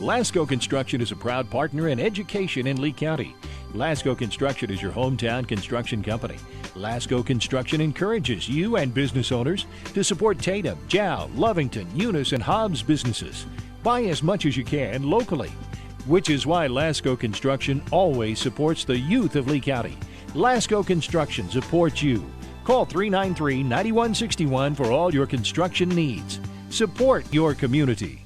Lasco Construction is a proud partner in education in Lee County. Lasco Construction is your hometown construction company. Lasco Construction encourages you and business owners to support Tatum, Jow, Lovington, Eunice, and Hobbs businesses. Buy as much as you can locally, which is why Lasco Construction always supports the youth of Lee County. Lasco Construction supports you. Call 393-9161 for all your construction needs. Support your community.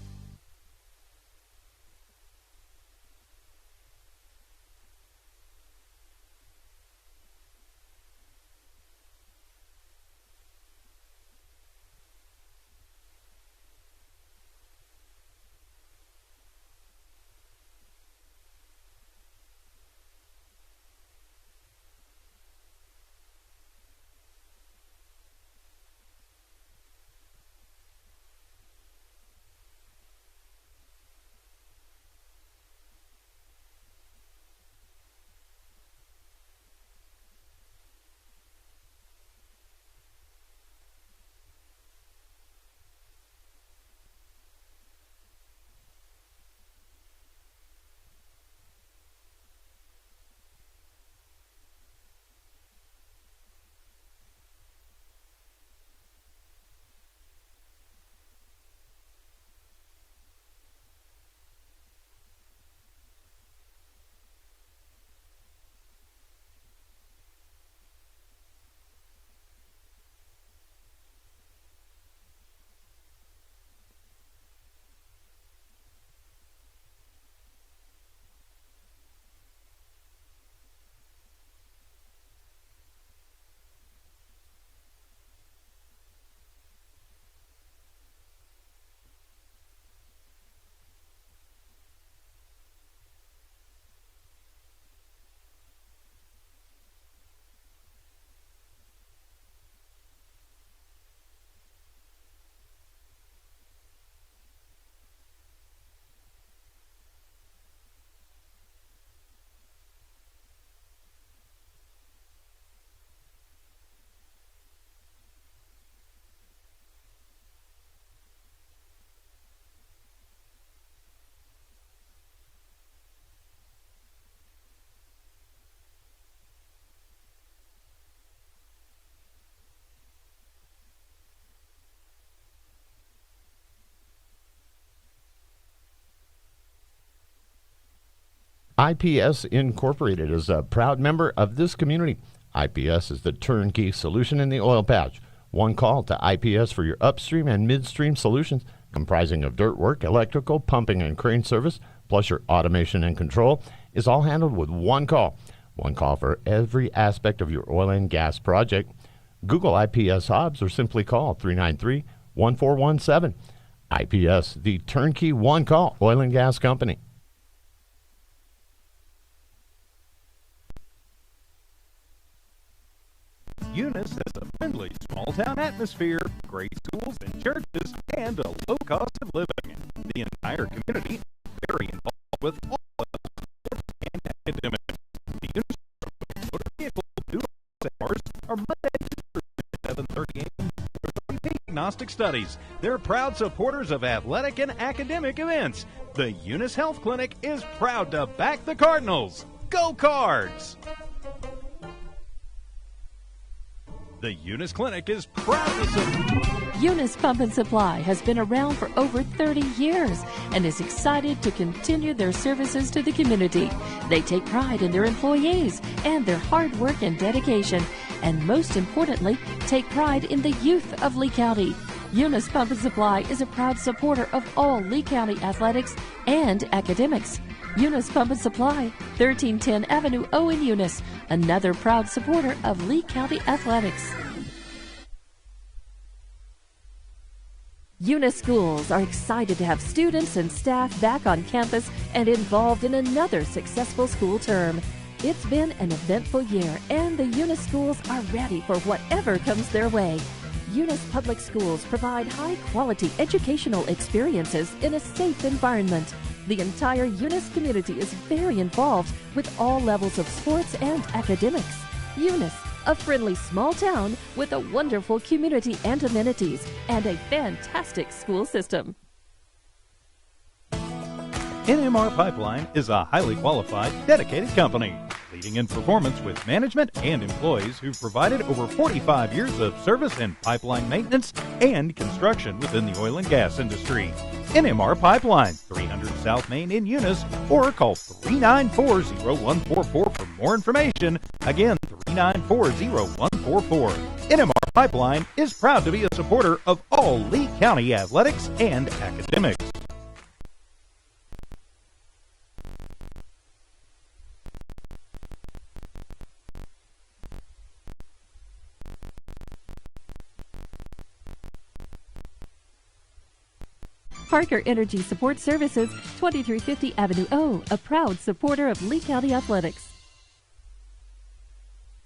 IPS Incorporated is a proud member of this community. IPS is the turnkey solution in the oil patch. One call to IPS for your upstream and midstream solutions, comprising of dirt work, electrical, pumping, and crane service, plus your automation and control, is all handled with one call. One call for every aspect of your oil and gas project. Google IPS Hobbs or simply call 393-1417. IPS, the turnkey one-call oil and gas company. Eunice has a friendly small-town atmosphere, great schools and churches, and a low cost of living. The entire community is very involved with all levels of sports and academics. The Eunice motor vehicle dual hours are Monday through 7:30 a.m. for agnostic studies. They're proud supporters of athletic and academic events. The Eunice Health Clinic is proud to back the Cardinals. Go Cards! The Eunice Clinic is proud to support. Eunice Pump and Supply has been around for over 30 years and is excited to continue their services to the community. They take pride in their employees and their hard work and dedication, and most importantly, take pride in the youth of Lee County. Eunice Pump and Supply is a proud supporter of all Lee County athletics and academics. Eunice Pump and Supply, 1310 Avenue O in Eunice, another proud supporter of Lee County athletics. Eunice schools are excited to have students and staff back on campus and involved in another successful school term. It's been an eventful year, and the Eunice schools are ready for whatever comes their way. Eunice Public Schools provide high-quality educational experiences in a safe environment. The entire Eunice community is very involved with all levels of sports and academics. Eunice, a friendly small town with a wonderful community and amenities, and a fantastic school system. NMR Pipeline is a highly qualified, dedicated company, leading in performance with management and employees who've provided over 45 years of service in pipeline maintenance and construction within the oil and gas industry. NMR Pipeline, 300 South Main in Eunice, or call 394-0144 for more information. Again, 394-0144. NMR Pipeline is proud to be a supporter of all Lee County athletics and academics. Parker Energy Support Services, 2350 Avenue O, a proud supporter of Lee County Athletics.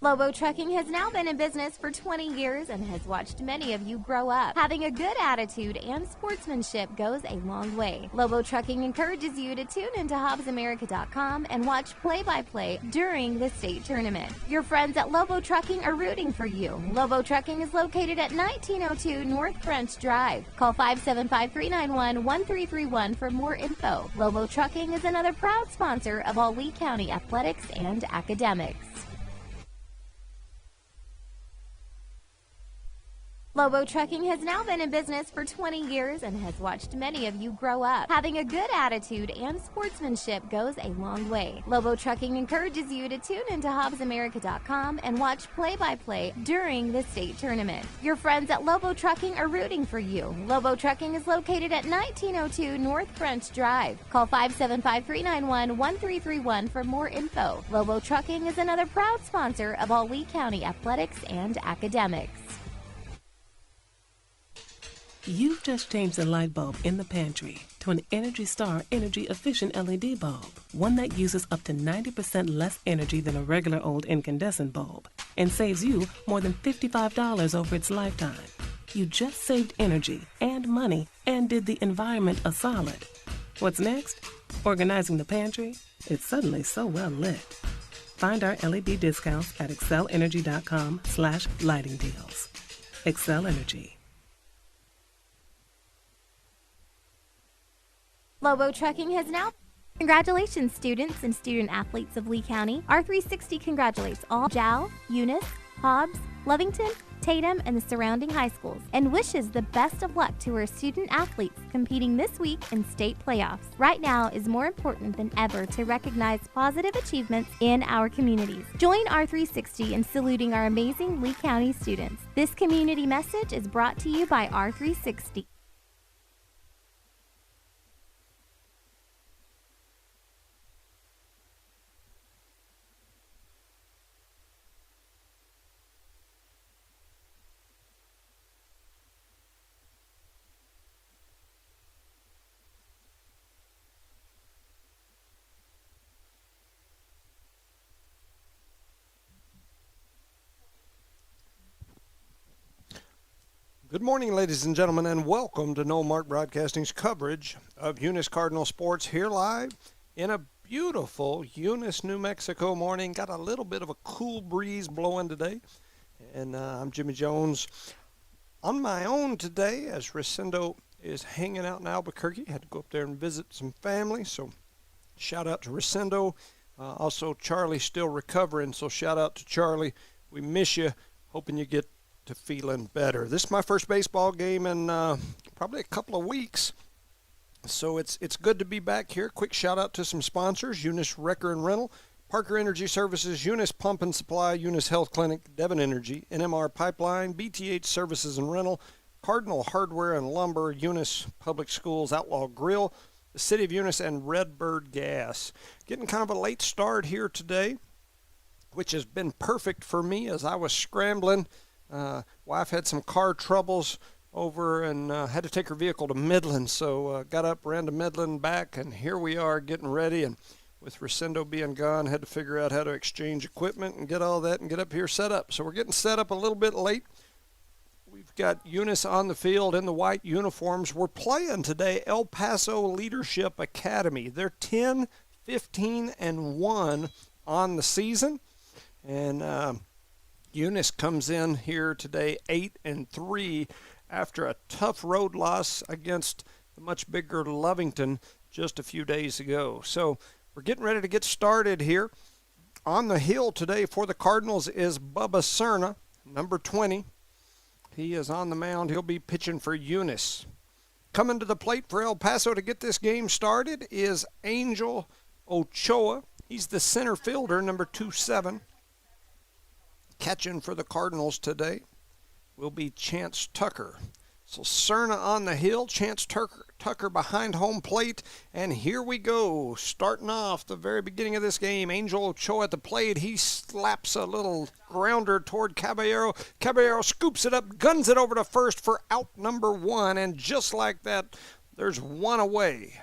Lobo Trucking has now been in business for 20 years and has watched many of you grow up. Having a good attitude and sportsmanship goes a long way. Lobo Trucking encourages you to tune into HobbsAmerica.com and watch play-by-play during the state tournament. Your friends at Lobo Trucking are rooting for you. Lobo Trucking is located at 1902 North French Drive. Call 575-391-1331 for more info. Lobo Trucking is another proud sponsor of all Lee County athletics and academics. Lobo Trucking has now been in business for 20 years and has watched many of you grow up. Having a good attitude and sportsmanship goes a long way. Lobo Trucking encourages you to tune into HobbsAmerica.com and watch play-by-play during the state tournament. Your friends at Lobo Trucking are rooting for you. Lobo Trucking is located at 1902 North French Drive. Call 575-391-1331 for more info. Lobo Trucking is another proud sponsor of all Lee County athletics and academics. You've just changed the light bulb in the pantry to an Energy Star energy-efficient LED bulb, one that uses up to 90% less energy than a regular old incandescent bulb and saves you more than $55 over its lifetime. You just saved energy and money and did the environment a solid. What's next? Organizing the pantry? It's suddenly so well lit. Find our LED discounts at excelenergy.com/lighting deals. Excel Energy. Lobo Trucking has now... Congratulations, students and student athletes of Lee County. R360 congratulates all Jow, Eunice, Hobbs, Lovington, Tatum, and the surrounding high schools, and wishes the best of luck to our student athletes competing this week in state playoffs. Right now is more important than ever to recognize positive achievements in our communities. Join R360 in saluting our amazing Lee County students. This community message is brought to you by R360. Good morning, ladies and gentlemen, and welcome to No Mark Broadcasting's coverage of Eunice Cardinal Sports here live in a beautiful Eunice, New Mexico morning. Got a little bit of a cool breeze blowing today, and I'm Jimmy Jones on my own today as Resendo is hanging out in Albuquerque. Had to go up there and visit some family, so shout out to Resendo. Also, Charlie's still recovering, so shout out to Charlie. We miss you. Hoping you get to feeling better. This is my first baseball game in probably a couple of weeks, so it's good to be back here. Quick shout out to some sponsors: Eunice Wrecker and Rental, Parker Energy Services, Eunice Pump and Supply, Eunice Health Clinic, Devon Energy, NMR Pipeline, BTH Services and Rental, Cardinal Hardware and Lumber, Eunice Public Schools, Outlaw Grill, the City of Eunice, and Redbird Gas. Getting kind of a late start here today, which has been perfect for me as I was scrambling. Wife had some car troubles over and had to take her vehicle to Midland, so got up, ran to Midland, back, and here we are getting ready. And with Resendo being gone, had to figure out how to exchange equipment and get all that and get up here set up. So we're getting set up a little bit late. We've got Eunice on the field in the white uniforms. We're playing today El Paso Leadership Academy. They're 10, 15, and 1 on the season, and Eunice comes in here today 8-3 after a tough road loss against the much bigger Lovington just a few days ago. So we're getting ready to get started here. On the hill today for the Cardinals is Bubba Cerna, number 20. He is on the mound. He'll be pitching for Eunice. Coming to the plate for El Paso to get this game started is Angel Ochoa. He's the center fielder, number 27. Catching for the Cardinals today will be Chance Tucker. So Cerna on the hill, Chance Tucker behind home plate, and here we go. Starting off the very beginning of this game, Angel Ochoa at the plate. He slaps a little grounder toward Caballero. Caballero scoops it up, guns it over to first for out number 1, and just like that, there's one away.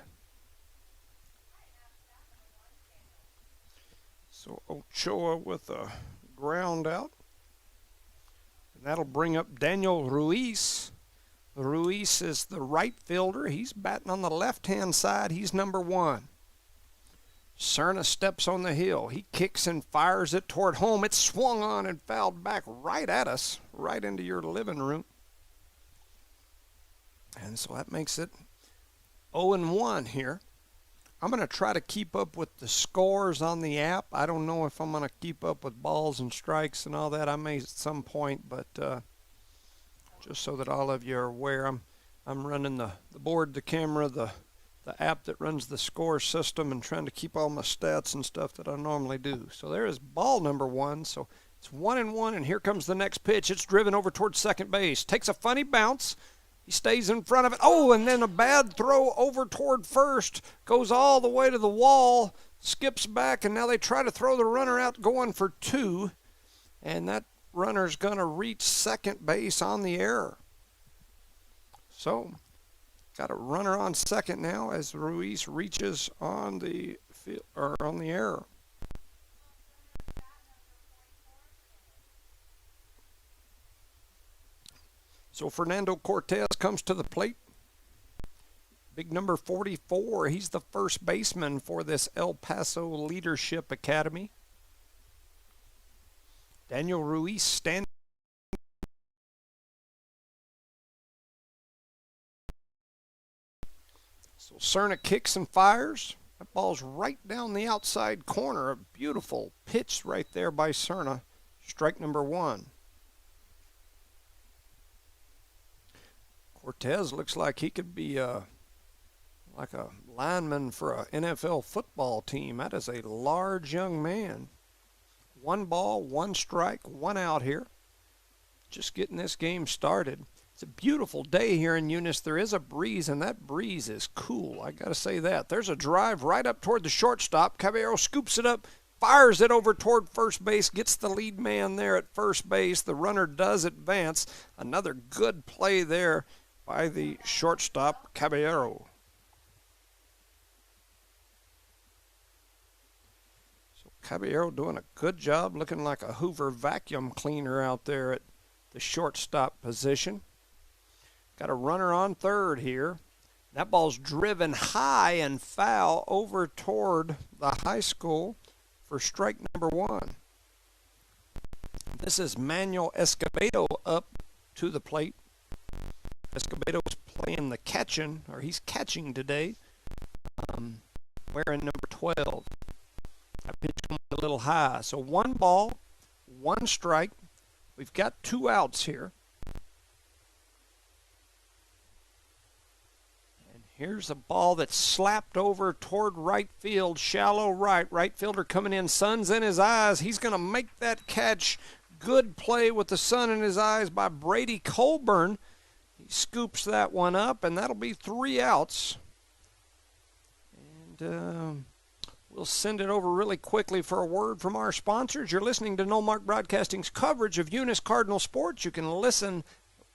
So Ochoa with a ground out. And that'll bring up Daniel Ruiz. Ruiz is the right fielder. He's batting on the left-hand side. He's number 1. Cerna steps on the hill. He kicks and fires it toward home. It's swung on and fouled back right at us, right into your living room. And so that makes it 0-1 here. I'm going to try to keep up with the scores on the app. I don't know if I'm going to keep up with balls and strikes and all that. I may at some point, but just so that all of you are aware, I'm running the board, the camera, the app that runs the score system, and trying to keep all my stats and stuff that I normally do. So there is ball number 1. So it's 1-1, and here comes the next pitch. It's driven over towards second base. Takes a funny bounce. He stays in front of it. Oh, and then a bad throw over toward first. Goes all the way to the wall. Skips back, and now they try to throw the runner out going for 2. And that runner's going to reach second base on the error. So, got a runner on second now as Ruiz reaches on the error. So Fernando Cortez comes to the plate. Big number 44. He's the first baseman for this El Paso Leadership Academy. Daniel Ruiz standing. So Cerna kicks and fires. That ball's right down the outside corner. A beautiful pitch right there by Cerna. Strike number 1. Cortez looks like he could be like a lineman for an NFL football team. That is a large young man. 1 ball, 1 strike, 1 out here. Just getting this game started. It's a beautiful day here in Eunice. There is a breeze, and that breeze is cool. I got to say that. There's a drive right up toward the shortstop. Caballero scoops it up, fires it over toward first base, gets the lead man there at first base. The runner does advance. Another good play there by the shortstop, Caballero. So Caballero doing a good job, looking like a Hoover vacuum cleaner out there at the shortstop position. Got a runner on third here. That ball's driven high and foul over toward the high school for strike number 1. This is Manuel Escobedo up to the plate. Escobedo's playing the catching, or he's catching today, wearing number 12. I pitched him a little high. So 1 ball, 1 strike. We've got 2 outs here. And here's a ball that's slapped over toward right field, shallow right. Right fielder coming in, sun's in his eyes. He's going to make that catch. Good play with the sun in his eyes by Brady Colburn. He scoops that one up, and that'll be 3 outs. And we'll send it over really quickly for a word from our sponsors. You're listening to No Mark Broadcasting's coverage of Eunice Cardinal Sports. You can listen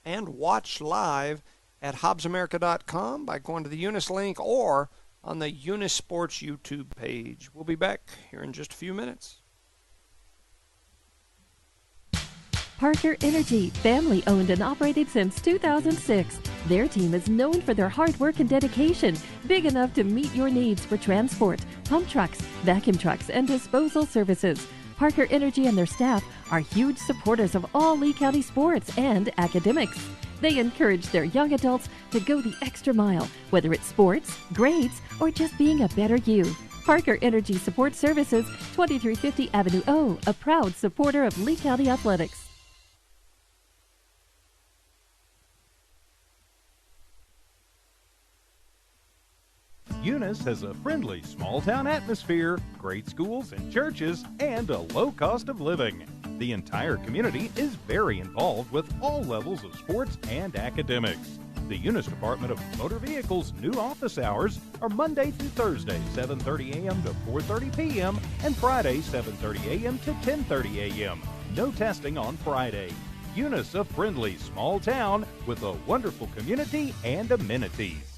and watch live at HobbsAmerica.com by going to the Eunice link or on the Eunice Sports YouTube page. We'll be back here in just a few minutes. Parker Energy, family owned and operated since 2006. Their team is known for their hard work and dedication, big enough to meet your needs for transport, pump trucks, vacuum trucks, and disposal services. Parker Energy and their staff are huge supporters of all Lee County sports and academics. They encourage their young adults to go the extra mile, whether it's sports, grades, or just being a better you. Parker Energy Support Services, 2350 Avenue O, a proud supporter of Lee County Athletics. Eunice has a friendly small-town atmosphere, great schools and churches, and a low cost of living. The entire community is very involved with all levels of sports and academics. The Eunice Department of Motor Vehicles' new office hours are Monday through Thursday, 7:30 a.m. to 4:30 p.m., and Friday, 7:30 a.m. to 10:30 a.m. No testing on Friday. Eunice, a friendly small town with a wonderful community and amenities.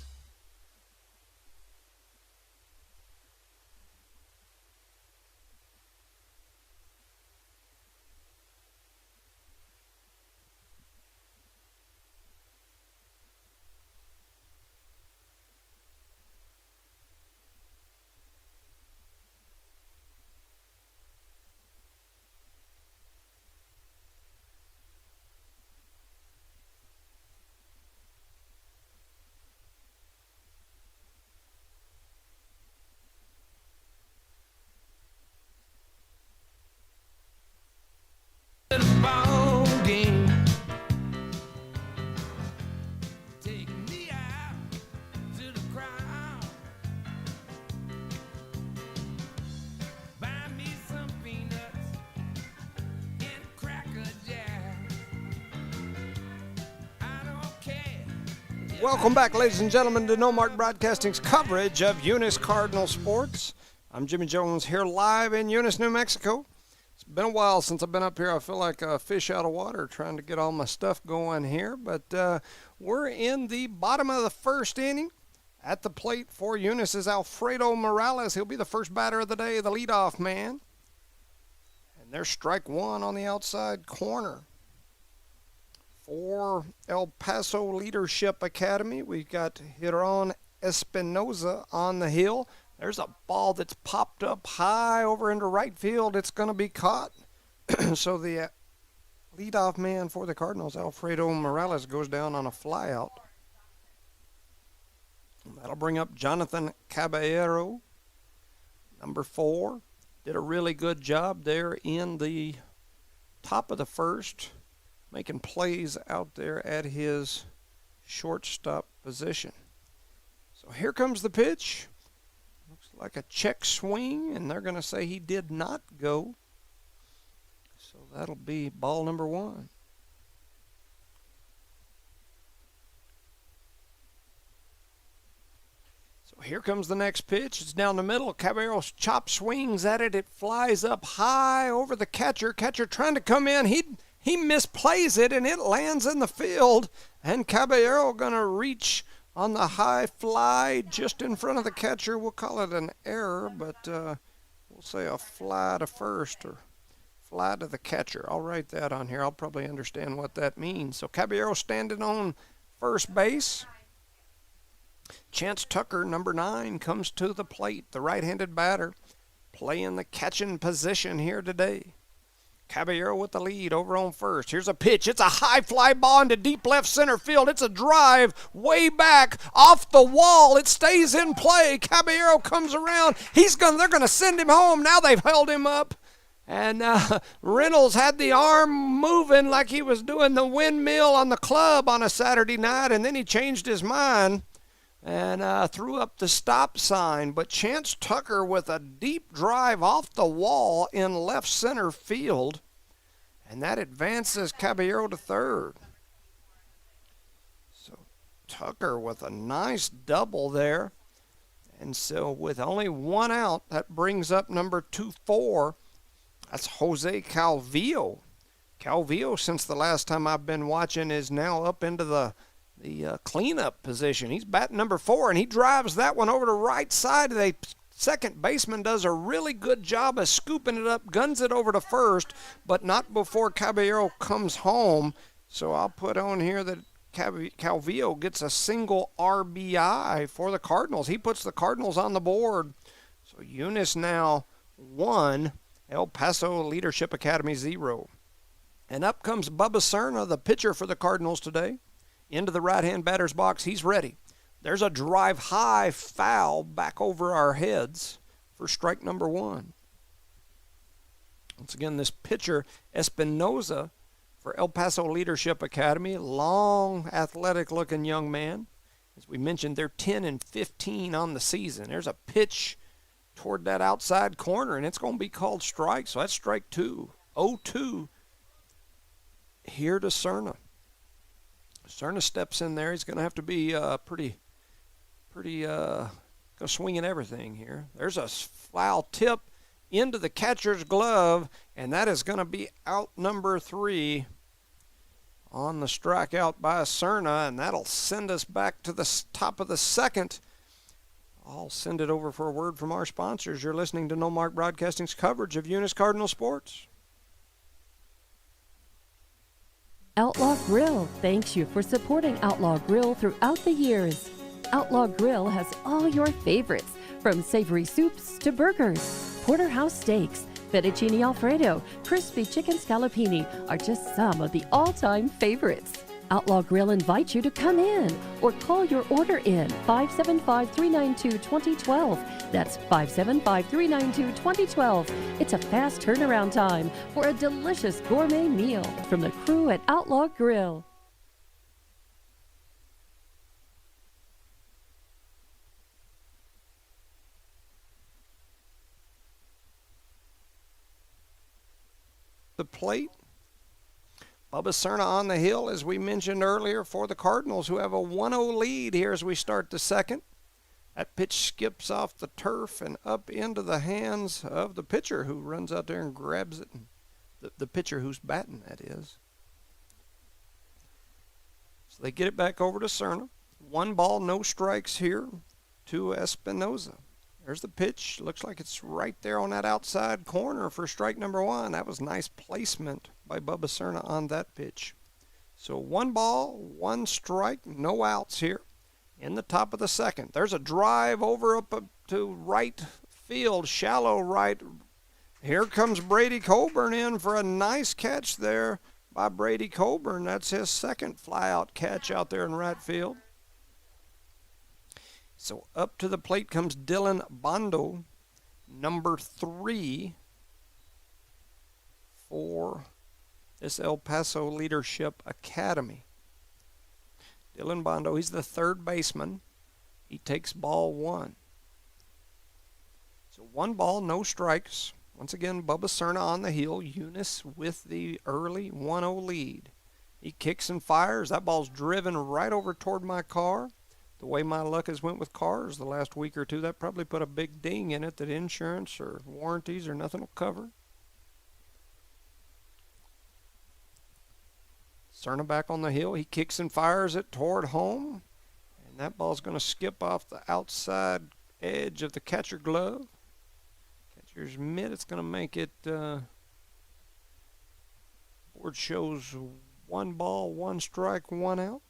Welcome back, ladies and gentlemen, to No Mark Broadcasting's coverage of Eunice Cardinal Sports. I'm Jimmy Jones here live in Eunice, New Mexico. It's been a while since I've been up here. I feel like a fish out of water trying to get all my stuff going here. But we're in the bottom of the first inning. At the plate for Eunice is Alfredo Morales. He'll be the first batter of the day, the leadoff man. And there's strike one on the outside corner. For El Paso Leadership Academy, we've got Hiron Espinoza on the hill. There's a ball that's popped up high over into right field. It's going to be caught. So the leadoff man for the Cardinals, Alfredo Morales, goes down on a flyout. That'll bring up Jonathan Caballero, number 4. Did a really good job there in the top of the first, making plays out there at his shortstop position. So here comes the pitch. Looks like a check swing, and they're going to say he did not go. So that'll be ball number 1. So here comes the next pitch. It's down the middle. Caballero's chop swings at it. It flies up high over the catcher. Catcher trying to come in. He misplays it, and it lands in the field. And Caballero going to reach on the high fly just in front of the catcher. We'll call it an error, but we'll say a fly to first or fly to the catcher. I'll write that on here. I'll probably understand what that means. So Caballero standing on first base. Chance Tucker, number 9, comes to the plate. The right-handed batter playing the catching position here today. Caballero with the lead over on first. Here's a pitch. It's a high fly ball into deep left center field. It's a drive way back off the wall. It stays in play. Caballero comes around. They're going to send him home. Now they've held him up. And Reynolds had the arm moving like he was doing the windmill on the club on a Saturday night, and then he changed his mind and threw up the stop sign. But Chance Tucker with a deep drive off the wall in left center field, and that advances Caballero to third. So Tucker with a nice double there. And so with only one out, that brings up number 2-4. That's Jose Calvillo. Calvillo, since the last time I've been watching, is now up into the cleanup position. He's batting number 4, and he drives that one over to right side. The second baseman does a really good job of scooping it up, guns it over to first, but not before Caballero comes home. So I'll put on here that Calvillo gets a single RBI for the Cardinals. He puts the Cardinals on the board. So Eunice now 1, El Paso Leadership Academy 0. And up comes Bubba Cerna, the pitcher for the Cardinals today. into the right-hand batter's box. He's ready. There's a drive high foul back over our heads for strike number 1. Once again, this pitcher, Espinoza, for El Paso Leadership Academy, long, athletic-looking young man. As we mentioned, they're 10-15 on the season. There's a pitch toward that outside corner, and it's going to be called strike, so that's strike 2. 0-2 here to Cerna. Cerna steps in there. He's going to have to be pretty going to swing at everything here. There's a foul tip into the catcher's glove, and that is going to be out number 3 on the strikeout by Cerna, and that'll send us back to the top of the second. I'll send it over for a word from our sponsors. You're listening to No Mark Broadcasting's coverage of Eunice Cardinal Sports. Outlaw Grill thanks you for supporting Outlaw Grill throughout the years. Outlaw Grill has all your favorites, from savory soups to burgers. Porterhouse steaks, fettuccine alfredo, crispy chicken scallopini are just some of the all-time favorites. Outlaw Grill invites you to come in or call your order in 575-392-2012. That's 575-392-2012. It's a fast turnaround time for a delicious gourmet meal from the crew at Outlaw Grill. The plate. Bubba Cerna on the hill, as we mentioned earlier, for the Cardinals, who have a 1-0 lead here as we start the second. That pitch skips off the turf and up into the hands of the pitcher, who runs out there and grabs it. The pitcher who's batting, that is. So they get it back over to Cerna. 1 ball, no strikes here to Espinoza. There's the pitch. Looks like it's right there on that outside corner for strike number 1. That was nice placement by Bubba Cerna on that pitch. So 1 ball, 1 strike, no outs here in the top of the second. There's a drive over up to right field, shallow right. Here comes Brady Coburn in for a nice catch there by Brady Coburn. That's his second flyout catch out there in right field. So up to the plate comes Dylan Bondo, number 3 for this El Paso Leadership Academy. Dylan Bondo, he's the 3rd baseman. He takes ball 1. So 1 ball, no strikes. Once again, Bubba Cerna on the hill. Eunice with the early 1-0 lead. He kicks and fires. That ball's driven right over toward my car. The way my luck has went with cars the last week or two, that probably put a big ding in it that insurance or warranties or nothing will cover. Cerna back on the hill. He kicks and fires it toward home. And that ball's going to skip off the outside edge of the catcher glove. Catcher's mitt. It's going to make it, board shows 1 ball, 1 strike, 1 out.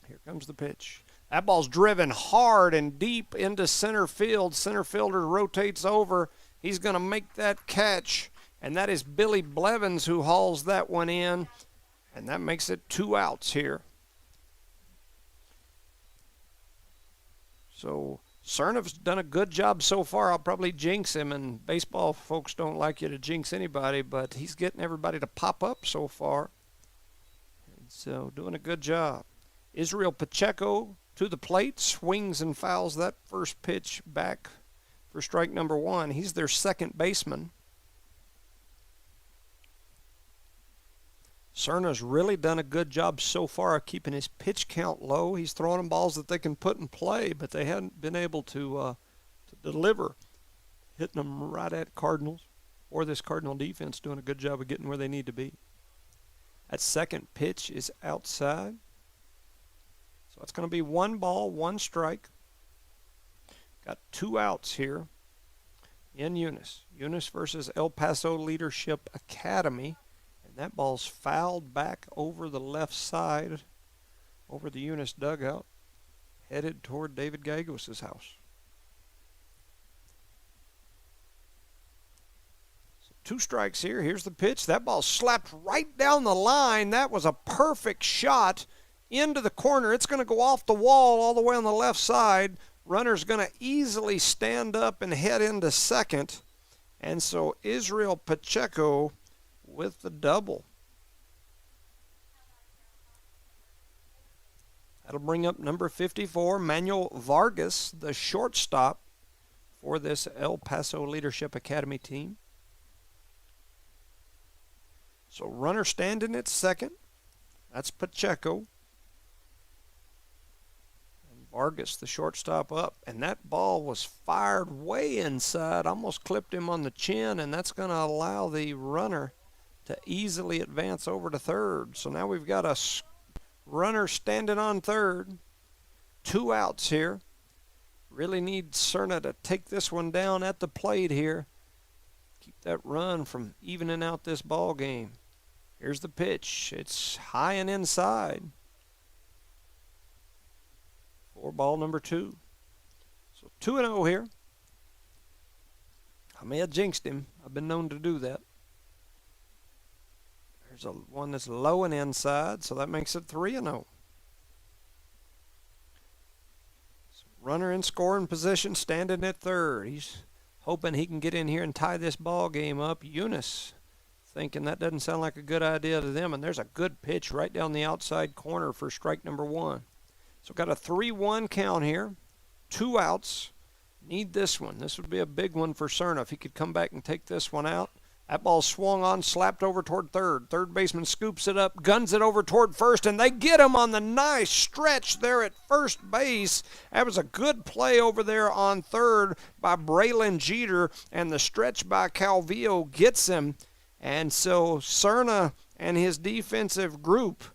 Here comes the pitch. That ball's driven hard and deep into center field. Center fielder rotates over. He's going to make that catch, and that is Billy Blevins who hauls that one in, and that makes it 2 outs here. So Cerna's done a good job so far. I'll probably jinx him, and baseball folks don't like you to jinx anybody, but he's getting everybody to pop up so far. And so doing a good job. Israel Pacheco to the plate, swings and fouls that first pitch back for strike number 1. He's their 2nd baseman. Cerna's really done a good job so far of keeping his pitch count low. He's throwing them balls that they can put in play, but they haven't been able to deliver, hitting them right at Cardinals, or this Cardinal defense doing a good job of getting where they need to be. That second pitch is outside. So it's going to be 1 ball, 1 strike. Got 2 outs here in Eunice. Eunice versus El Paso Leadership Academy. And that ball's fouled back over the left side, over the Eunice dugout, headed toward David Gagos' house. So 2 strikes here. Here's the pitch. That ball slapped right down the line. That was a perfect shot into the corner. It's going to go off the wall all the way on the left side. Runner's going to easily stand up and head into second. And so Israel Pacheco with the double. That'll bring up number 54, Manuel Vargas, the shortstop for this El Paso Leadership Academy team. So runner standing at second. That's Pacheco. And Vargas, the shortstop, up. And that ball was fired way inside, almost clipped him on the chin, and that's going to allow the runner to easily advance over to third. So now we've got a runner standing on third. 2 outs here. Really need Cerna to take this one down at the plate here. Keep that run from evening out this ball game. Here's the pitch. It's high and inside. For ball number 2. So 2-0 here. I may have jinxed him. I've been known to do that. There's one that's low and inside, so that makes it 3-0. Runner in scoring position, standing at third. He's hoping he can get in here and tie this ball game up. Eunice thinking that doesn't sound like a good idea to them, and there's a good pitch right down the outside corner for strike number 1. So got a 3-1 count here. 2 outs. Need this one. This would be a big one for Cerna if he could come back and take this one out. That ball swung on, slapped over toward third. Third baseman scoops it up, guns it over toward first, and they get him on the nice stretch there at first base. That was a good play over there on third by Braylon Jeter, and the stretch by Calvillo gets him. And so Cerna and his defensive group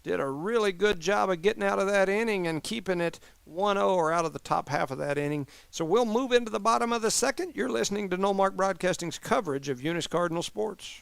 did a really good job of getting out of that inning and keeping it 1-0 or out of the top half of that inning. So we'll move into the bottom of the second. You're listening to No Mark Broadcasting's coverage of Eunice Cardinal Sports.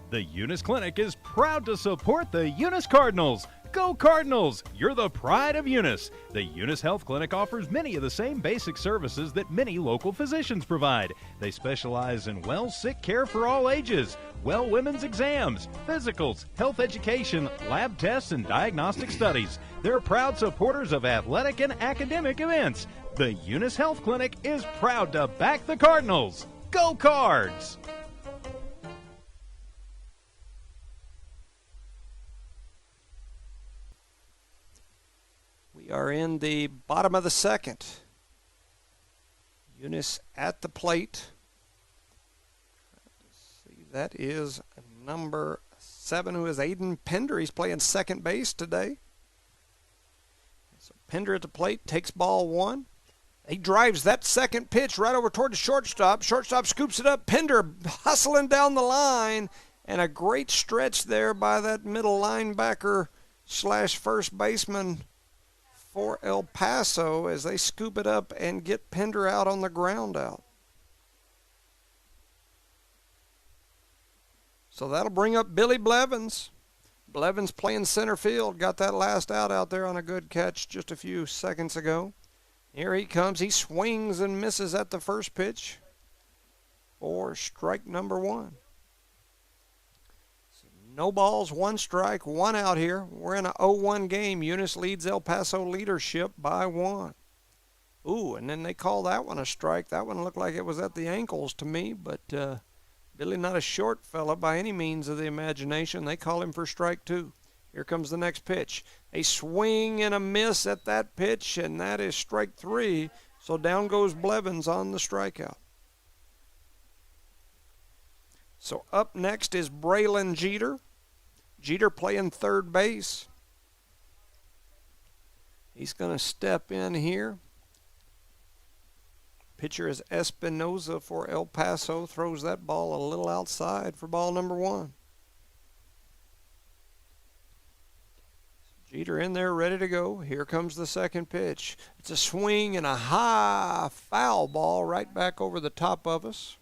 The Eunice Clinic is proud to support the Eunice Cardinals. Go Cardinals! You're the pride of Eunice. The Eunice Health Clinic offers many of the same basic services that many local physicians provide. They specialize in sick care for all ages, women's exams, physicals, health education, lab tests, and diagnostic studies. They're proud supporters of athletic and academic events. The Eunice Health Clinic is proud to back the Cardinals. Go Cards! We are in the bottom of the second. Eunice at the plate. Let's see, that is number 7, who is Aiden Pender. He's playing second base today. So Pender at the plate, takes ball 1. He drives that second pitch right over toward the shortstop. Shortstop scoops it up. Pender hustling down the line. And a great stretch there by that middle linebacker / first baseman for El Paso as they scoop it up and get Pender out on the ground out. So that'll bring up Billy Blevins. Blevins playing center field. Got that last out there on a good catch just a few seconds ago. Here he comes. He swings and misses at the first pitch for strike number 1. No balls, 1 strike, 1 out here. We're in a 0-1 game. Eunice leads El Paso Leadership by 1. Ooh, and then they call that one a strike. That one looked like it was at the ankles to me, but Billy not a short fella by any means of the imagination. They call him for strike 2. Here comes the next pitch. A swing and a miss at that pitch, and that is strike 3. So down goes Blevins on the strikeout. So up next is Braylon Jeter. Jeter playing third base. He's going to step in here. Pitcher is Espinoza for El Paso. Throws that ball a little outside for ball number 1. Jeter in there ready to go. Here comes the second pitch. It's a swing and a high foul ball right back over the top of us.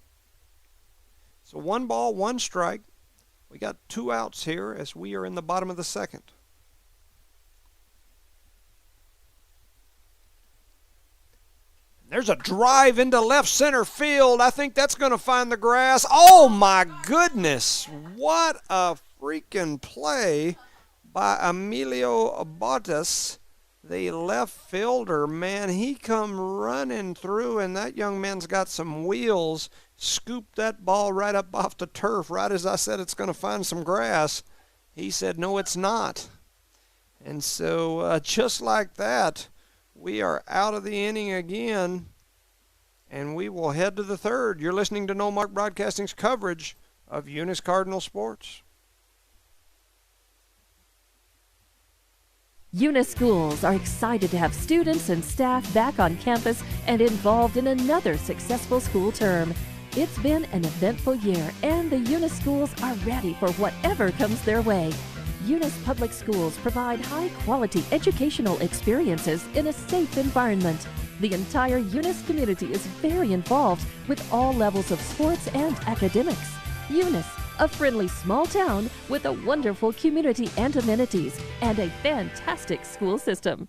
So 1 ball, 1 strike. We got 2 outs here as we are in the bottom of the second. There's a drive into left center field. I think that's going to find the grass. Oh, my goodness. What a freaking play by Emilio Bottas, the left fielder. Man, he come running through, and that young man's got some wheels. Scooped that ball right up off the turf, right as I said it's going to find some grass. He said, no, it's not. And so just like that, we are out of the inning again, and we will head to the third. You're listening to No Mark Broadcasting's coverage of Eunice Cardinal Sports. Eunice schools are excited to have students and staff back on campus and involved in another successful school term. It's been an eventful year, and the Eunice schools are ready for whatever comes their way. Eunice Public Schools provide high-quality educational experiences in a safe environment. The entire Eunice community is very involved with all levels of sports and academics. Eunice, a friendly small town with a wonderful community and amenities, and a fantastic school system.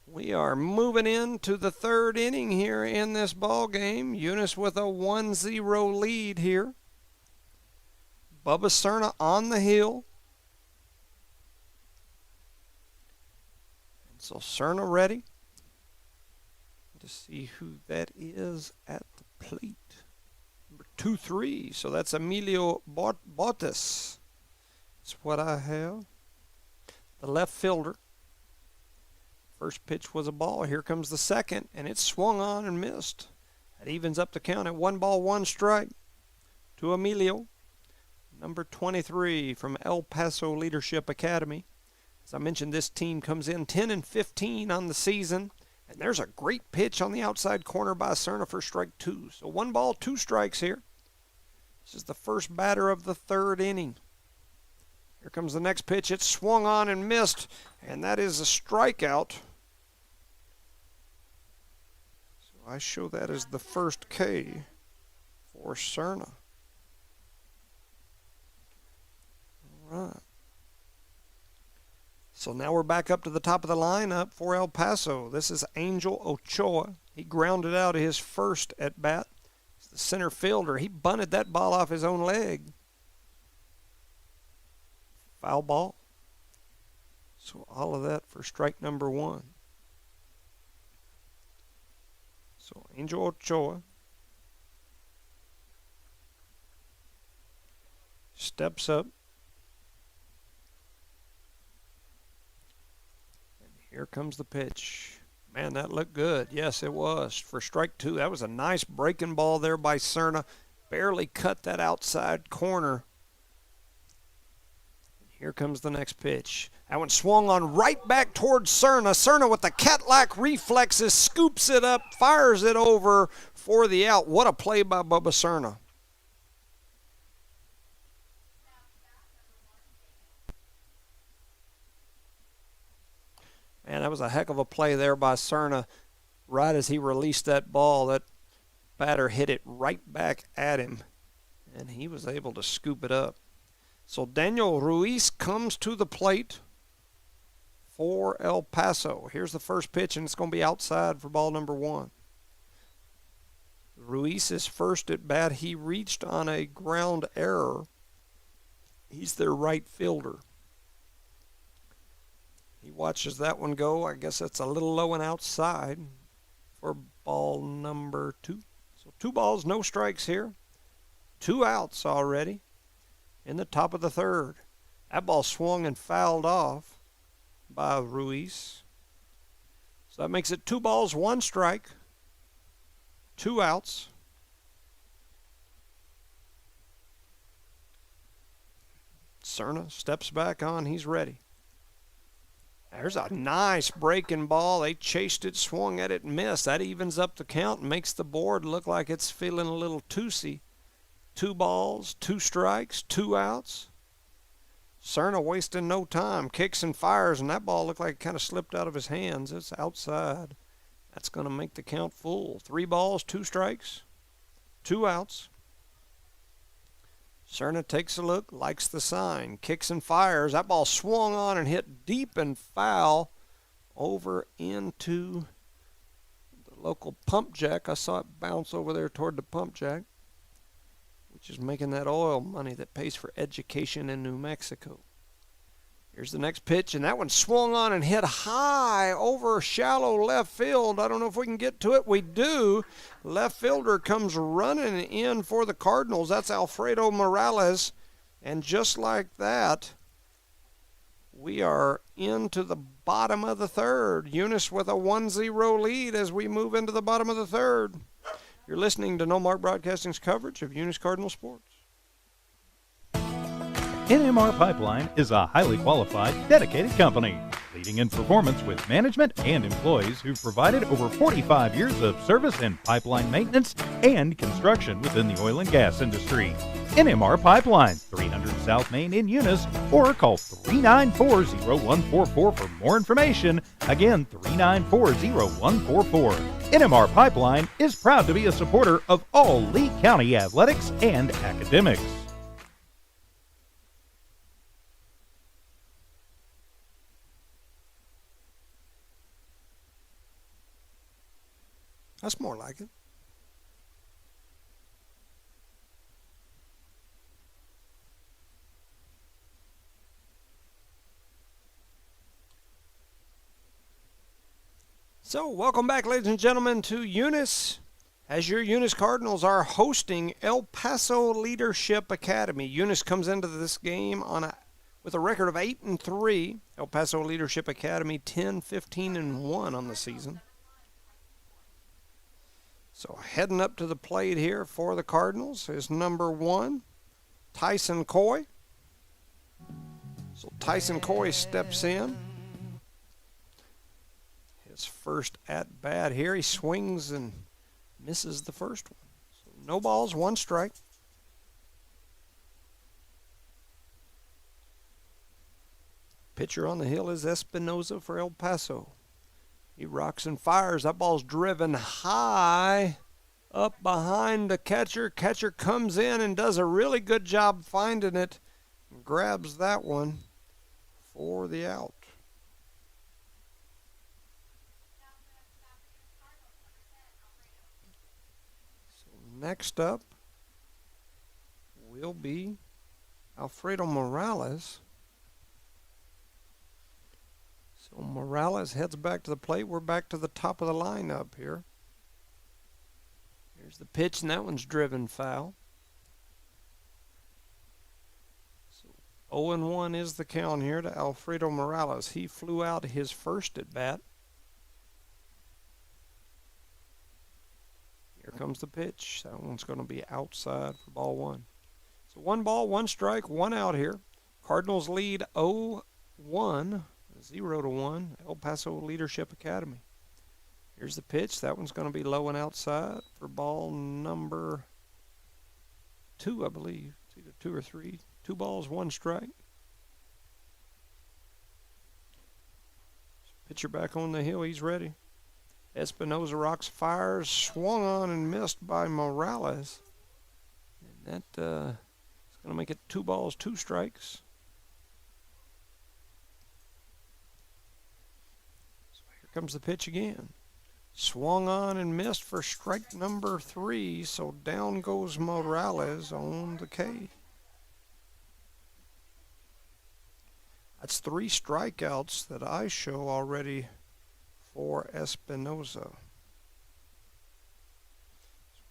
We are moving into the third inning here in this ball game. Eunice with a 1-0 lead here. Bubba Cerna on the hill. And so Cerna ready to see who that is at the plate. Number 2-3. So that's Emilio Bottas. That's what I have. The left fielder. First pitch was a ball. Here comes the second, and it swung on and missed. That evens up the count at 1-1 strike to Emilio. Number 23 from El Paso Leadership Academy. As I mentioned, this team comes in 10-15 on the season. And there's a great pitch on the outside corner by Cerna for strike 2. So 1 ball, 2 strikes here. This is the first batter of the third inning. Here comes the next pitch. It swung on and missed, and that is a strikeout. So I show that as the first K for Cerna. All right. So now we're back up to the top of the lineup for El Paso. This is Angel Ochoa. He grounded out his first at bat. He's the center fielder. He bunted that ball off his own leg. Foul ball. So all of that for strike number 1. So Angel Ochoa steps up. And here comes the pitch. Man, that looked good. Yes, it was. For strike 2, that was a nice breaking ball there by Cerna. Barely cut that outside corner. Here comes the next pitch. That one swung on right back towards Cerna. Cerna with the cat-like reflexes scoops it up, fires it over for the out. What a play by Bubba Cerna. Man, that was a heck of a play there by Cerna. Right as he released that ball, that batter hit it right back at him, and he was able to scoop it up. So Daniel Ruiz comes to the plate for El Paso. Here's the first pitch, and it's going to be outside for ball number 1. Ruiz's first at bat, he reached on a ground error. He's their right fielder. He watches that one go. I guess that's a little low and outside for ball number 2. So 2 balls, no strikes here. 2 outs already in the top of the third. That ball swung and fouled off by Ruiz. So that makes it 2 balls, 1 strike, 2 outs. Cerna steps back on. He's ready. There's a nice breaking ball. They chased it, swung at it, missed. That evens up the count and makes the board look like it's feeling a little tootsie. 2 balls, 2 strikes, 2 outs. Cerna wasting no time, kicks and fires, and that ball looked like it kind of slipped out of his hands. It's outside. That's going to make the count full. 3 balls, 2 strikes, 2 outs. Cerna takes a look, likes the sign, kicks and fires. That ball swung on and hit deep and foul over into the local pump jack. I saw it bounce over there toward the pump jack, which is making that oil money that pays for education in New Mexico. Here's the next pitch, and that one swung on and hit high over shallow left field. I don't know if we can get to it. We do. Left fielder comes running in for the Cardinals. That's Alfredo Morales. And just like that, we are into the bottom of the third. Eunice with a 1-0 lead as we move into the bottom of the third. You're listening to No Mark Broadcasting's coverage of Eunice Cardinal Sports. NMR Pipeline is a highly qualified, dedicated company, leading in performance with management and employees who've provided over 45 years of service in pipeline maintenance and construction within the oil and gas industry. NMR Pipeline, 300 South Main in Eunice, or call 394-0144 for more information. Again, 394-0144. NMR Pipeline is proud to be a supporter of all Lee County athletics and academics. That's more like it. So, welcome back, ladies and gentlemen, to Eunice. As your Eunice Cardinals are hosting El Paso Leadership Academy. Eunice comes into this game with a record of 8-3. El Paso Leadership Academy 10-15-1 on the season. So heading up to the plate here for the Cardinals is number 1, Tyson Coy. So Tyson Coy steps in. His first at-bat here. He swings and misses the first one. So no balls, 1 strike. Pitcher on the hill is Espinoza for El Paso. He rocks and fires. That ball's driven high up behind the catcher. Catcher comes in and does a really good job finding it and grabs that one for the out. So next up will be Alfredo Morales. So Morales heads back to the plate. We're back to the top of the lineup here. Here's the pitch, and that one's driven foul. So 0-1 is the count here to Alfredo Morales. He flew out his first at bat. Here comes the pitch. That one's going to be outside for ball 1. So 1 ball, 1 strike, 1 out here. Cardinals lead 0-1. 0-1, El Paso Leadership Academy. Here's the pitch. That one's going to be low and outside for ball number 2, I believe. It's either 2 or 3. 2 balls, 1 strike. Pitcher back on the hill. He's ready. Espinoza rocks, fires, swung on and missed by Morales. And that is going to make it 2 balls, 2 strikes. Comes the pitch again. Swung on and missed for strike number 3, so down goes Morales on the K. That's 3 strikeouts that I show already for Espinoza.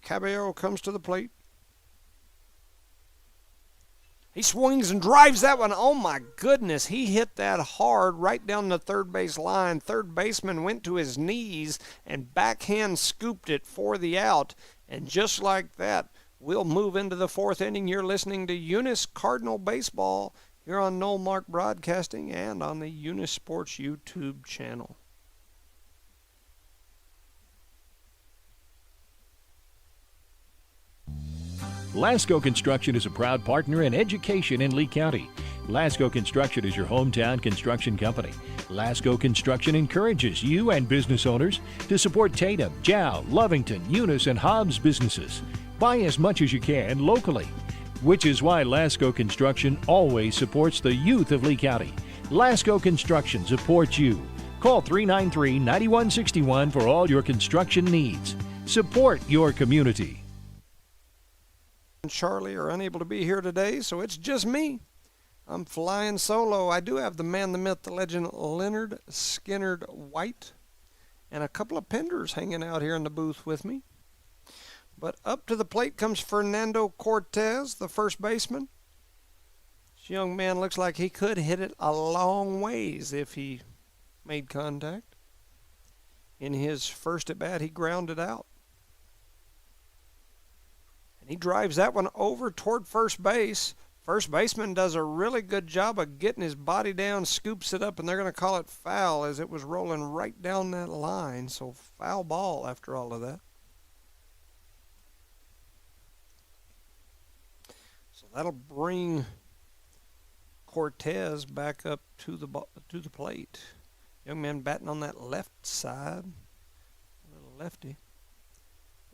Caballero comes to the plate. He swings and drives that one. Oh, my goodness. He hit that hard right down the third base line. Third baseman went to his knees and backhand scooped it for the out. And just like that, we'll move into the 4th inning. You're listening to Eunice Cardinal Baseball here on Noel Mark Broadcasting and on the Eunice Sports YouTube channel. Lasco Construction is a proud partner in education in Lee County. Lasco Construction is your hometown construction company. Lasco Construction encourages you and business owners to support Tatum, Jow, Lovington, Eunice, and Hobbs businesses. Buy as much as you can locally, which is why Lasco Construction always supports the youth of Lee County. Lasco Construction supports you. Call 393-9161 for all your construction needs. Support your community. And Charlie are unable to be here today, so it's just me. I'm flying solo. I do have the man, the myth, the legend, Leonard Skinnerd White, and a couple of Penders hanging out here in the booth with me. But up to the plate comes Fernando Cortez, the first baseman. This young man looks like he could hit it a long ways if he made contact. In his first at bat, he grounded out. And he drives that one over toward first base. First baseman does a really good job of getting his body down, scoops it up, and they're going to call it foul as it was rolling right down that line. So foul ball after all of that. So that'll bring Cortez back up to the plate. Young man batting on that left side, a little lefty.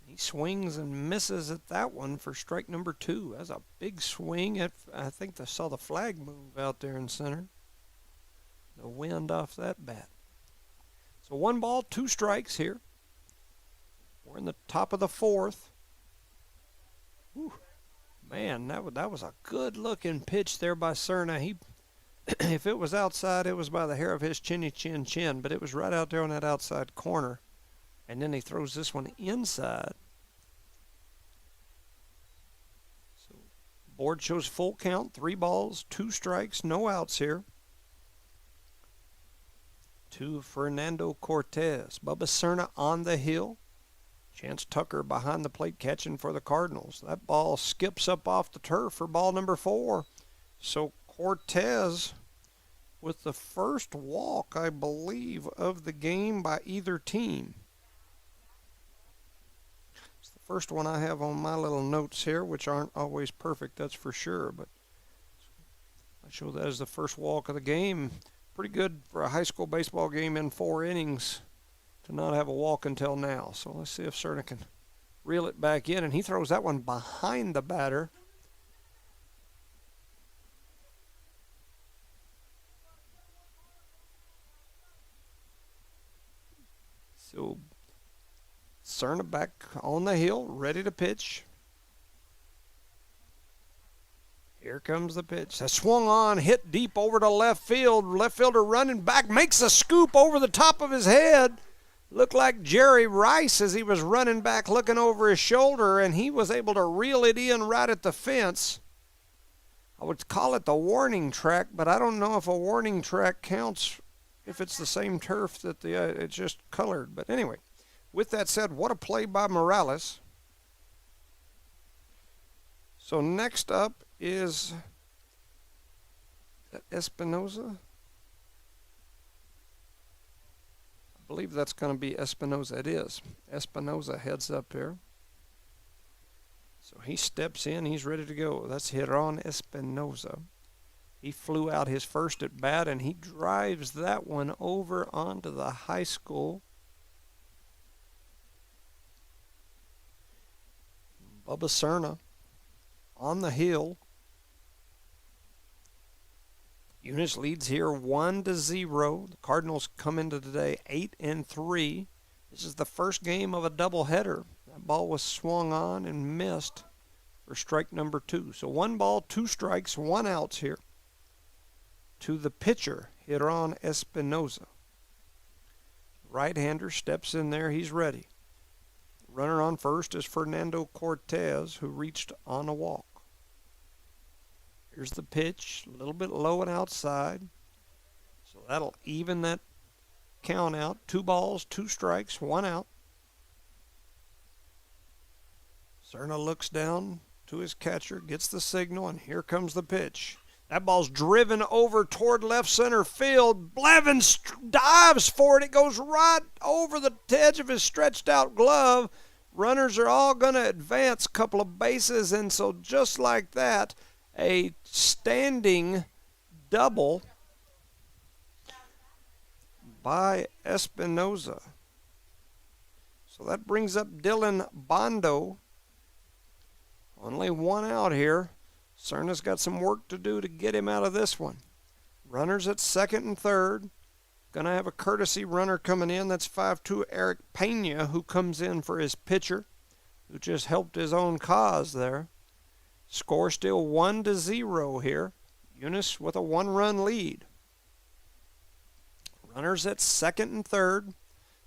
He swings and misses at that one for strike number 2. That's a big swing. I think they saw the flag move out there in center. The wind off that bat. So 1 ball, 2 strikes here. We're in the top of the 4th. Whew. Man, that was a good-looking pitch there by Cerna. If it was outside, it was by the hair of his chinny chin, but it was right out there on that outside corner. And then he throws this one inside. So board shows full count, 3 balls, 2 strikes, no outs here. To Fernando Cortez. Bubba Cerna on the hill. Chance Tucker behind the plate catching for the Cardinals. That ball skips up off the turf for ball number 4. So Cortez with the first walk, I believe, of the game by either team. It's the first one I have on my little notes here, which aren't always perfect, that's for sure. But I show that as the first walk of the game. Pretty good for a high school baseball game in 4 innings. To not have a walk until now. So let's see if Cerna can reel it back in. And he throws that one behind the batter. So Cerna back on the hill, ready to pitch. Here comes the pitch. That swung on, hit deep over to left field. Left fielder running back, makes a scoop over the top of his head. Looked like Jerry Rice as he was running back looking over his shoulder, and he was able to reel it in right at the fence. I would call it the warning track, but I don't know if a warning track counts if it's the same turf that it's just colored. But anyway, with that said, what a play by Morales. So next up is Espinoza. I believe that's going to be Espinoza. It is. Espinoza heads up here. So he steps in. He's ready to go. That's Hiron Espinoza. He flew out his first at bat, and he drives that one over onto the high school. Bubba Cerna on the hill. Eunice leads here 1-0. The Cardinals come into today 8-3. This is the first game of a doubleheader. That ball was swung on and missed for strike number 2. So 1 ball, 2 strikes, 1 outs here. To the pitcher, Hiron Espinoza. Right-hander steps in there. He's ready. Runner on first is Fernando Cortez, who reached on a walk. Here's the pitch, a little bit low and outside. So that'll even that count out. 2 balls, 2 strikes, 1 out. Cerna looks down to his catcher, gets the signal, and here comes the pitch. That ball's driven over toward left center field. Blevins dives for it. It goes right over the edge of his stretched out glove. Runners are all going to advance a couple of bases, and so just like that, a standing double by Espinoza. So that brings up Dylan Bondo. Only 1 out here. Cerna's got some work to do to get him out of this one. Runners at second and third. Going to have a courtesy runner coming in. That's 5'2" Eric Pena, who comes in for his pitcher, who just helped his own cause there. Score still 1-0 here. Eunice with a 1-run lead. Runners at second and third.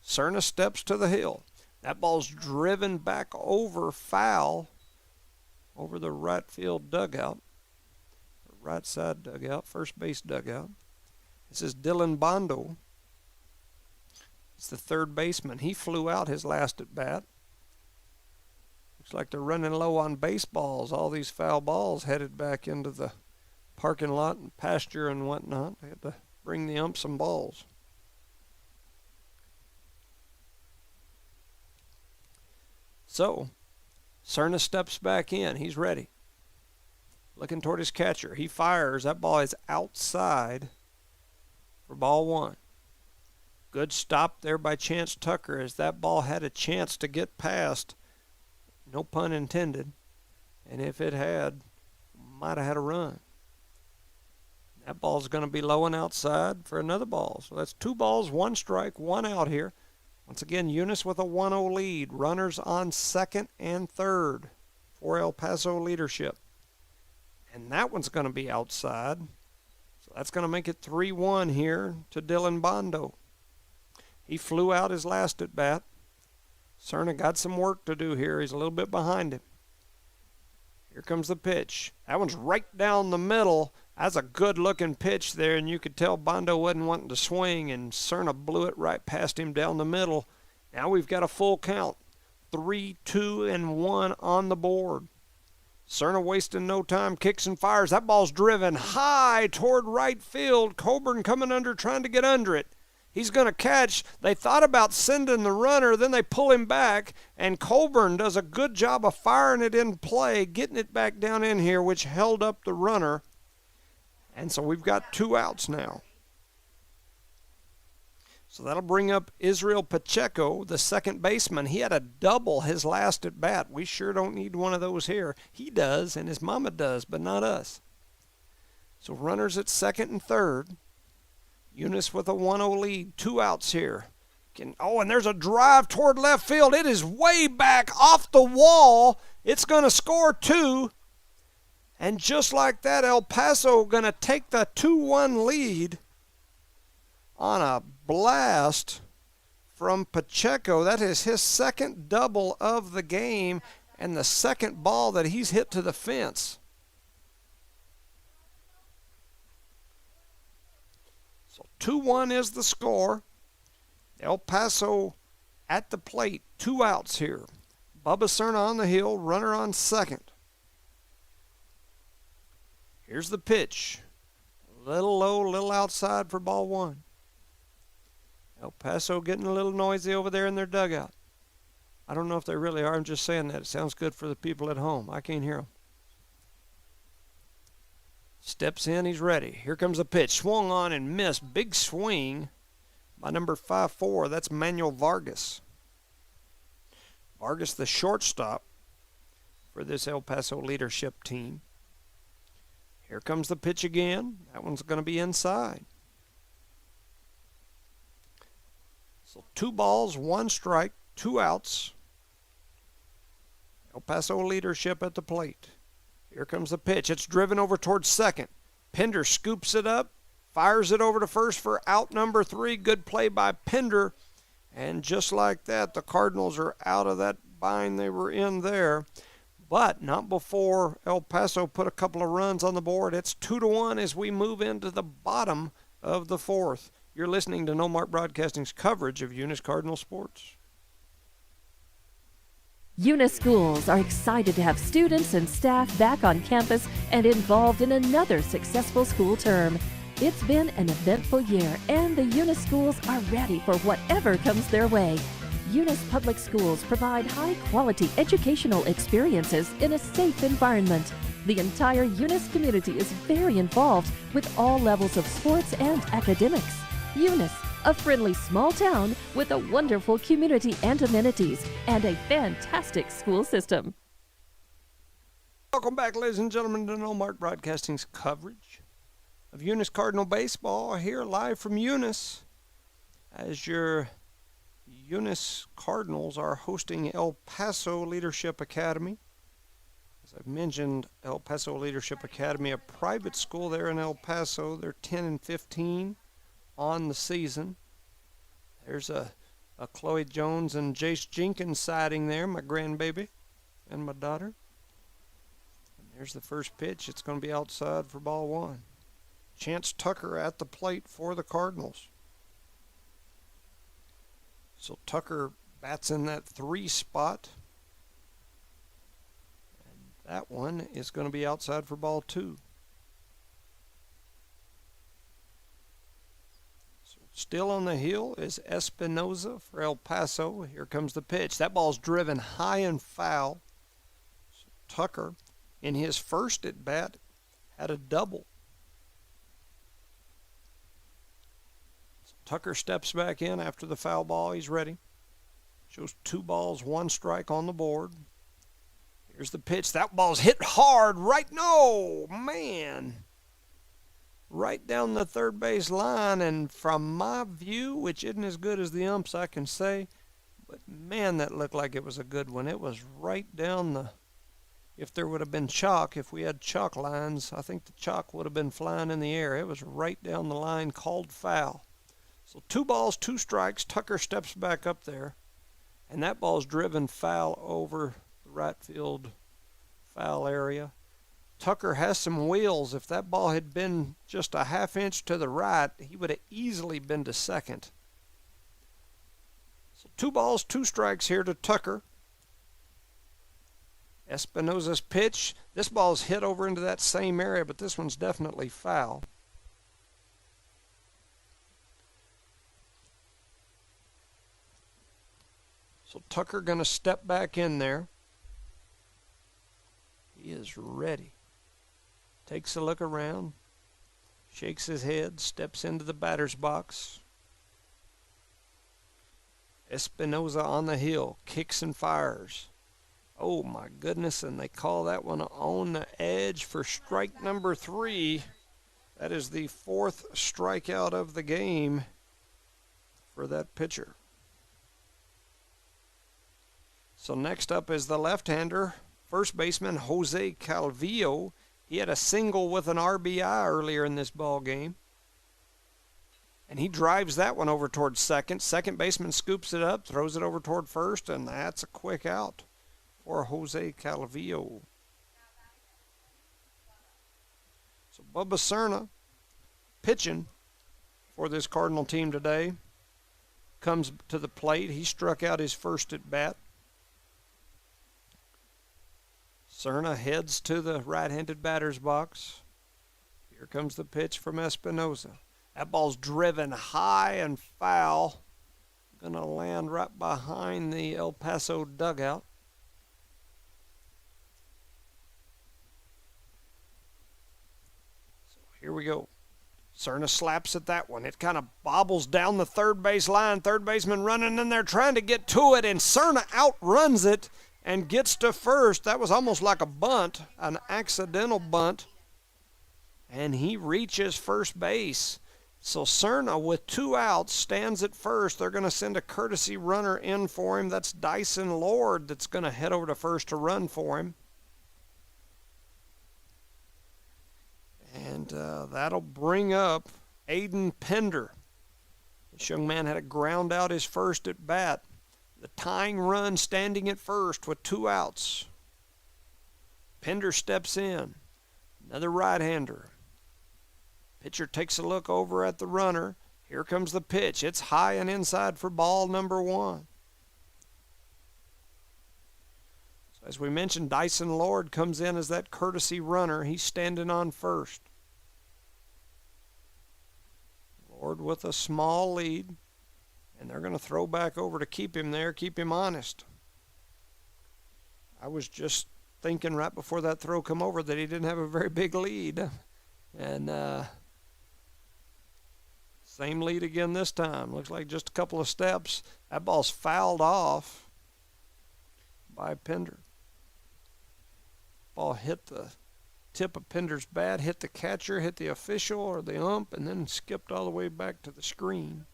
Cerna steps to the hill. That ball's driven back over foul over the right field dugout. Right side dugout, first base dugout. This is Dylan Bondo. It's the third baseman. He flew out his last at bat. Looks like they're running low on baseballs. All these foul balls headed back into the parking lot and pasture and whatnot. They had to bring the ump some balls. So, Cerna steps back in. He's ready. Looking toward his catcher. He fires. That ball is outside for ball one. Good stop there by Chance Tucker as that ball had a chance to get past. No pun intended. And if it had, might have had a run. That ball's going to be low and outside for another ball. So that's 2 balls, 1 strike, 1 out here. Once again, Eunice with a 1-0 lead. Runners on second and third for El Paso Leadership. And that one's going to be outside. So that's going to make it 3-1 here to Dylan Bondo. He flew out his last at bat. Cerna got some work to do here. He's a little bit behind him. Here comes the pitch. That one's right down the middle. That's a good-looking pitch there, and you could tell Bondo wasn't wanting to swing, and Cerna blew it right past him down the middle. Now we've got a full count. 3, 2, and 1 on the board. Cerna wasting no time, kicks and fires. That ball's driven high toward right field. Coburn coming under, trying to get under it. He's going to catch. They thought about sending the runner, then they pull him back, and Coburn does a good job of firing it in play, getting it back down in here, which held up the runner. And so we've got 2 outs now. So that'll bring up Israel Pacheco, the second baseman. He had a double his last at bat. We sure don't need one of those here. He does, and his mama does, but not us. So runners at second and third. Eunice with a 1-0 lead. 2 outs here. And there's a drive toward left field. It is way back off the wall. It's going to score 2. And just like that, El Paso going to take the 2-1 lead on a blast from Pacheco. That is his second double of the game and the second ball that he's hit to the fence. So 2-1 is the score. El Paso at the plate. 2 outs here. Bubba Cerna on the hill, runner on second. Here's the pitch. A little low, a little outside for ball 1. El Paso getting a little noisy over there in their dugout. I don't know if they really are. I'm just saying that. It sounds good for the people at home. I can't hear them. Steps in. He's ready. Here comes the pitch. Swung on and missed. Big swing by number 5'4". That's Manuel Vargas. Vargas, the shortstop for this El Paso Leadership team. Here comes the pitch again. That one's going to be inside. So 2 balls, 1 strike, 2 outs. El Paso Leadership at the plate. Here comes the pitch. It's driven over towards second. Pender scoops it up, fires it over to first for out number 3. Good play by Pender. And just like that, the Cardinals are out of that bind they were in there. But not before El Paso put a couple of runs on the board. It's 2-1 as we move into the bottom of the 4th. You're listening to No Mark Broadcasting's coverage of Eunice Cardinal Sports. Eunice schools are excited to have students and staff back on campus and involved in another successful school term. It's been an eventful year, and the Eunice schools are ready for whatever comes their way. Eunice Public Schools provide high-quality educational experiences in a safe environment. The entire Eunice community is very involved with all levels of sports and academics. Eunice, a friendly small town with a wonderful community and amenities, and a fantastic school system. Welcome back, ladies and gentlemen, to No Mark Broadcasting's coverage of Eunice Cardinal Baseball, here live from Eunice. as your Eunice Cardinals are hosting El Paso Leadership Academy. As I've mentioned, El Paso Leadership Academy, a private school there in El Paso. They're 10-15 on the season. There's a Chloe Jones and Jace Jenkins sighting there, my grandbaby and my daughter. And there's the first pitch. It's going to be outside for ball one. Chance Tucker at the plate for the Cardinals. So Tucker bats in that 3 spot. And that one is going to be outside for ball 2. So still on the hill is Espinoza for El Paso. Here comes the pitch. That ball's driven high and foul. So Tucker, in his first at bat, had a double. Tucker steps back in after the foul ball. He's ready. Shows 2 balls, 1 strike on the board. Here's the pitch. That ball's hit hard right. No, man. Right down the third base line. And from my view, which isn't as good as the umps, I can say, but man, that looked like it was a good one. It was right down the, if there would have been chalk, if we had chalk lines, I think the chalk would have been flying in the air. It was right down the line, called foul. So 2 balls, 2 strikes. Tucker steps back up there, and that ball's driven foul over the right field foul area. Tucker has some wheels. If that ball had been just a half inch to the right, he would have easily been to second. So 2 balls, 2 strikes here to Tucker. Espinoza's pitch. This ball's hit over into that same area, but this one's definitely foul. So Tucker going to step back in there. He is ready. Takes a look around, shakes his head, steps into the batter's box. Espinoza on the hill, kicks and fires. Oh my goodness, and they call that one on the edge for strike number 3. That is the 4th strikeout of the game for that pitcher. So next up is the left-hander, first baseman Jose Calvillo. He had a single with an RBI earlier in this ball game. And he drives that one over towards second. Second baseman scoops it up, throws it over toward first, and that's a quick out for Jose Calvillo. So Bubba Cerna, pitching for this Cardinal team today, comes to the plate. He struck out his first at bat. Cerna heads to the right-handed batter's box. Here comes the pitch from Espinoza. That ball's driven high and foul. Going to land right behind the El Paso dugout. So here we go. Cerna slaps at that one. It kind of bobbles down the third base line. Third baseman running in there trying to get to it, and Cerna outruns it and gets to first. That was almost like a bunt, an accidental bunt. And he reaches first base. So Cerna, with 2 outs, stands at first. They're going to send a courtesy runner in for him. That's Dyson Lord that's going to head over to first to run for him. And that'll bring up Aiden Pender. This young man had a ground out his first at bat. The tying run standing at first with 2 outs. Pender steps in. Another right-hander. Pitcher takes a look over at the runner. Here comes the pitch. It's high and inside for ball number 1. So as we mentioned, Dyson Lord comes in as that courtesy runner. He's standing on first. Lord with a small lead. And they're going to throw back over to keep him there, keep him honest. I was just thinking right before that throw come over that he didn't have a very big lead. And same lead again this time. Looks like just a couple of steps. That ball's fouled off by Pender. Ball hit the tip of Pender's bat, hit the catcher, hit the official or the ump, and then skipped all the way back to the screen.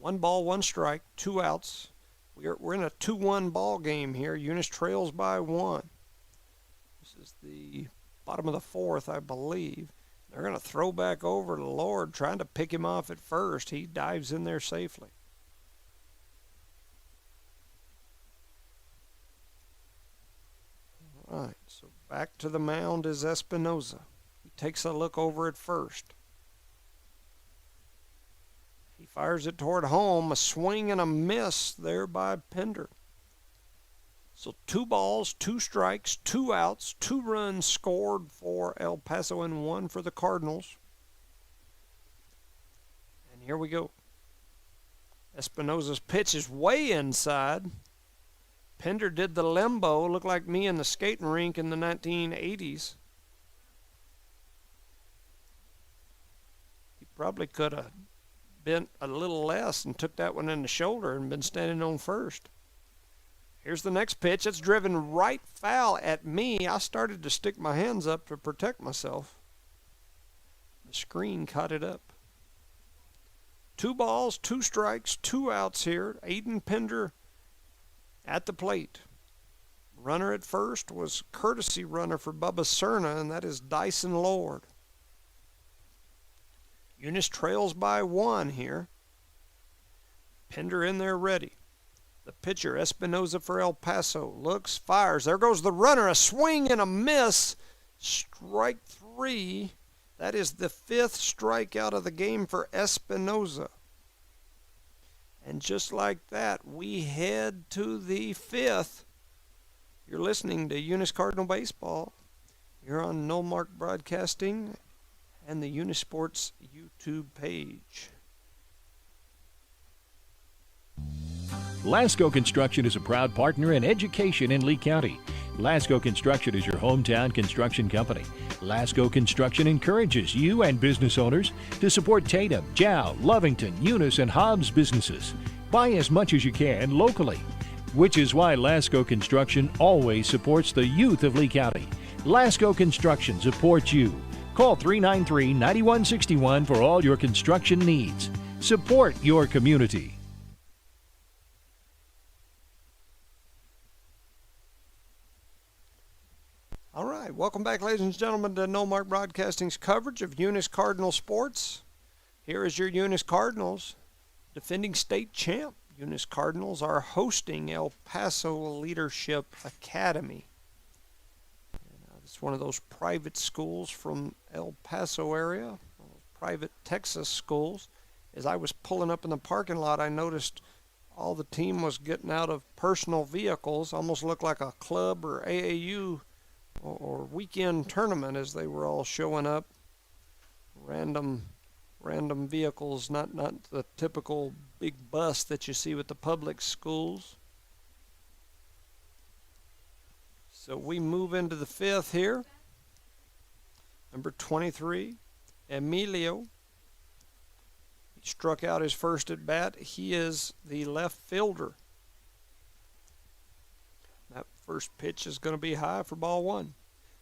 1 ball, 1 strike, 2 outs. We're in a 2-1 ball game here. Eunice trails by 1. This is the bottom of the 4th, I believe. They're going to throw back over to Lord, trying to pick him off at first. He dives in there safely. All right, so back to the mound is Espinoza. He takes a look over at first. He fires it toward home. A swing and a miss there by Pender. So 2 balls, 2 strikes, 2 outs, 2 runs scored for El Paso and 1 for the Cardinals. And here we go. Espinoza's pitch is way inside. Pender did the limbo, looked like me in the skating rink in the 1980s. He probably could have bent a little less and took that one in the shoulder and been standing on first. Here's the next pitch. It's driven right foul at me. I started to stick my hands up to protect myself. The screen caught it up. 2 balls, 2 strikes, 2 outs here. Aiden Pender at the plate. Runner at first was courtesy runner for Bubba Cerna, and that is Dyson Lord. Eunice trails by 1 here. Pender in there ready. The pitcher, Espinoza for El Paso, looks, fires. There goes the runner. A swing and a miss. Strike 3. That is the 5th strikeout of the game for Espinoza. And just like that, we head to the 5th. You're listening to Eunice Cardinal Baseball. You're on No Mark Broadcasting and the Eunice Sports YouTube page. Lasco Construction is a proud partner in education in Lee County. Lasco Construction is your hometown construction company. Lasco Construction encourages you and business owners to support Tatum, Jow, Lovington, Eunice, and Hobbs businesses. Buy as much as you can locally, which is why Lasco Construction always supports the youth of Lee County. Lasco Construction supports you. Call 393-9161 for all your construction needs. Support your community. All right, welcome back, ladies and gentlemen, to No Mark Broadcasting's coverage of Eunice Cardinal Sports. Here is your Eunice Cardinals, defending state champ. Eunice Cardinals are hosting El Paso Leadership Academy. It's one of those private schools from El Paso area, private Texas schools. As I was pulling up in the parking lot, I noticed all the team was getting out of personal vehicles, almost looked like a club or AAU or weekend tournament as they were all showing up. Random vehicles, not the typical big bus that you see with the public schools. So we move into the 5th here. Number 23, Emilio. He struck out his first at bat. He is the left fielder. That first pitch is going to be high for ball 1.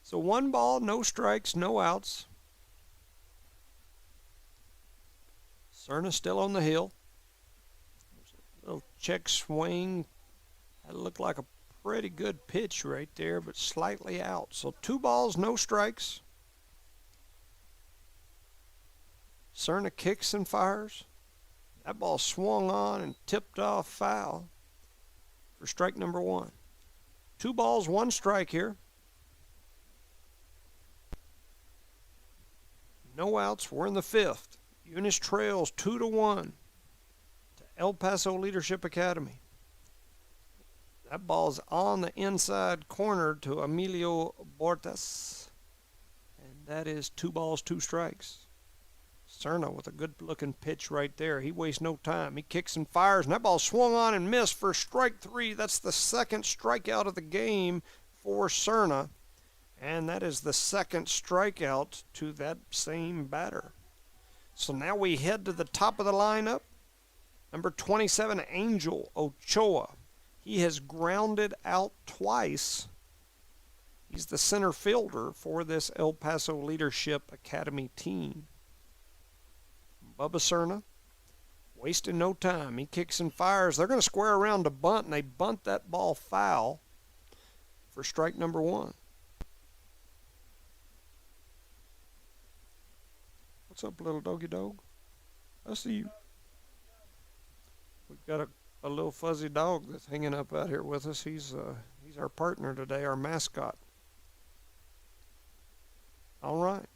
So 1 ball, no strikes, no outs. Cerna still on the hill. There's a little check swing. That looked like a pretty good pitch right there, but slightly out. So 2 balls, no strikes. Cerna kicks and fires. That ball swung on and tipped off foul for strike number 1. 2 balls, 1 strike here. No outs. We're in the 5th. Eunice trails 2-1 to El Paso Leadership Academy. That ball's on the inside corner to Emilio Bortas. And that is 2 balls, 2 strikes. Cerna with a good-looking pitch right there. He wastes no time. He kicks and fires, and that ball swung on and missed for strike 3. That's the 2nd strikeout of the game for Cerna. And that is the 2nd strikeout to that same batter. So now we head to the top of the lineup. Number 27, Angel Ochoa. He has grounded out twice. He's the center fielder for this El Paso Leadership Academy team. Bubba Cerna, wasting no time. He kicks and fires. They're going to square around to bunt, and they bunt that ball foul for strike number one. What's up, little doggy dog? I see you. We've got a little fuzzy dog that's hanging up out here with us. He's our partner today, our mascot. All right.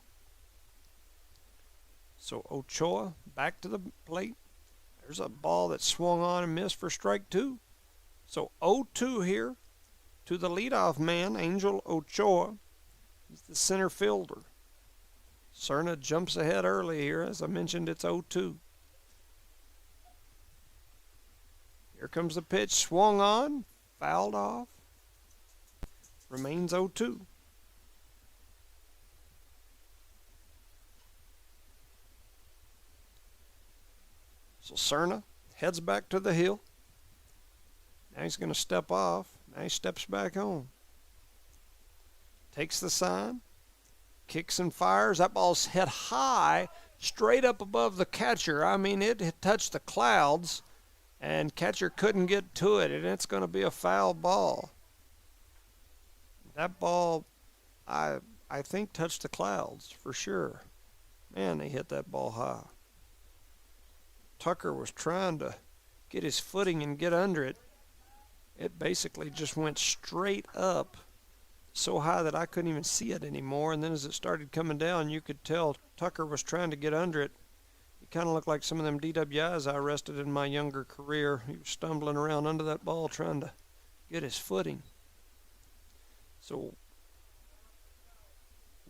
So Ochoa back to the plate. There's a ball that swung on and missed for strike two. So 0-2 here to the leadoff man, Angel Ochoa. He's the center fielder. Cerna jumps ahead early here. As I mentioned, it's 0-2. Here comes the pitch. Swung on. Fouled off. Remains 0-2. So Cerna heads back to the hill. Now he's going to step off. Now he steps back on. Takes the sign. Kicks and fires. That ball's hit high, straight up above the catcher. I mean, it had touched the clouds, and catcher couldn't get to it, and it's going to be a foul ball. That ball, I think, touched the clouds for sure. Man, they hit that ball high. Tucker was trying to get his footing and get under it. It basically just went straight up so high that I couldn't even see it anymore. And then as it started coming down, you could tell Tucker was trying to get under it. He kind of looked like some of them DWIs I arrested in my younger career. He was stumbling around under that ball trying to get his footing. So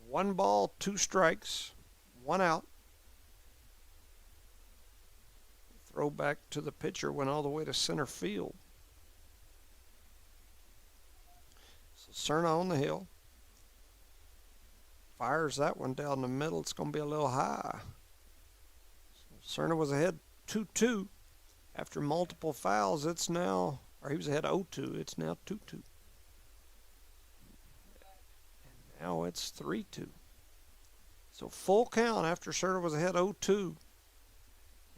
1 ball, 2 strikes, 1 out. Throw back to the pitcher went all the way to center field. So Cerna on the hill. Fires that one down the middle. It's going to be a little high. So Cerna was ahead 2-2. After multiple fouls, it's now, or he was ahead 0-2. It's now 2-2. And now it's 3-2. So full count after Cerna was ahead 0-2.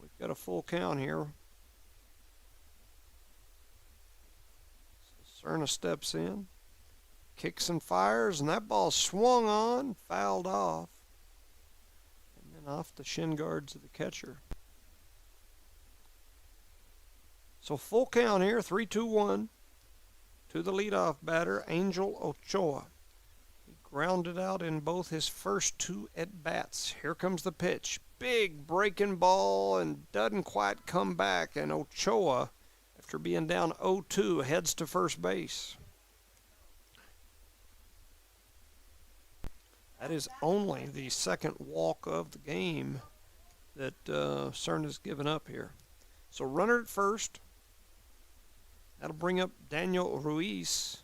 We've got a full count here. So Cerna steps in, kicks and fires, and that ball swung on, fouled off, and then off the shin guards of the catcher. So full count here, 3-2-1 to the leadoff batter, Angel Ochoa. He grounded out in both his first 2 at-bats. Here comes the pitch. Big breaking ball and doesn't quite come back, and Ochoa, after being down 0-2, heads to first base. That is only the second walk of the game that Cerna's given up here. So runner at first. That'll bring up Daniel Ruiz.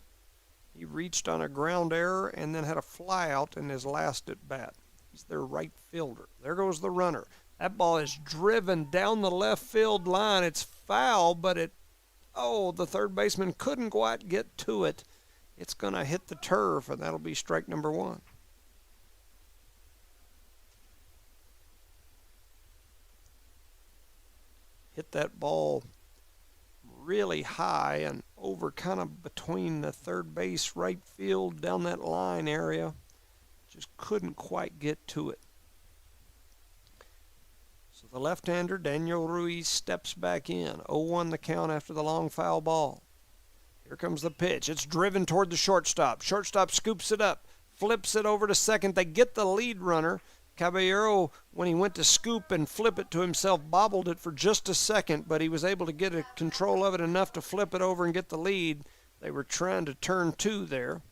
He reached on a ground error and then had a fly out in his last at bat. He's their right fielder. There goes the runner. That ball is driven down the left field line. It's foul, but the third baseman couldn't quite get to it. It's going to hit the turf, and that'll be strike number 1. Hit that ball really high and over kind of between the third base, right field, down that line area. Just couldn't quite get to it. So the left-hander, Daniel Ruiz, steps back in. 0-1 the count after the long foul ball. Here comes the pitch. It's driven toward the shortstop. Shortstop scoops it up, flips it over to second. They get the lead runner. Caballero, when he went to scoop and flip it to himself, bobbled it for just a second, but he was able to get a control of it enough to flip it over and get the lead. They were trying to turn 2 there.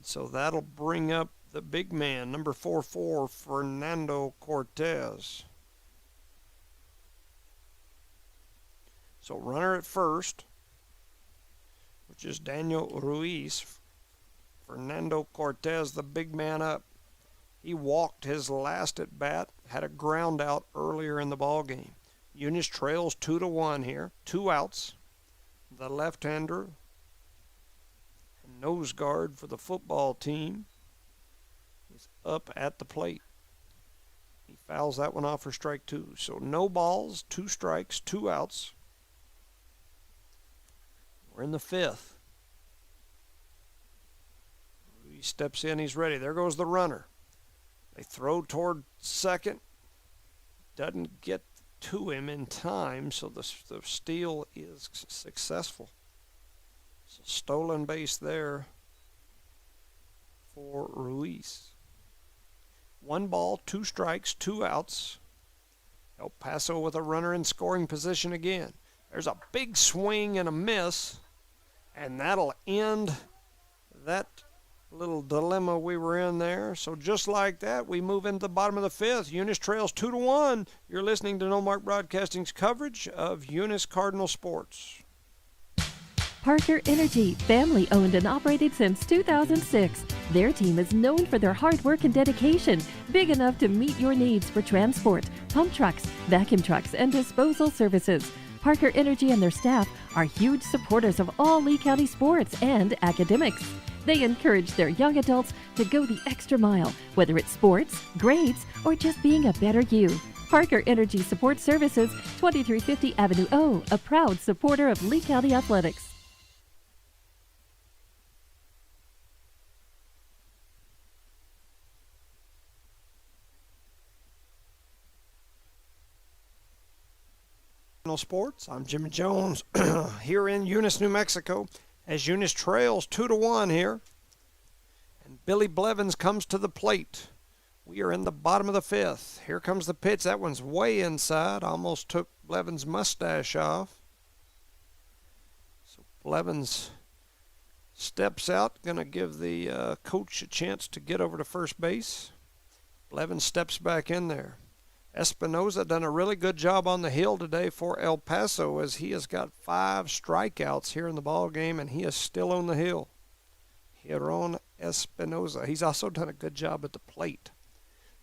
So that'll bring up the big man, number 44, Fernando Cortez. So runner at first, which is Daniel Ruiz. Fernando Cortez, the big man up. He walked his last at bat, had a ground out earlier in the ball game. Eunice trails 2-1 here, 2 outs. The left-hander, nose guard for the football team, is up at the plate. He fouls that one off for strike 2. So no balls, 2 strikes, 2 outs. We're in the 5th. He steps in, he's ready. There goes the runner. They throw toward second. Doesn't get to him in time, so the steal is successful. So stolen base there for Ruiz. 1 ball, 2 strikes, 2 outs. El Paso with a runner in scoring position again. There's a big swing and a miss, and that'll end that little dilemma we were in there. So just like that, we move into the bottom of the 5th. Eunice trails 2-1. You're listening to No Mark Broadcasting's coverage of Eunice Cardinal Sports. Parker Energy, family owned and operated since 2006. Their team is known for their hard work and dedication, big enough to meet your needs for transport, pump trucks, vacuum trucks, and disposal services. Parker Energy and their staff are huge supporters of all Lee County sports and academics. They encourage their young adults to go the extra mile, whether it's sports, grades, or just being a better you. Parker Energy Support Services, 2350 Avenue O, a proud supporter of Lee County Athletics. Sports. I'm Jimmy Jones here in Eunice, New Mexico, as Eunice trails 2-1 here. And Billy Blevins comes to the plate. We are in the bottom of the 5th. Here comes the pitch. That one's way inside. Almost took Blevins' mustache off. So Blevins steps out, going to give the coach a chance to get over to first base. Blevins steps back in there. Espinoza done a really good job on the hill today for El Paso, as he has got 5 strikeouts here in the ball game, and he is still on the hill. Hiron Espinoza. He's also done a good job at the plate.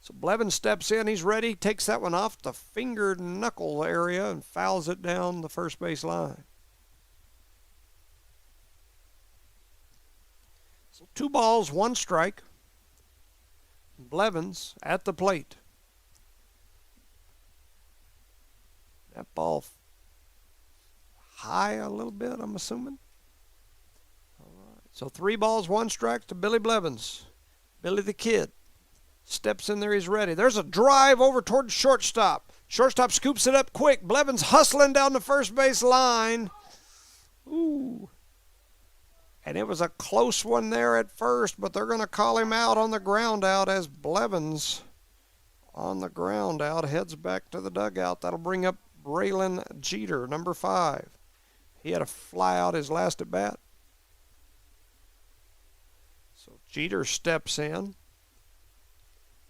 So Blevins steps in. He's ready. Takes that one off the finger knuckle area and fouls it down the first base line. So 2 balls, 1 strike. Blevins at the plate. That ball high a little bit, I'm assuming. All right. So 3 balls, 1 strike to Billy Blevins. Billy the Kid steps in there. He's ready. There's a drive over toward shortstop. Shortstop scoops it up quick. Blevins hustling down the first base line. Ooh. And it was a close one there at first, but they're going to call him out on the ground out, as Blevins on the ground out heads back to the dugout. That'll bring up Braylon Jeter, number 5. He had a fly out his last at bat. So Jeter steps in.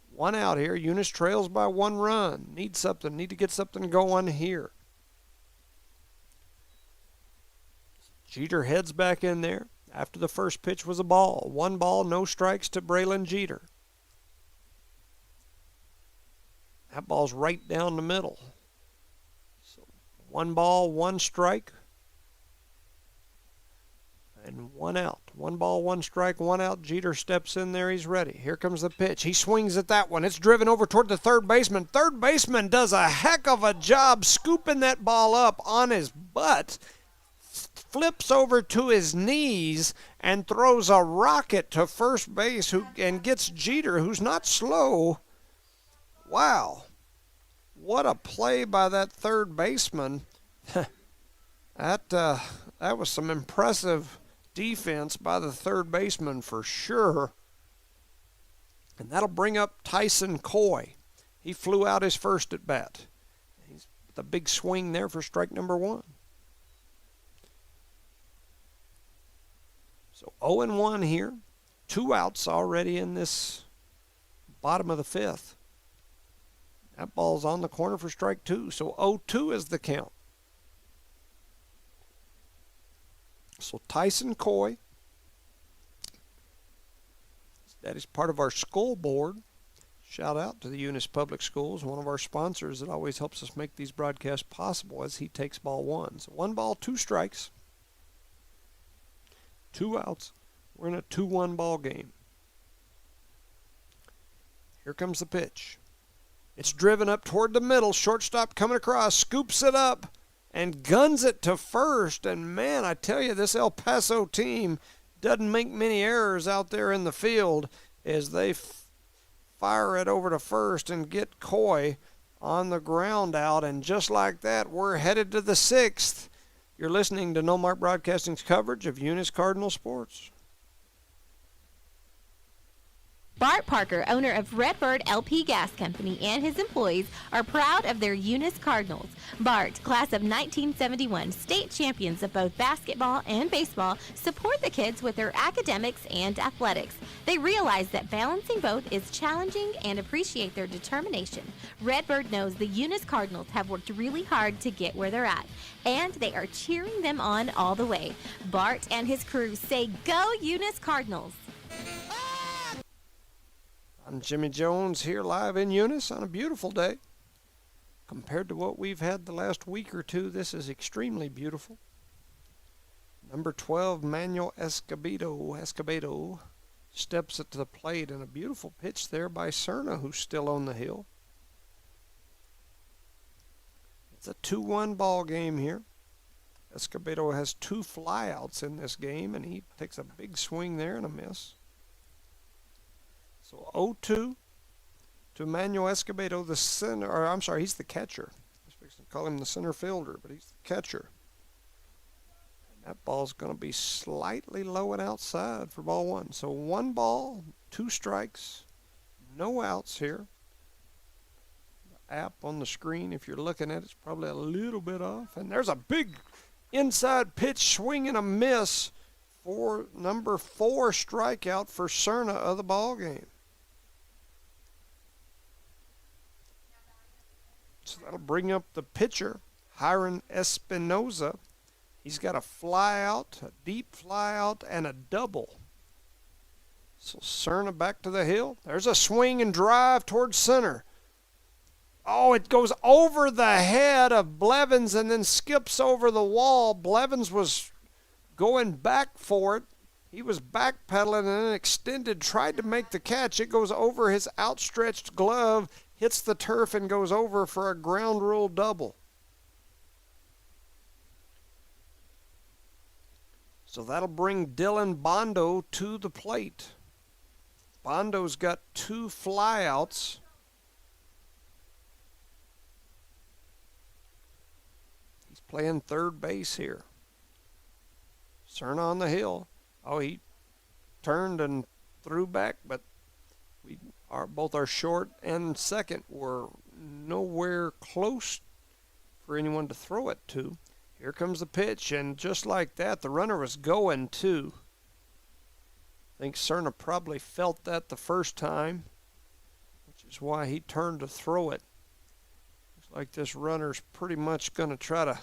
1 out here. Eunice trails by 1 run. Need to get something going here. Jeter heads back in there. After the first pitch was a ball. 1 ball, no strikes to Braylon Jeter. That ball's right down the middle. 1 ball, 1 strike, and 1 out. 1 ball, 1 strike, 1 out. Jeter steps in there. He's ready. Here comes the pitch. He swings at that one. It's driven over toward the third baseman. Third baseman does a heck of a job scooping that ball up on his butt, flips over to his knees, and throws a rocket to first base and gets Jeter, who's not slow. Wow. What a play by that third baseman. That was some impressive defense by the third baseman for sure. And that'll bring up Tyson Coy. He flew out his first at bat. He's with a big swing there for strike number 1. So 0-1 here. 2 outs already in this bottom of the 5th. That ball's on the corner for strike 2. So 0-2 is the count. So Tyson Coy, that is part of our school board. Shout out to the Eunice Public Schools, one of our sponsors that always helps us make these broadcasts possible, as he takes ball 1. So 1 ball, 2 strikes, 2 outs. We're in a 2-1 ball game. Here comes the pitch. It's driven up toward the middle. Shortstop coming across, scoops it up, and guns it to first. And, man, I tell you, this El Paso team doesn't make many errors out there in the field as they fire it over to first and get Coy on the ground out. And just like that, we're headed to the sixth. You're listening to No Mark Broadcasting's coverage of Eunice Cardinal Sports. Bart Parker, owner of Redbird LP Gas Company, and his employees are proud of their Eunice Cardinals. Bart, class of 1971, state champions of both basketball and baseball, support the kids with their academics and athletics. They realize that balancing both is challenging and appreciate their determination. Redbird knows the Eunice Cardinals have worked really hard to get where they're at, and they are cheering them on all the way. Bart and his crew say, "Go Eunice Cardinals!" I'm Jimmy Jones here live in Eunice on a beautiful day. Compared to what we've had the last week or two, this is extremely beautiful. Number 12, Manuel Escobedo steps it to the plate, and a beautiful pitch there by Cerna, who's still on the hill. It's a 2-1 ball game here. Escobedo has 2 flyouts in this game, and he takes a big swing there and a miss. So 0-2 to Manuel Escobedo, the center, or I'm sorry, he's the catcher. I was fixing to call him the center fielder, but he's the catcher. And that ball's going to be slightly low and outside for ball 1. So 1 ball, 2 strikes, no outs here. The app on the screen, if you're looking at it, it's probably a little bit off. And there's a big inside pitch, swing and a miss for number 4 strikeout for Cerna of the ball game. So that'll bring up the pitcher, Hiron Espinoza. He's got a fly out, a deep fly out, and a double. So Cerna back to the hill. There's a swing and drive towards center. Oh, it goes over the head of Blevins and then skips over the wall. Blevins was going back for it. He was backpedaling and then extended, tried to make the catch. It goes over his outstretched glove, hits the turf, and goes over for a ground rule double. So that'll bring Dylan Bondo to the plate. Bondo's got 2 flyouts. He's playing third base here. Cerna on the hill. Oh, he turned and threw back, but both our short and second were nowhere close for anyone to throw it to. Here comes the pitch, and just like that, the runner was going too. I think Cerna probably felt that the first time, which is why he turned to throw it. Looks like this runner's pretty much going to try to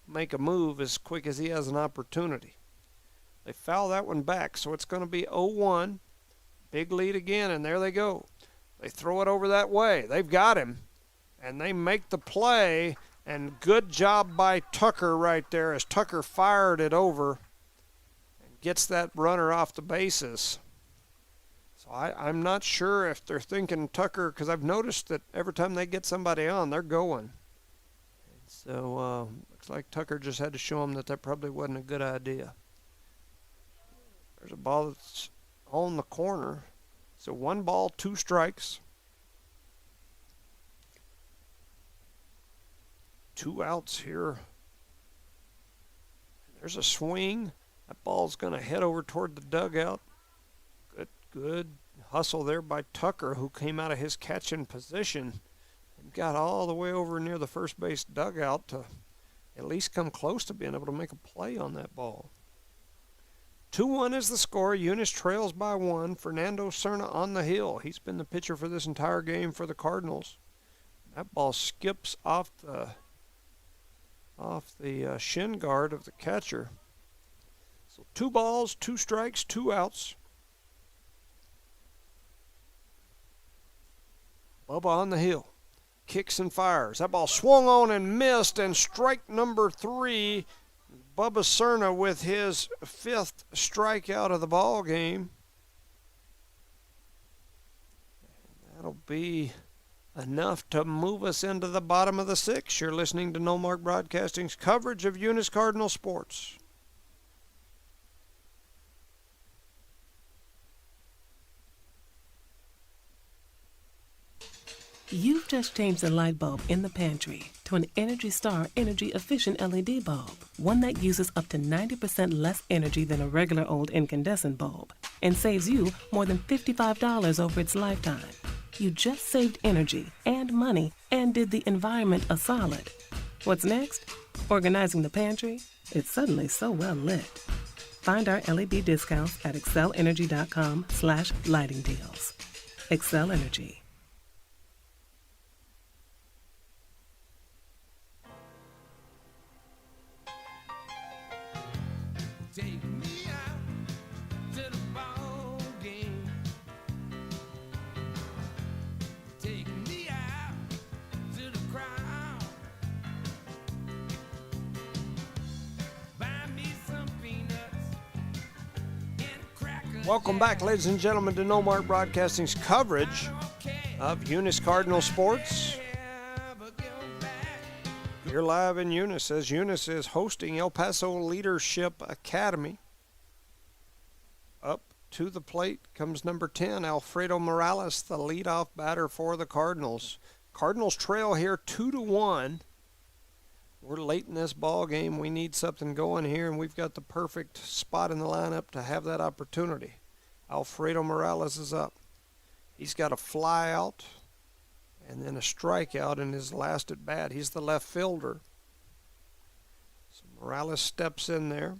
make a move as quick as he has an opportunity. They foul that one back, so it's going to be 0-1. Big lead again, and there they go. They throw it over that way. They've got him, and they make the play, and good job by Tucker right there as Tucker fired it over and gets that runner off the bases. So I'm not sure if they're thinking Tucker, because I've noticed that every time they get somebody on, they're going. And so looks like Tucker just had to show them that probably wasn't a good idea. There's a ball that's on the corner. So 1 ball, 2 strikes. 2 outs here. There's a swing. That ball's going to head over toward the dugout. Good hustle there by Tucker, who came out of his catching position and got all the way over near the first base dugout to at least come close to being able to make a play on that ball. 2-1 is the score. Eunice trails by 1. Fernando Cerna on the hill. He's been the pitcher for this entire game for the Cardinals. That ball skips off the shin guard of the catcher. So 2 balls, 2 strikes, 2 outs. Bubba on the hill. Kicks and fires. That ball swung on and missed, and strike number 3. Bubba Cerna with his 5th strikeout of the ball game. And that'll be enough to move us into the bottom of the sixth. You're listening to No Mark Broadcasting's coverage of Eunice Cardinal sports. You've just changed the light bulb in the pantry to an Energy Star energy-efficient LED bulb, one that uses up to 90% less energy than a regular old incandescent bulb and saves you more than $55 over its lifetime. You just saved energy and money and did the environment a solid. What's next? Organizing the pantry? It's suddenly so well lit. Find our LED discounts at excelenergy.com/lighting deals. Excel Energy. Take me out to the ball game. Take me out to the crowd. Buy me some peanuts and crackers. Welcome back, ladies and gentlemen, to No Mark Broadcasting's coverage of Eunice Cardinal sports. You're live in Eunice as Eunice is hosting El Paso Leadership Academy. Up to the plate comes number 10, Alfredo Morales, the leadoff batter for the Cardinals. Cardinals trail here 2-1. We're late in this ball game. We need something going here, and we've got the perfect spot in the lineup to have that opportunity. Alfredo Morales is up. He's got a fly out and then a strikeout in his last at bat. He's the left fielder. So Morales steps in there.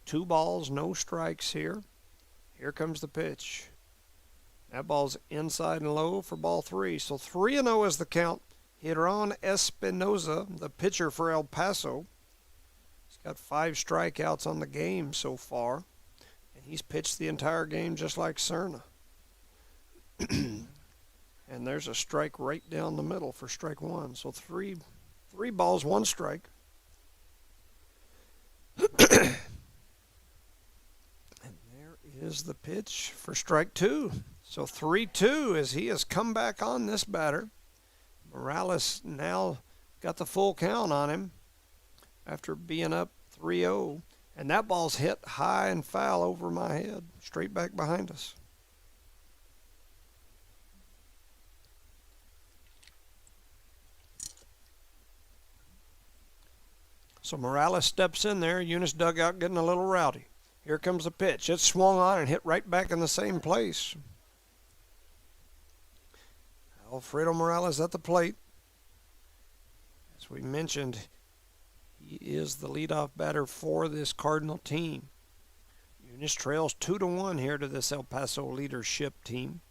2 balls, no strikes here. Here comes the pitch. That ball's inside and low for ball 3. So 3-0 is the count. Hiron Espinoza, the pitcher for El Paso. He's got 5 strikeouts on the game so far. And he's pitched the entire game just like Cerna. And there's a strike right down the middle for strike 1. So three balls, 1 strike. And there is the pitch for strike 2. So 3-2 as he has come back on this batter. Morales now got the full count on him after being up 3-0. And that ball's hit high and foul over my head, straight back behind us. So Morales steps in there. Eunice dugout getting a little rowdy. Here comes the pitch. It's swung on and hit right back in the same place. Alfredo Morales at the plate. As we mentioned, he is the leadoff batter for this Cardinal team. Eunice trails 2-1 here to this El Paso Leadership team.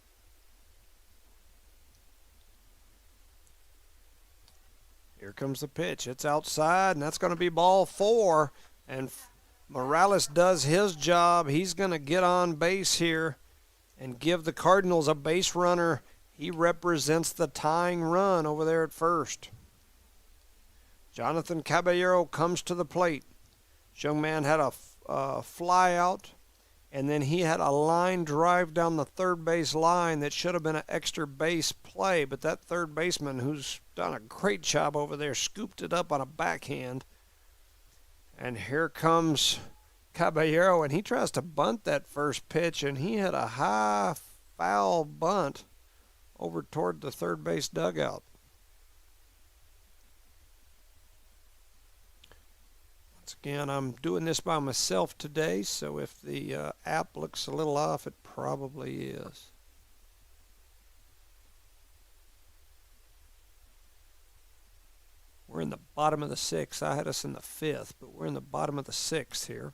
Here comes the pitch. It's outside, and that's going to be ball 4. And Morales does his job. He's going to get on base here and give the Cardinals a base runner. He represents the tying run over there at first. Jonathan Caballero comes to the plate. This young man had a fly out, and then he had a line drive down the third base line that should have been an extra base play, but that third baseman, who's done a great job over there, scooped it up on a backhand. And here comes Caballero, and he tries to bunt that first pitch, and he had a high foul bunt over toward the third base dugout. Once again, I'm doing this by myself today, so if the app looks a little off, it probably is. We're in the bottom of the 6th. I had us in the 5th, but we're in the bottom of the 6th here.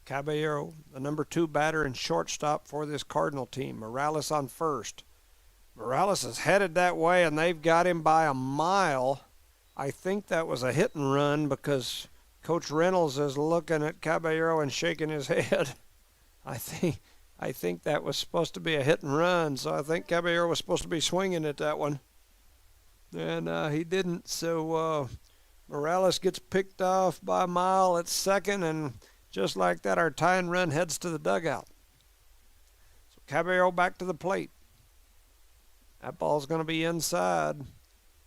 Caballero, the number 2 batter and shortstop for this Cardinal team. Morales on first. Morales is headed that way, and they've got him by a mile. I think that was a hit and run because Coach Reynolds is looking at Caballero and shaking his head. I think that was supposed to be a hit and run, so I think Caballero was supposed to be swinging at that one. And he didn't, so Morales gets picked off by a mile at second, and just like that, our tying run heads to the dugout. So Caballero back to the plate. That ball's going to be inside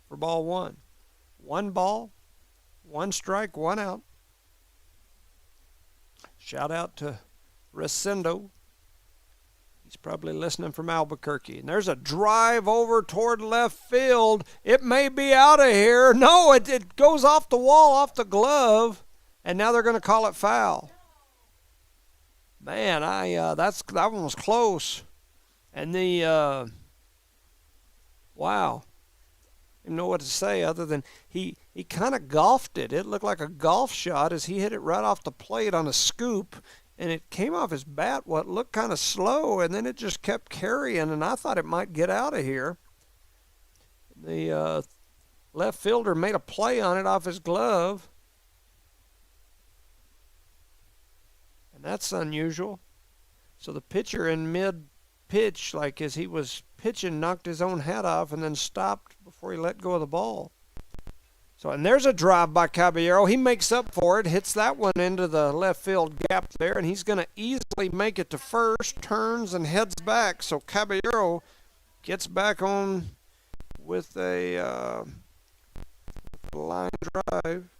for ball one. 1 ball, 1 strike, 1 out. Shout out to Resendo. He's probably listening from Albuquerque. And there's a drive over toward left field. It may be out of here. No, it goes off the wall, off the glove, and now they're going to call it foul. Man, that one was close. And wow. I don't know what to say other than he kind of golfed it. It looked like a golf shot as he hit it right off the plate on a scoop, and it came off his bat what looked kind of slow, and then it just kept carrying, and I thought it might get out of here. The left fielder made a play on it off his glove, and that's unusual. So the pitcher in mid-pitch, like as he was pitching, knocked his own hat off and then stopped before he let go of the ball. So, and there's a drive by Caballero. He makes up for it, hits that one into the left field gap there, and he's going to easily make it to first, turns and heads back. So Caballero gets back on with a line drive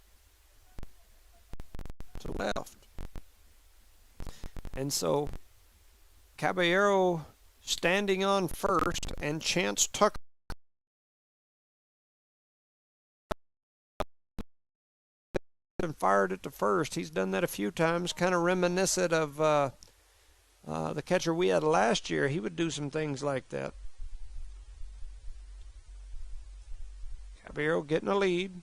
to left. And so Caballero standing on first, and Chance Tucker and fired it to first. He's done that a few times, kind of reminiscent of the catcher we had last year. He would do some things like that. Caballero getting a lead.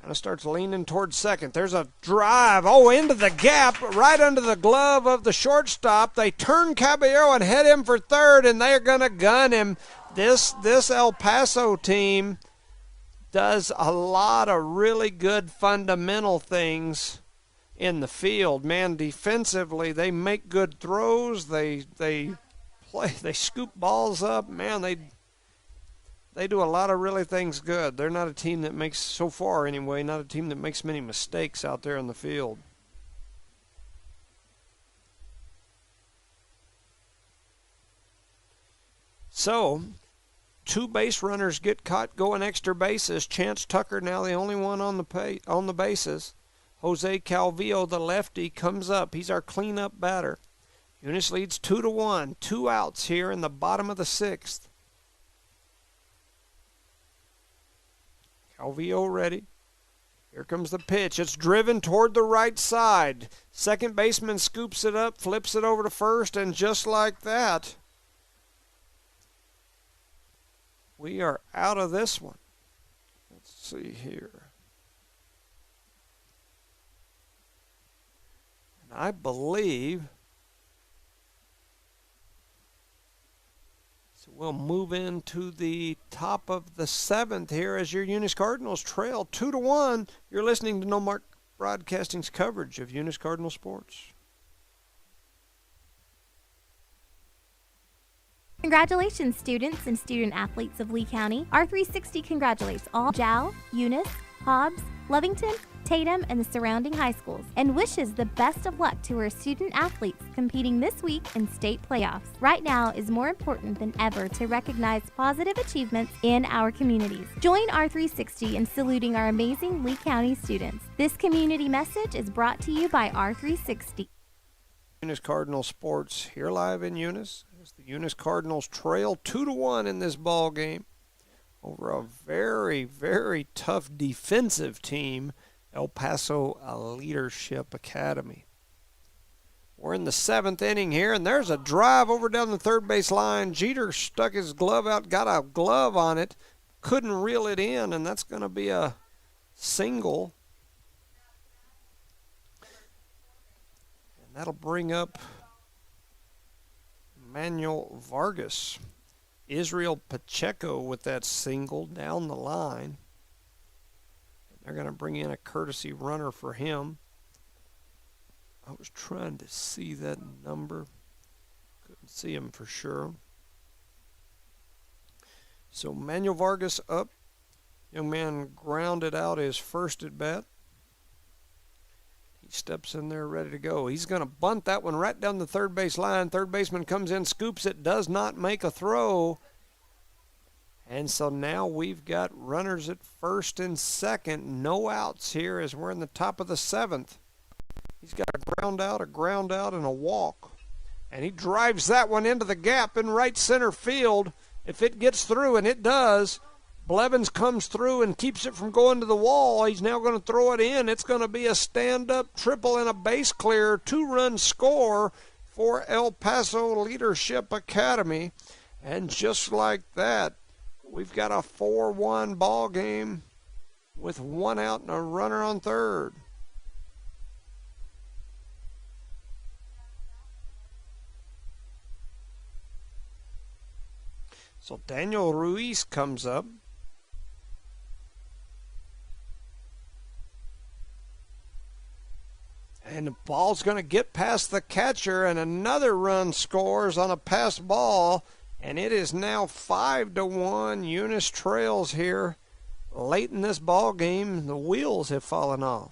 Kind of starts leaning towards second. There's a drive. Oh, into the gap, right under the glove of the shortstop. They turn Caballero and head him for third, and they're going to gun him. This El Paso team does a lot of really good fundamental things in the field. Man, defensively, they make good throws. They scoop balls up. Man, they do a lot of really things good. They're not a team that makes, so far anyway, not a team that makes many mistakes out there in the field. So, 2 base runners get caught going extra bases. Chance Tucker now the only one on the bases. Jose Calvillo, the lefty, comes up. He's our cleanup batter. Eunice leads 2-1. 2 outs here in the bottom of the 6th. Calvillo ready. Here comes the pitch. It's driven toward the right side. Second baseman scoops it up, flips it over to first, and just like that, we are out of this one. Let's see here. And I believe, so we'll move into the top of the 7th here as your Eunice Cardinals trail 2-1. You're listening to No Mark Broadcasting's coverage of Eunice Cardinal sports. Congratulations, students and student athletes of Lee County. R360 congratulates all Jal, Eunice, Hobbs, Lovington, Tatum, and the surrounding high schools, and wishes the best of luck to our student athletes competing this week in state playoffs. Right now is more important than ever to recognize positive achievements in our communities. Join R360 in saluting our amazing Lee County students. This community message is brought to you by R360. Eunice Cardinal sports here live in Eunice. As the Eunice Cardinals trail 2-1 in this ball game over a very, very tough defensive team, El Paso Leadership Academy. We're in the 7th inning here, and there's a drive over down the third base line. Jeter stuck his glove out, got a glove on it, couldn't reel it in, and that's going to be a single. And that'll bring up Manuel Vargas. Israel Pacheco with that single down the line. And they're going to bring in a courtesy runner for him. I was trying to see that number. Couldn't see him for sure. So Manuel Vargas up. Young man grounded out his first at bat. He steps in there ready to go. He's going to bunt that one right down the third base line. Third baseman comes in, scoops it, does not make a throw. And so now we've got runners at first and second. No outs here as we're in the top of the 7th. He's got a ground out, and a walk. And he drives that one into the gap in right center field. If it gets through, and it does, Blevins comes through and keeps it from going to the wall. He's now going to throw it in. It's going to be a stand-up triple and a base clear, 2-run score for El Paso Leadership Academy. And just like that, we've got a 4-1 ball game with 1 out and a runner on third. So Daniel Ruiz comes up. And the ball's going to get past the catcher, and another run scores on a pass ball. And it is now 5-1. Eunice trails here late in this ball game. The wheels have fallen off.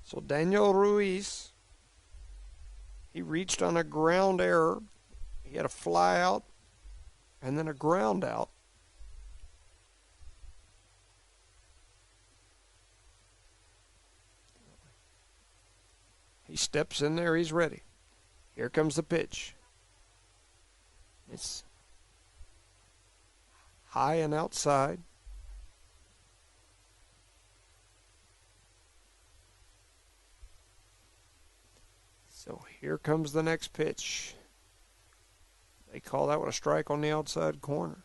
So Daniel Ruiz, he reached on a ground error. He had a fly out and then a ground out. He steps in there. He's ready. Here comes the pitch. It's high and outside. So here comes the next pitch. They call that one a strike on the outside corner.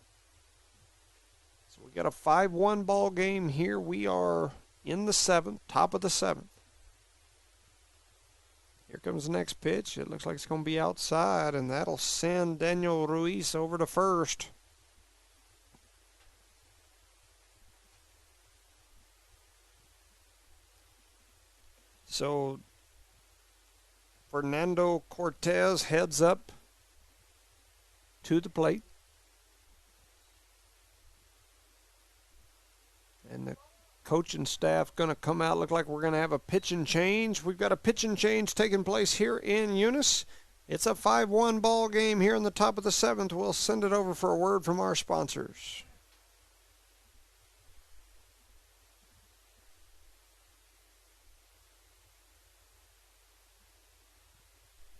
So we got a 5-1 ball game here. We are in the 7th, top of the 7th. Here comes the next pitch. It looks like it's going to be outside, and that'll send Daniel Ruiz over to first. So Fernando Cortez heads up to the plate. And the coaching staff going to come out. Look like we're going to have a pitch and change. We've got a pitch and change taking place here in Eunice. It's a 5-1 ball game here in the top of the 7th. We'll send it over for a word from our sponsors.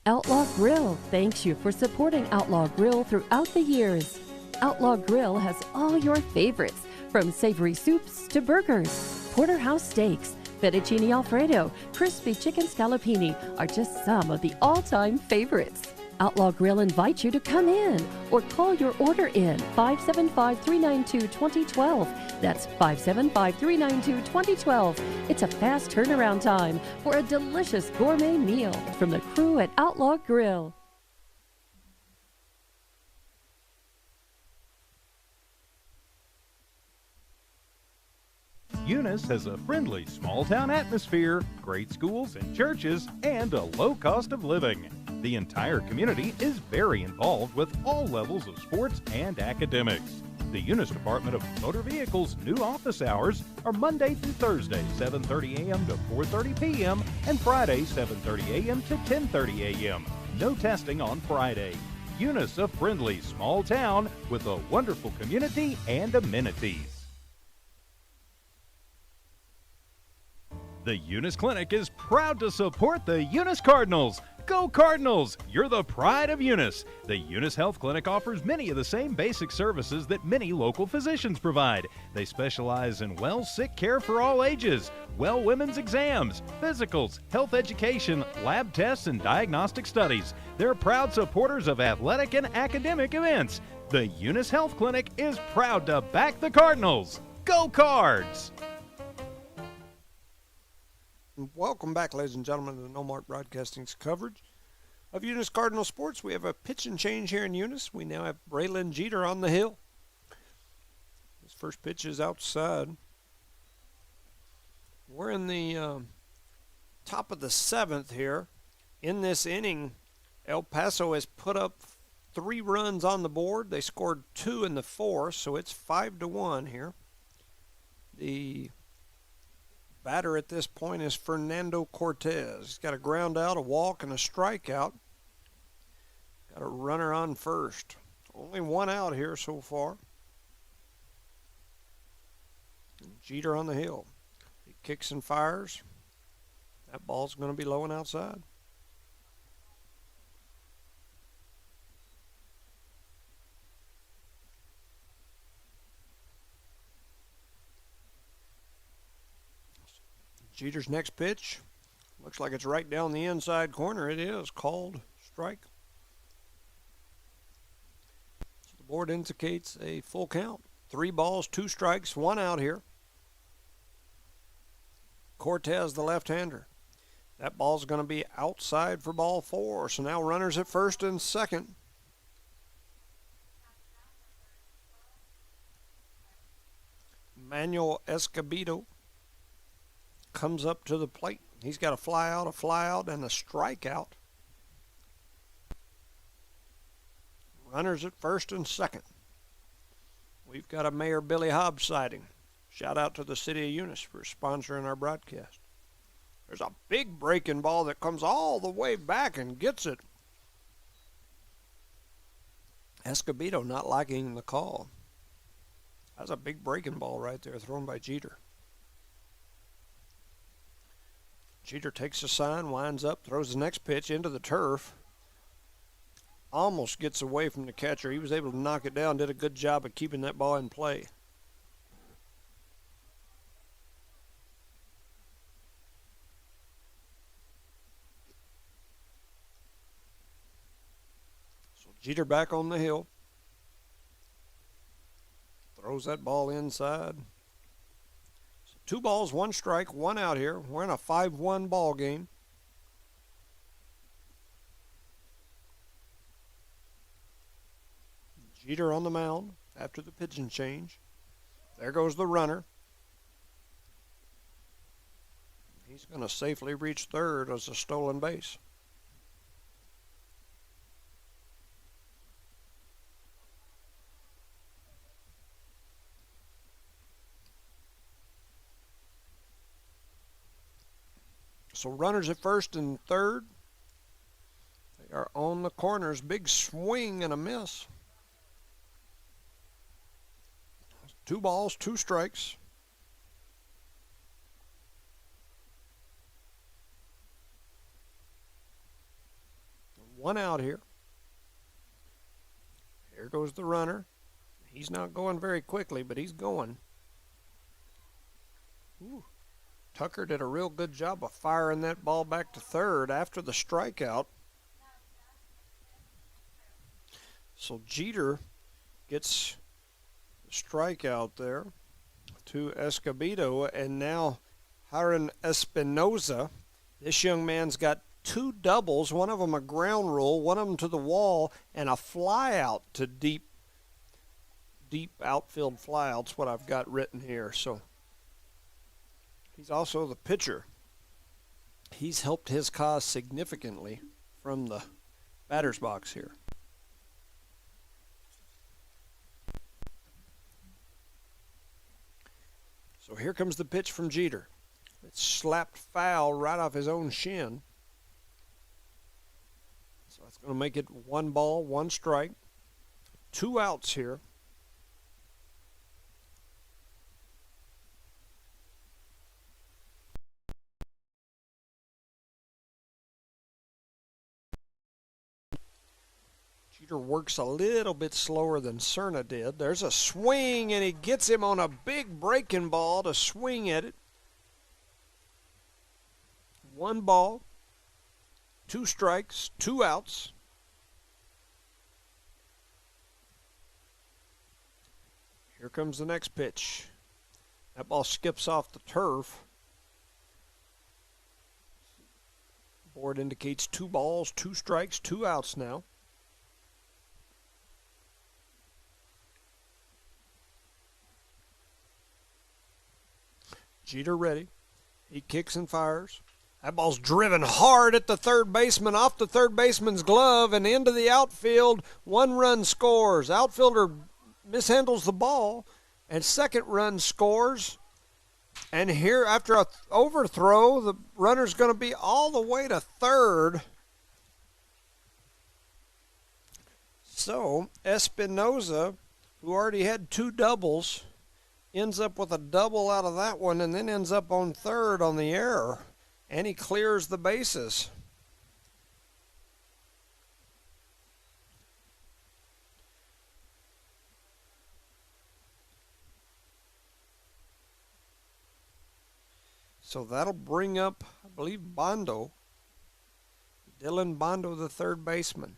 Outlaw Grill thanks you for supporting Outlaw Grill throughout the years. Outlaw Grill has all your favorites, from savory soups to burgers. Porterhouse steaks, fettuccine alfredo, crispy chicken scallopini are just some of the all-time favorites. Outlaw Grill invites you to come in or call your order in 575-392-2012. That's 575-392-2012. It's a fast turnaround time for a delicious gourmet meal from the crew at Outlaw Grill. Eunice has a friendly small-town atmosphere, great schools and churches, and a low cost of living. The entire community is very involved with all levels of sports and academics. The Eunice Department of Motor Vehicles' new office hours are Monday through Thursday, 7:30 a.m. to 4:30 p.m., and Friday, 7:30 a.m. to 10:30 a.m. No testing on Friday. Eunice, a friendly small town with a wonderful community and amenities. The Eunice Clinic is proud to support the Eunice Cardinals. Go Cardinals! You're the pride of Eunice. The Eunice Health Clinic offers many of the same basic services that many local physicians provide. They specialize in sick care for all ages, women's exams, physicals, health education, lab tests, and diagnostic studies. They're proud supporters of athletic and academic events. The Eunice Health Clinic is proud to back the Cardinals. Go Cards! Welcome back, ladies and gentlemen, to the No Mark Broadcasting's coverage of Eunice Cardinal Sports. We have a pitch and change here in Eunice. We now have Braylon Jeter on the hill. His first pitch is outside. We're in the top of the 7th here. In this inning, El Paso has put up 3 runs on the board. They scored 2 in the 4th, so it's 5-1 here. The batter at this point is Fernando Cortez. He's got a ground out, a walk, and a strikeout. Got a runner on first. Only one out here so far. Jeter on the hill. He kicks and fires. That ball's going to be low and outside. Jeter's next pitch. Looks like it's right down the inside corner. It is called strike. So the board indicates a full count. 3 balls, 2 strikes, 1 out here. Cortez, the left-hander. That ball's going to be outside for ball 4. So now runners at first and second. Manuel Escobedo comes up to the plate. He's got a fly out, and a strikeout. Runners at first and second. We've got a Mayor Billy Hobbs sighting. Shout out to the city of Eunice for sponsoring our broadcast. There's a big breaking ball that comes all the way back and gets it. Escobedo not liking the call. That's a big breaking ball right there thrown by Jeter. Jeter takes a sign, winds up, throws the next pitch into the turf. Almost gets away from the catcher. He was able to knock it down, did a good job of keeping that ball in play. So Jeter back on the hill. Throws that ball inside. 2 balls, 1 strike, 1 out here. We're in a 5-1 ball game. Jeter on the mound after the pitching change. There goes the runner. He's going to safely reach third as a stolen base. So runners at first and third. They are on the corners. Big swing and a miss. 2 balls, 2 strikes. One out here. Here goes the runner. He's not going very quickly, but he's going. Ooh. Tucker did a real good job of firing that ball back to third after the strikeout. So Jeter gets the strikeout there to Escobedo, and now Hiron Espinoza. This young man's got 2 doubles, one of them a ground rule, one of them to the wall, and a fly out to deep outfield fly out's what I've got written here. So he's also the pitcher. He's helped his cause significantly from the batter's box here. So here comes the pitch from Jeter. It's slapped foul right off his own shin. So that's going to make it 1 ball, 1 strike. 2 outs here. Jeter works a little bit slower than Cerna did. There's a swing, and he gets him on a big breaking ball to swing at it. 1 ball, 2 strikes, 2 outs. Here comes the next pitch. That ball skips off the turf. Board indicates 2 balls, 2 strikes, 2 outs now. Jeter ready. He kicks and fires. That ball's driven hard at the third baseman, off the third baseman's glove and into the outfield. 1 run scores. Outfielder mishandles the ball, and 2nd run scores. And here, after a overthrow, the runner's going to be all the way to 3rd. So Espinoza, who already had 2 doubles, ends up with a double out of that one and then ends up on third on the error, and he clears the bases. So that'll bring up, I believe, Bondo, Dylan Bondo, the third baseman.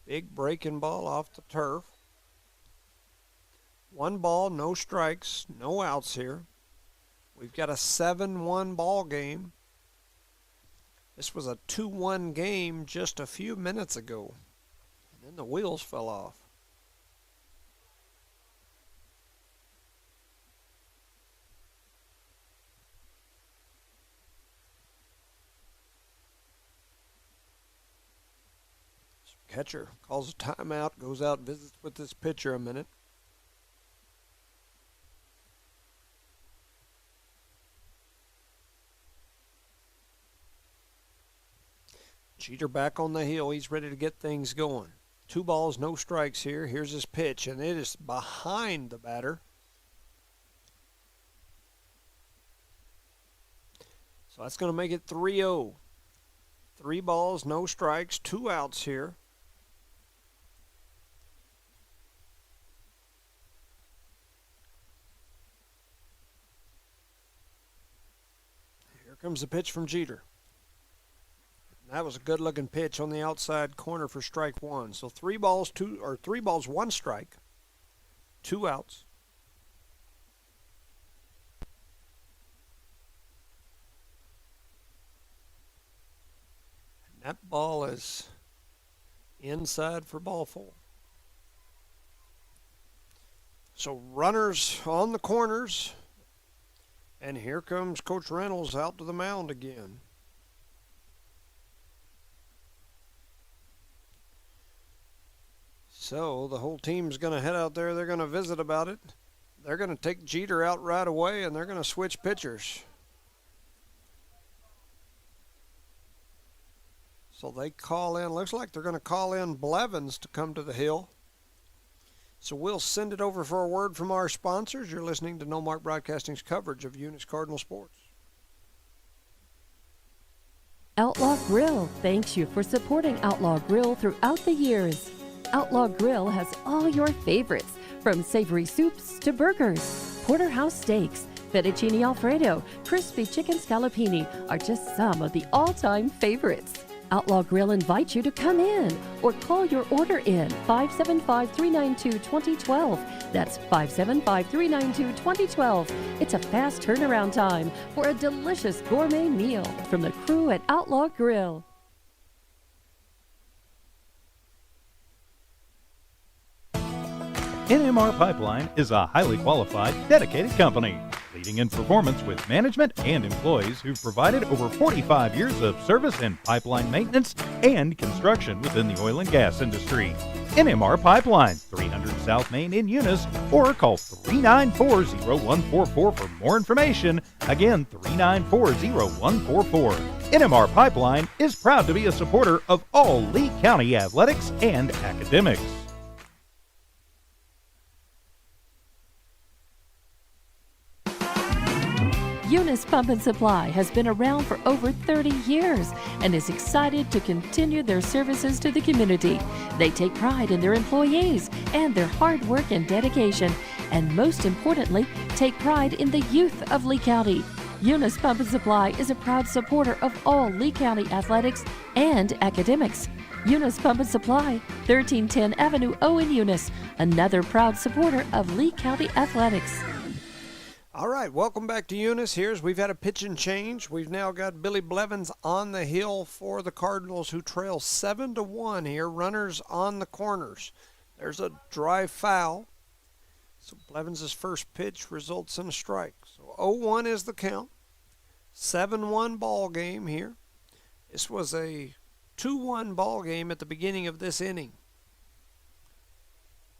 Big breaking ball off the turf. 1 ball, no strikes, no outs here. We've got a 7-1 ball game. This was a 2-1 game just a few minutes ago. And then the wheels fell off. Catcher calls a timeout, goes out, visits with this pitcher a minute. Jeter back on the hill. He's ready to get things going. 2 balls, no strikes here. Here's his pitch, and it is behind the batter. So that's going to make it 3-0. 3 balls, no strikes, 2 outs here. Here comes the pitch from Jeter. That was a good-looking pitch on the outside corner for strike 1. So 3 balls, 1 strike, 2 outs. And that ball is inside for ball 4. So runners on the corners, and here comes Coach Reynolds out to the mound again. So the whole team's going to head out there. They're going to visit about it. They're going to take Jeter out right away, and they're going to switch pitchers. So they call in. Looks like they're going to call in Blevins to come to the hill. So we'll send it over for a word from our sponsors. You're listening to No Mark Broadcasting's coverage of Eunice Cardinal Sports. Outlaw Grill thanks you for supporting Outlaw Grill throughout the years. Outlaw Grill has all your favorites, from savory soups to burgers. Porterhouse steaks, fettuccine alfredo, crispy chicken scallopini are just some of the all-time favorites. Outlaw Grill invites you to come in or call your order in 575-392-2012. That's 575-392-2012. It's a fast turnaround time for a delicious gourmet meal from the crew at Outlaw Grill. NMR Pipeline is a highly qualified, dedicated company, leading in performance with management and employees who've provided over 45 years of service in pipeline maintenance and construction within the oil and gas industry. NMR Pipeline, 300 South Main in Eunice, or call 394-0144 for more information. Again, 394-0144. NMR Pipeline is proud to be a supporter of all Lee County athletics and academics. Eunice Pump and Supply has been around for over 30 years and is excited to continue their services to the community. They take pride in their employees and their hard work and dedication, and most importantly, take pride in the youth of Lee County. Eunice Pump and Supply is a proud supporter of all Lee County athletics and academics. Eunice Pump and Supply, 1310 Avenue O in Eunice, another proud supporter of Lee County athletics. All right, welcome back to Eunice. We've had a pitch and change. We've now got Billy Blevins on the hill for the Cardinals, who trail 7-1 here. Runners on the corners. There's a dry foul. So Blevins' first pitch results in a strike. So 0-1 is the count. 7-1 ball game here. This was a 2-1 ball game at the beginning of this inning.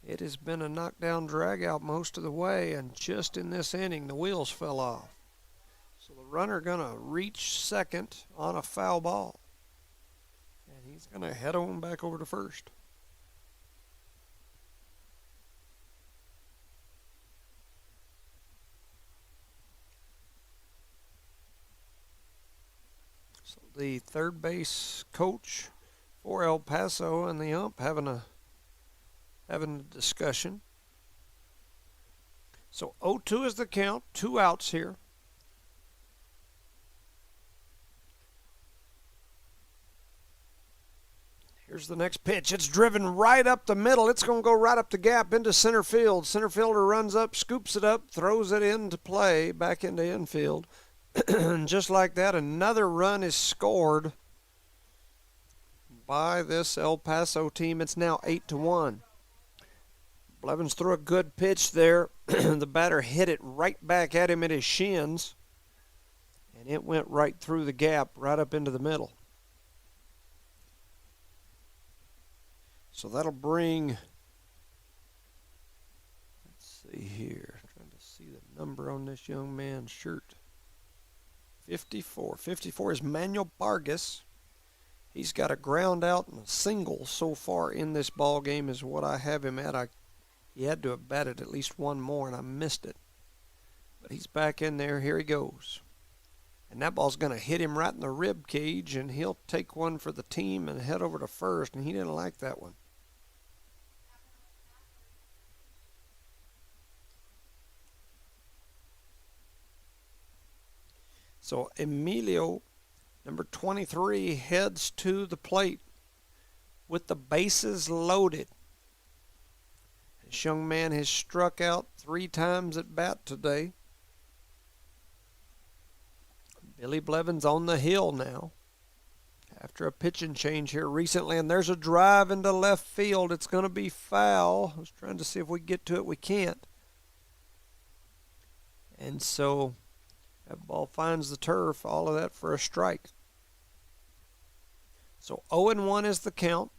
It has been a knockdown drag-out most of the way, and just in this inning, the wheels fell off. So the runner going to reach second on a foul ball. And he's going to head on back over to first. the third base coach for El Paso and the ump having a discussion. So 0-2 is the count, 2 outs here. Here's the next pitch. It's driven right up the middle. It's going to go right up the gap into center field. Center fielder runs up, scoops it up, throws it into play, back into infield. And just like that, another run is scored by this El Paso team. It's now 8-1. Blevins threw a good pitch there. The batter hit it right back at him at his shins, and it went right through the gap, right up into the middle. So that'll bring, let's see here, trying to see the number on this young man's shirt. 54. 54 is Manuel Vargas. He's got a ground out and a single so far in this ball game is what I have him at. He had to have batted at least one more, and I missed it. But he's back in there. Here he goes. And that ball's going to hit him right in the rib cage, and he'll take one for the team and head over to first, and he didn't like that one. So Emilio, number 23, heads to the plate with the bases loaded. This young man has struck out 3 times at bat today. Billy Blevins on the hill now after a pitching change here recently, and there's a drive into left field. It's going to be foul. I was trying to see if we get to it. We can't. And so that ball finds the turf, all of that for a strike. So 0-1 is the count.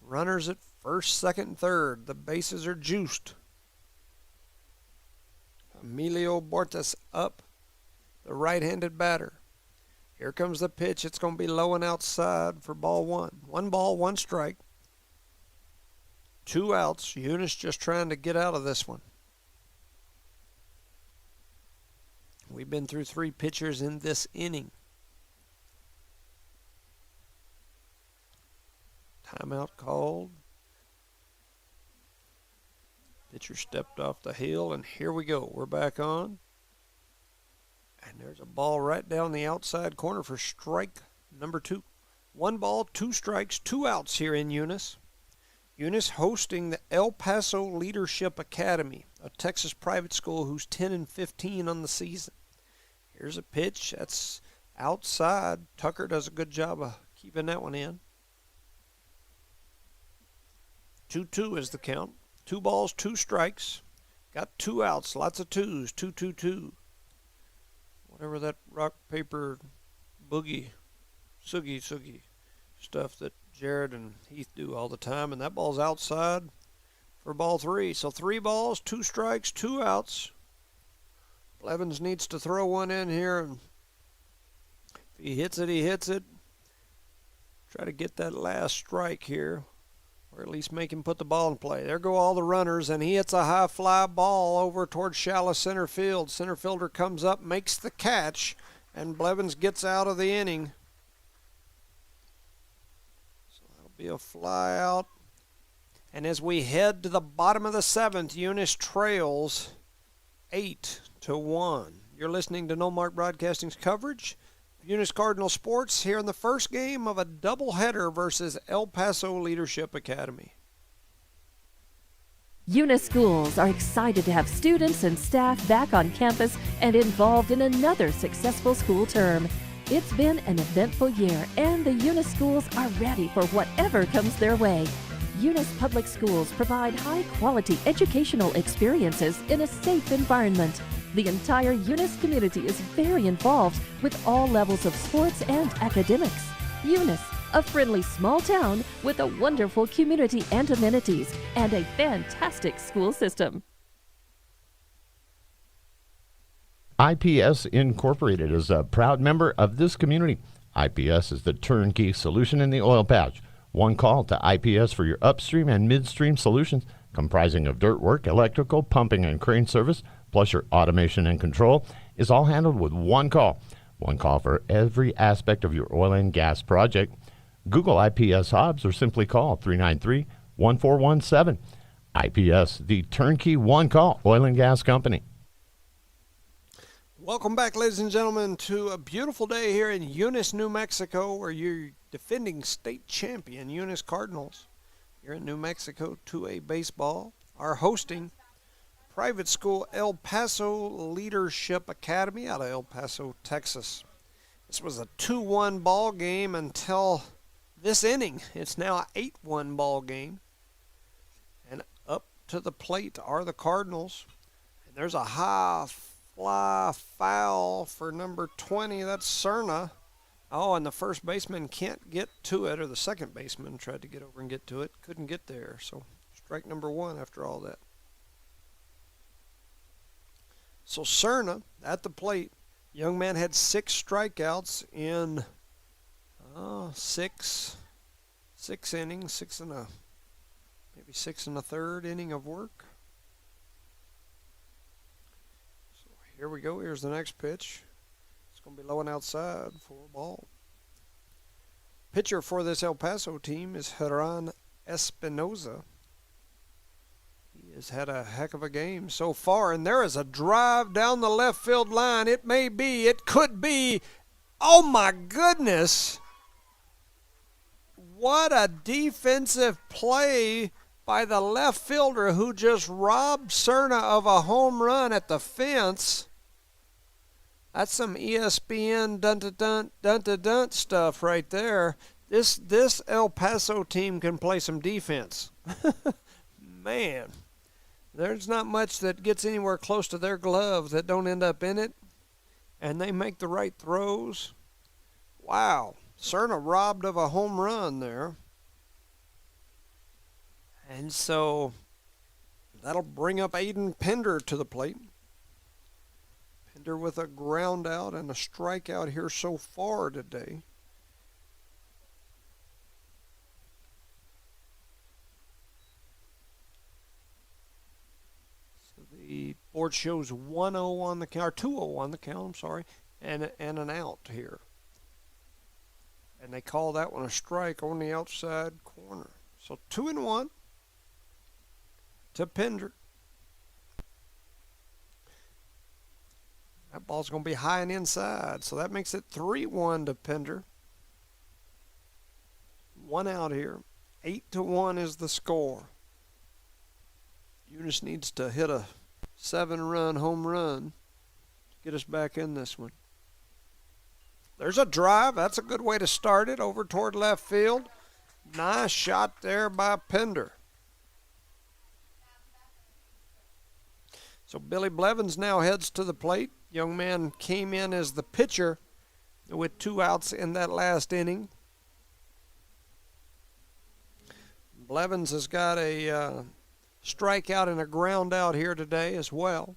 Runners at first, second, and third. The bases are juiced. Emilio Bortas up, the right-handed batter. Here comes the pitch. It's going to be low and outside for ball 1. 1 ball, 1 strike. 2 outs. Eunice just trying to get out of this one. We've been through 3 pitchers in this inning. Timeout called. Pitcher stepped off the hill, and here we go. We're back on. And there's a ball right down the outside corner for strike number 2. 1 ball, 2 strikes, 2 outs here in Eunice. Eunice hosting the El Paso Leadership Academy, a Texas private school who's 10-15 on the season. Here's a pitch that's outside. Tucker does a good job of keeping that one in. 2-2 is the count. 2 balls, 2 strikes. Got 2 outs, lots of 2s. 2-2-2. Whatever that rock, paper, boogie, soogie stuff that Jared and Heath do all the time. And that ball's outside for ball 3. So 3 balls, 2 strikes, 2 outs. Blevins needs to throw one in here, and if he hits it, he hits it. Try to get that last strike here, or at least make him put the ball in play. There go all the runners, and he hits a high fly ball over towards shallow center field. Center fielder comes up, makes the catch, and Blevins gets out of the inning. So that'll be a fly out. And as we head to the bottom of the 7th, Eunice trails 8-1. You're listening to No Mark Broadcasting's coverage of Eunice Cardinal Sports here in the first game of a doubleheader versus El Paso Leadership Academy. Eunice schools are excited to have students and staff back on campus and involved in another successful school term. It's been an eventful year, and the Eunice schools are ready for whatever comes their way. Eunice Public Schools provide high-quality educational experiences in a safe environment. The entire Eunice community is very involved with all levels of sports and academics. Eunice, a friendly small town with a wonderful community and amenities, and a fantastic school system. IPS Incorporated is a proud member of this community. IPS is the turnkey solution in the oil patch. One call to IPS for your upstream and midstream solutions, comprising of dirt work, electrical, pumping, and crane service, plus your automation and control, is all handled with one call. One call for every aspect of your oil and gas project. Google IPS Hobbs or simply call 393-1417. IPS, the turnkey one-call oil and gas company. Welcome back, ladies and gentlemen, to a beautiful day here in Eunice, New Mexico, where your defending state champion, Eunice Cardinals, here in New Mexico, 2A baseball, are hosting private school El Paso Leadership Academy out of El Paso, Texas. This was a 2-1 ball game until this inning. It's now an 8-1 ball game. And up to the plate are the Cardinals. And there's a high fly foul for number 20. That's Cerna. Oh, and the first baseman can't get to it, or the second baseman tried to get over and get to it. Couldn't get there. So strike number 1 after all that. So Cerna at the plate. Young man had 6 strikeouts in six innings, maybe 6 1/3 inning of work. So here we go. Here's the next pitch. It's going to be low and outside for a ball. Pitcher for this El Paso team is Hernan Espinoza. He has had a heck of a game so far, and there is a drive down the left field line. It may be, it could be. Oh my goodness. What a defensive play by the left fielder who just robbed Cerna of a home run at the fence. That's some ESPN dun-to-dun stuff right there. This El Paso team can play some defense. Man, there's not much that gets anywhere close to their glove that don't end up in it, and they make the right throws. Wow, Cerna robbed of a home run there. And so that'll bring up Aiden Pender to the plate. Pender with a ground out and a strikeout here so far today. So the board shows 1-0 on the count, or 2-0 on the count, I'm sorry, and an out here. And they call that one a strike on the outside corner. So 2-1 to Pender. That ball's going to be high and inside, so that makes it 3-1 to Pender. 1 out here. 8-1 is the score. Eunice needs to hit a 7-run home run to get us back in this one. There's a drive. That's a good way to start it over toward left field. Nice shot there by Pender. So Billy Blevins now heads to the plate. Young man came in as the pitcher with 2 outs in that last inning. Blevins has got a strikeout and a ground out here today as well.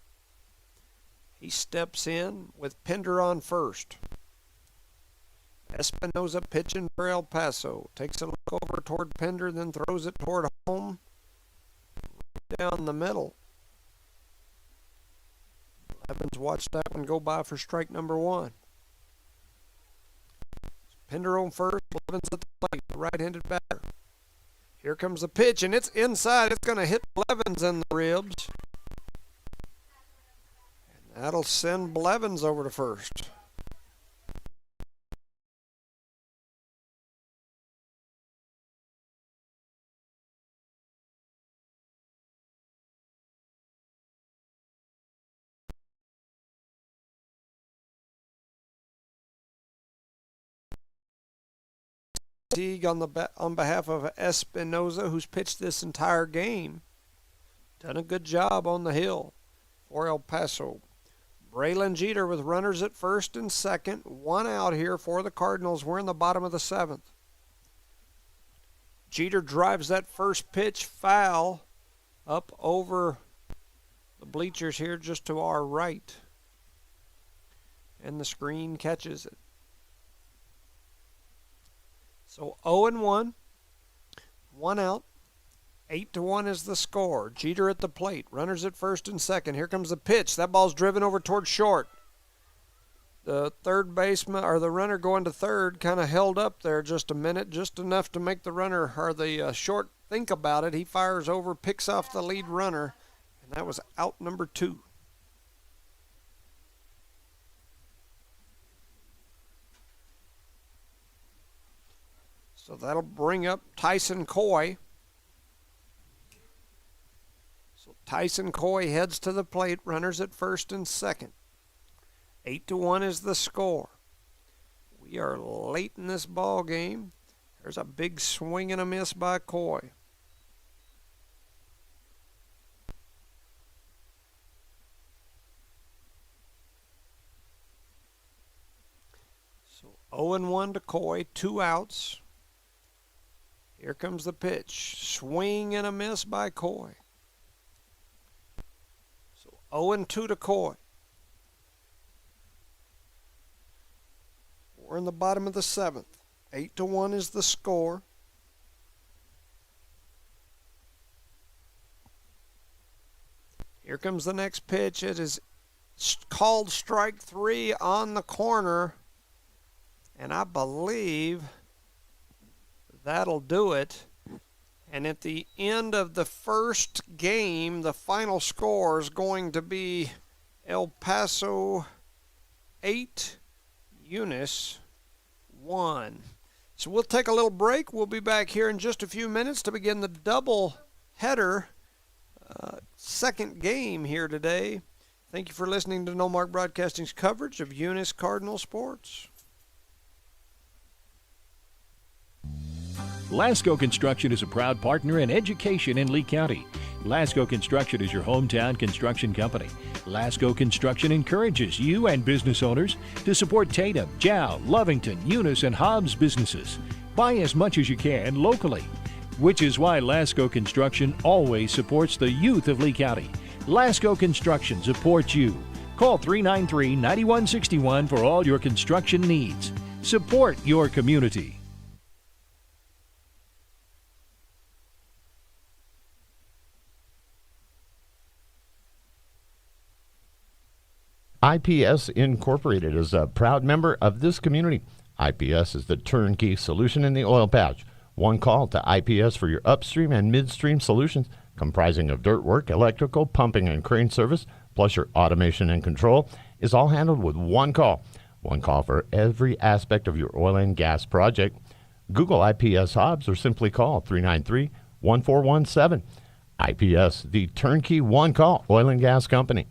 He steps in with Pender on first. Espinoza pitching for El Paso. Takes a look over toward Pender, then throws it toward home. Down the middle. Evans watched that one go by for strike number 1. Pender on first, Blevins at the plate, the right-handed batter. Here comes the pitch, and it's inside. It's going to hit Blevins in the ribs. And that'll send Blevins over to first. Teague on behalf of Espinoza, who's pitched this entire game. Done a good job on the hill for El Paso. Braylon Jeter with runners at first and second. 1 out here for the Cardinals. We're in the bottom of the 7th. Jeter drives that first pitch foul up over the bleachers here just to our right. And the screen catches it. So 0-1, 1 out, 8-1 is the score. Jeter at the plate, runners at first and second. Here comes the pitch. That ball's driven over toward short. The third baseman, or the runner going to third, kind of held up there just a minute, just enough to make the runner, or the short, think about it. He fires over, picks off the lead runner, and that was out number 2. So that'll bring up Tyson Coy. So Tyson Coy heads to the plate, runners at first and second. 8-1 is the score. We are late in this ball game. There's a big swing and a miss by Coy. So 0-1 to Coy, 2 outs. Here comes the pitch. Swing and a miss by Coy. So 0-2 to Coy. We're in the bottom of the 7th. 8-1 is the score. Here comes the next pitch. It is called strike 3 on the corner. And I believe that'll do it. And at the end of the first game, the final score is going to be El Paso 8, Eunice 1. So we'll take a little break. We'll be back here in just a few minutes to begin the double header second game here today. Thank you for listening to No Mark Broadcasting's coverage of Eunice Cardinal Sports. Lasco Construction is a proud partner in education in Lee County. Lasco Construction is your hometown construction company. Lasco Construction encourages you and business owners to support Tatum, Jow, Lovington, Eunice, and Hobbs businesses. Buy as much as you can locally, which is why Lasco Construction always supports the youth of Lee County. Lasco Construction supports you. Call 393-9161 for all your construction needs. Support your community. IPS Incorporated is a proud member of this community. IPS is the turnkey solution in the oil patch. One call to IPS for your upstream and midstream solutions, comprising of dirt work, electrical, pumping, and crane service, plus your automation and control, is all handled with one call. One call for every aspect of your oil and gas project. Google IPS Hobbs or simply call 393-1417. IPS, the turnkey one-call oil and gas company.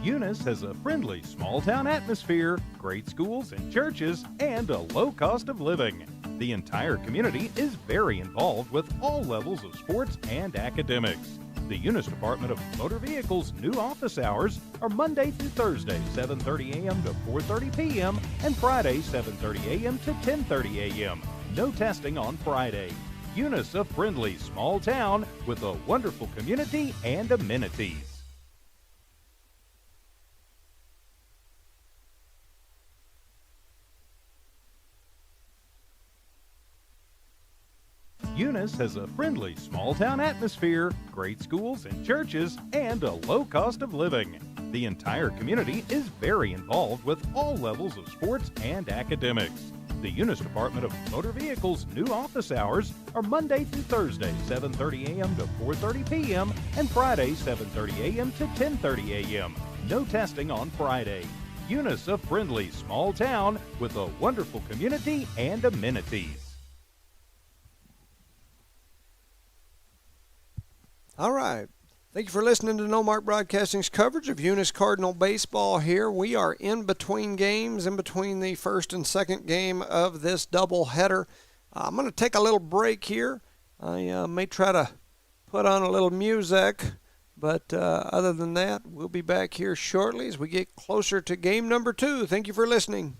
Eunice has a friendly small-town atmosphere, great schools and churches, and a low cost of living. The entire community is very involved with all levels of sports and academics. The Eunice Department of Motor Vehicles' new office hours are Monday through Thursday, 7:30 a.m. to 4:30 p.m., and Friday, 7:30 a.m. to 10:30 a.m. No testing on Friday. Eunice, a friendly small town with a wonderful community and amenities. Eunice has a friendly small-town atmosphere, great schools and churches, and a low cost of living. The entire community is very involved with all levels of sports and academics. The Eunice Department of Motor Vehicles' new office hours are Monday through Thursday, 7:30 a.m. to 4:30 p.m., and Friday, 7:30 a.m. to 10:30 a.m. No testing on Friday. Eunice, a friendly small town with a wonderful community and amenities. All right. Thank you for listening to No Mark Broadcasting's coverage of Eunice Cardinal baseball here. We are in between games, in between the first and second game of this doubleheader. I'm going to take a little break here. I may try to put on a little music, but other than that, we'll be back here shortly as we get closer to game number 2. Thank you for listening.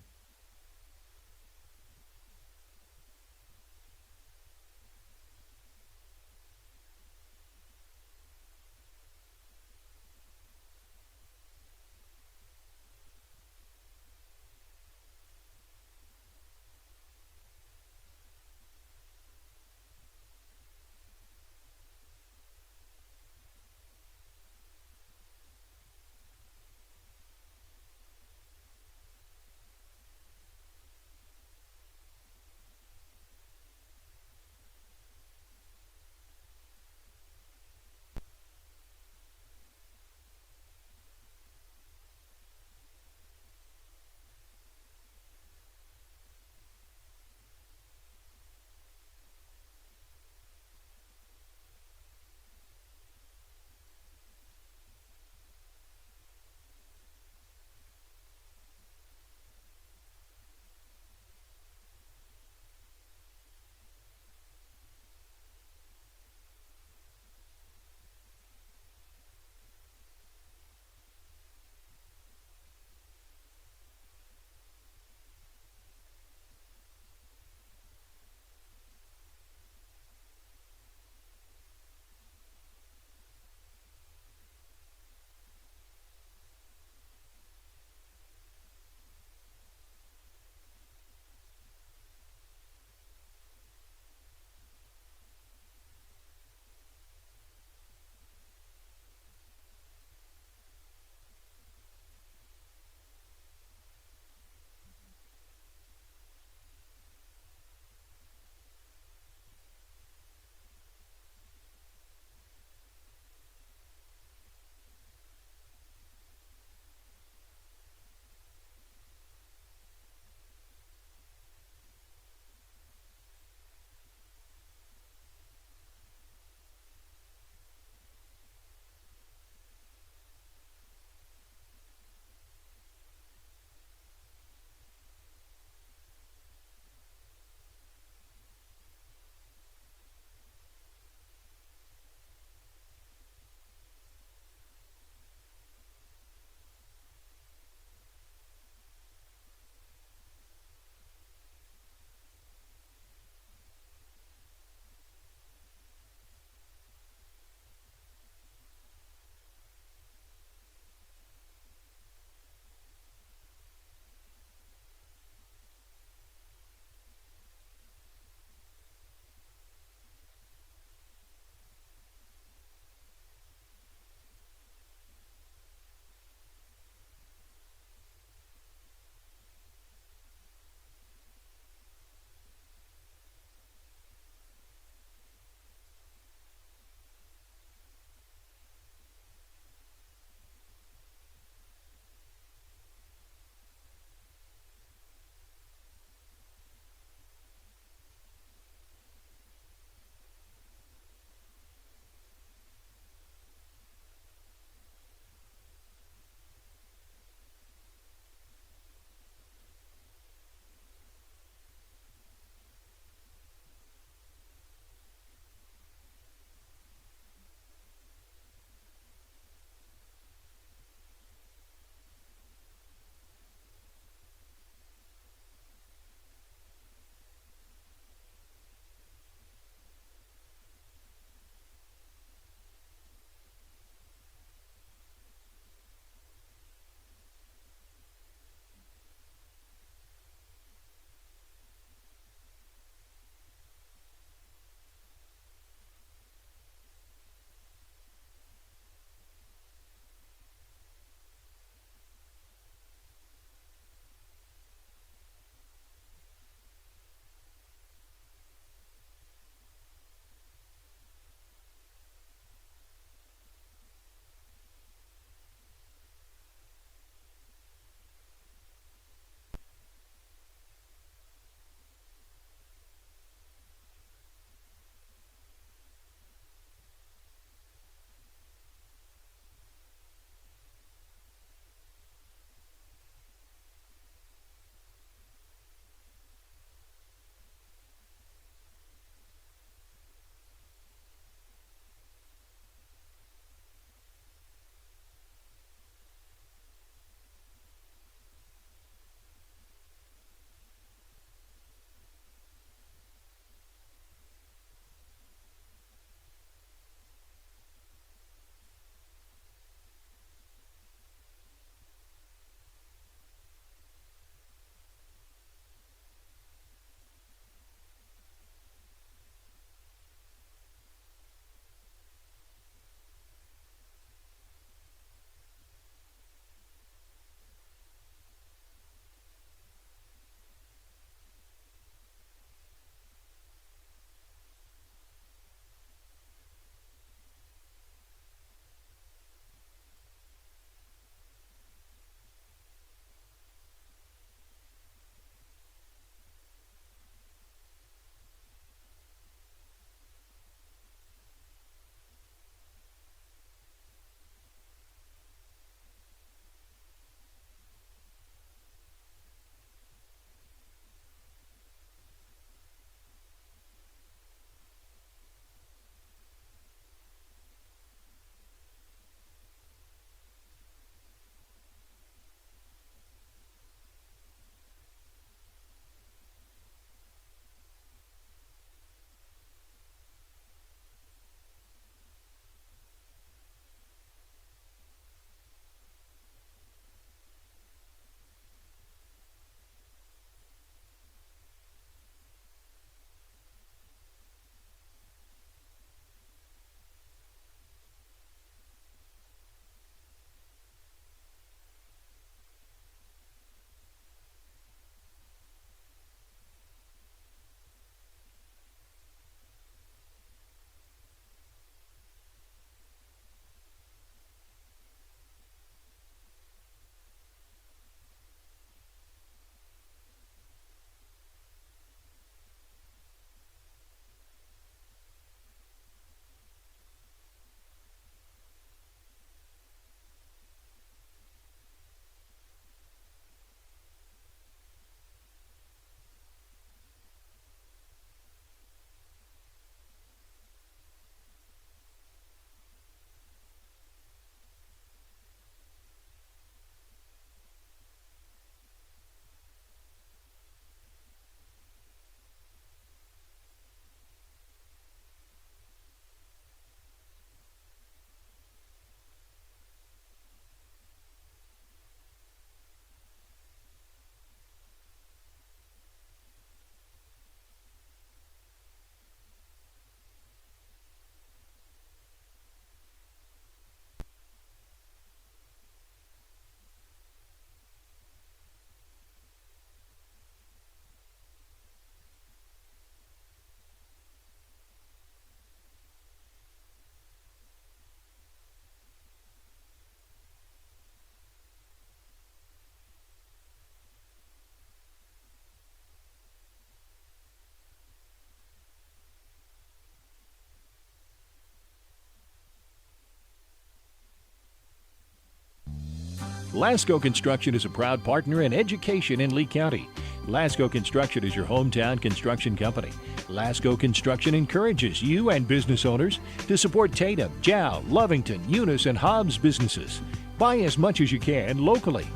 Lasco Construction is a proud partner in education in Lee County. Lasco Construction is your hometown construction company. Lasco Construction encourages you and business owners to support Tatum, Jow, Lovington, Eunice, and Hobbs businesses. Buy as much as you can locally,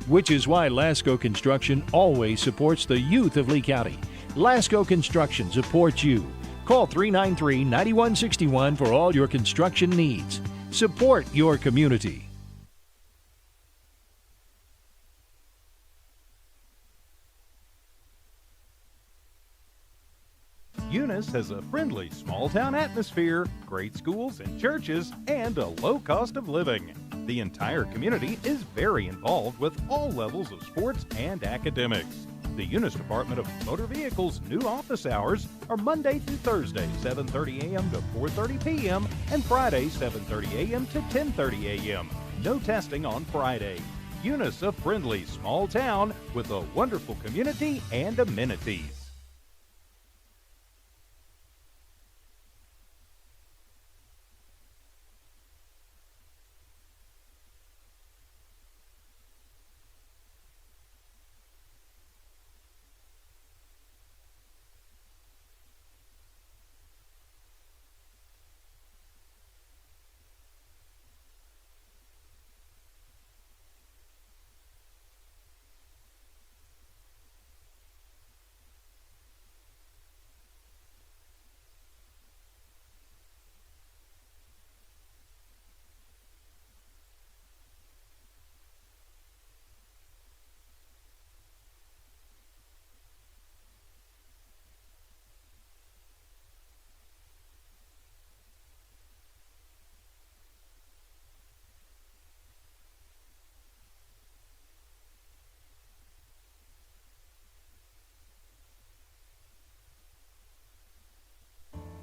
which is why Lasco Construction always supports the youth of Lee County. Lasco Construction supports you. Call 393-9161 for all your construction needs. Support your community. Eunice has a friendly small-town atmosphere, great schools and churches, and a low cost of living. The entire community is very involved with all levels of sports and academics. The Eunice Department of Motor Vehicles' new office hours are Monday through Thursday, 7:30 a.m. to 4:30 p.m., and Friday, 7:30 a.m. to 10:30 a.m. No testing on Friday. Eunice, a friendly small town with a wonderful community and amenities.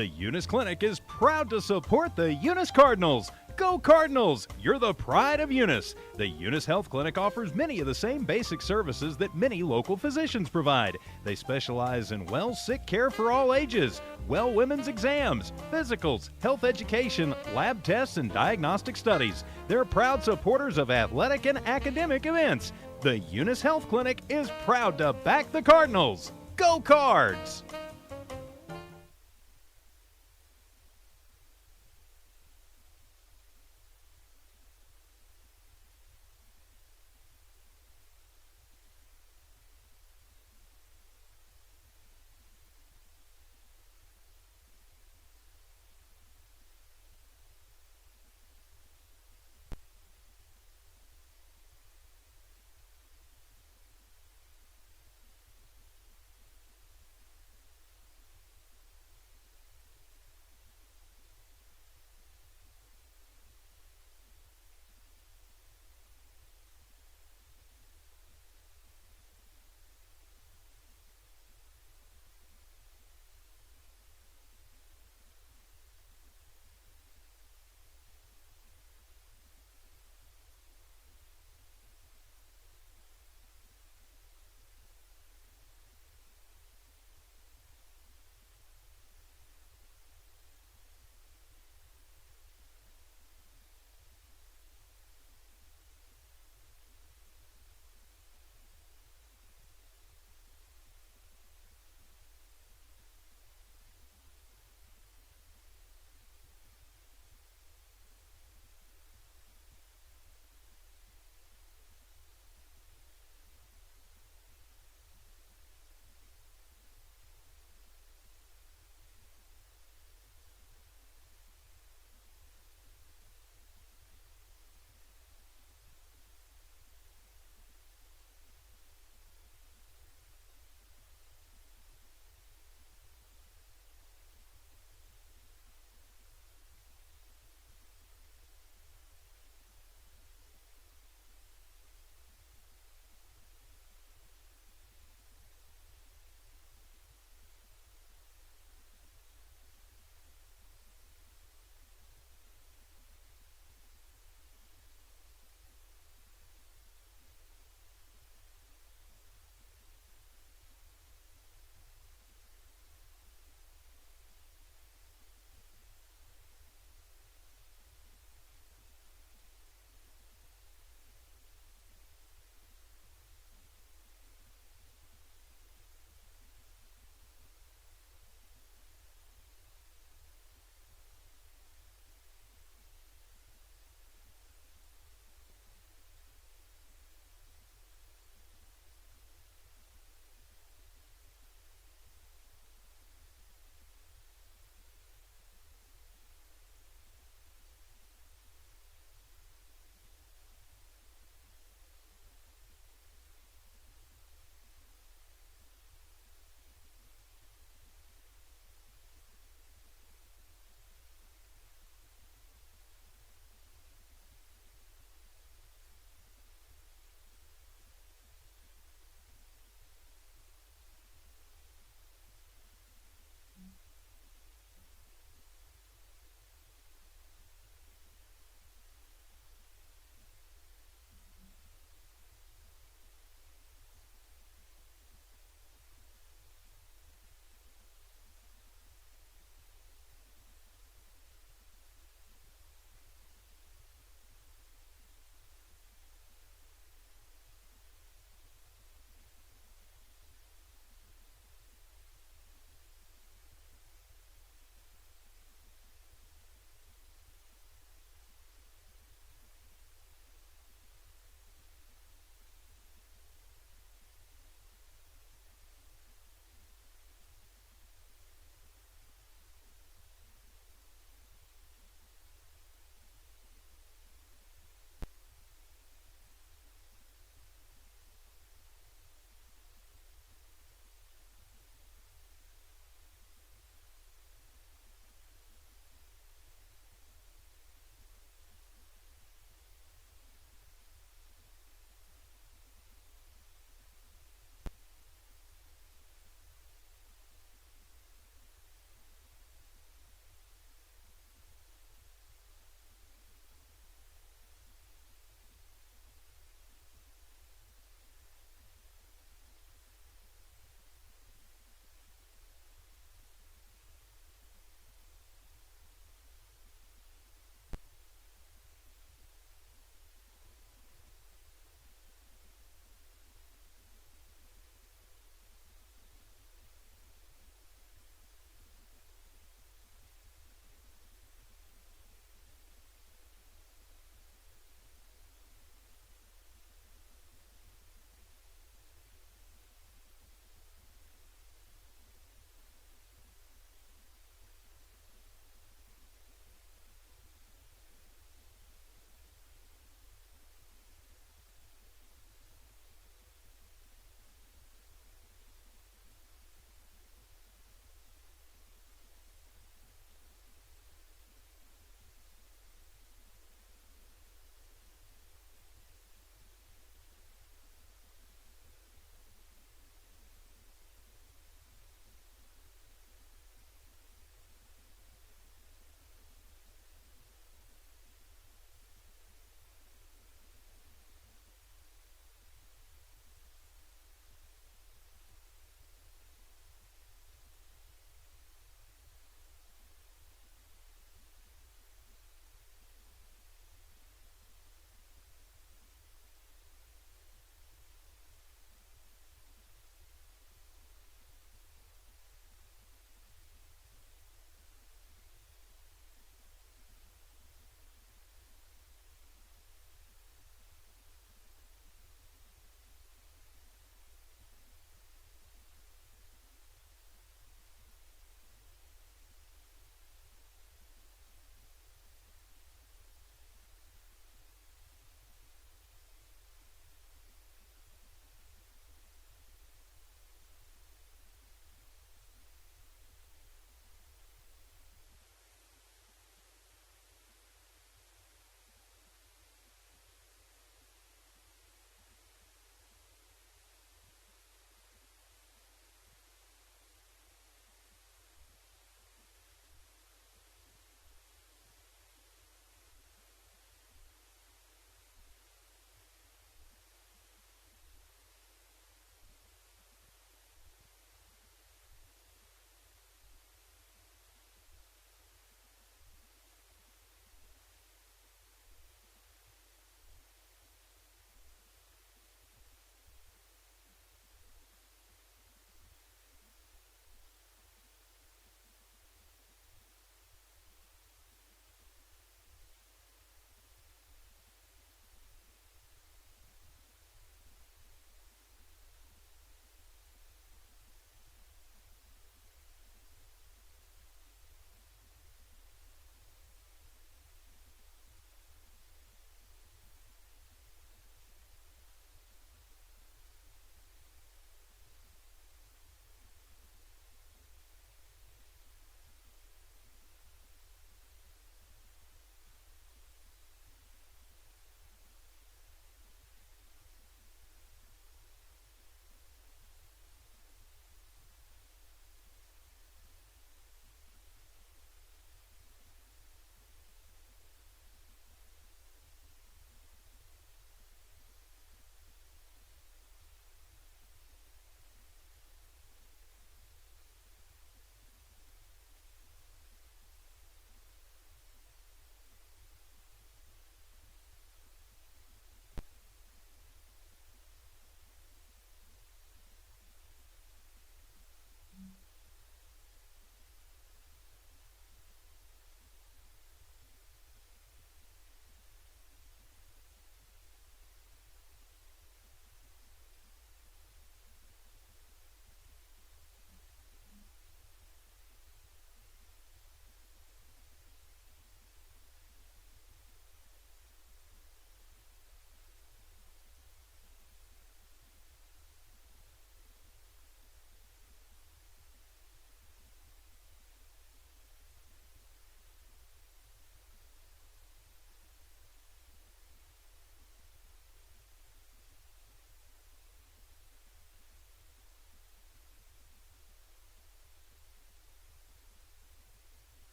The Eunice Clinic is proud to support the Eunice Cardinals. Go Cardinals! You're the pride of Eunice. The Eunice Health Clinic offers many of the same basic services that many local physicians provide. They specialize in sick care for all ages, women's exams, physicals, health education, lab tests, and diagnostic studies. They're proud supporters of athletic and academic events. The Eunice Health Clinic is proud to back the Cardinals. Go Cards!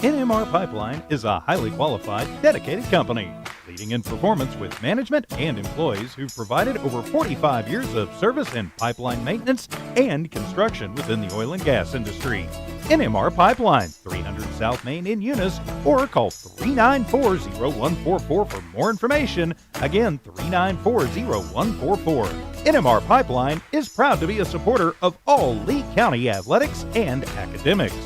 NMR Pipeline is a highly qualified, dedicated company, leading in performance with management and employees who've provided over 45 years of service in pipeline maintenance and construction within the oil and gas industry. NMR Pipeline, 300 South Main in Eunice, or call 394-0144 for more information. Again, 394-0144. NMR Pipeline is proud to be a supporter of all Lee County athletics and academics.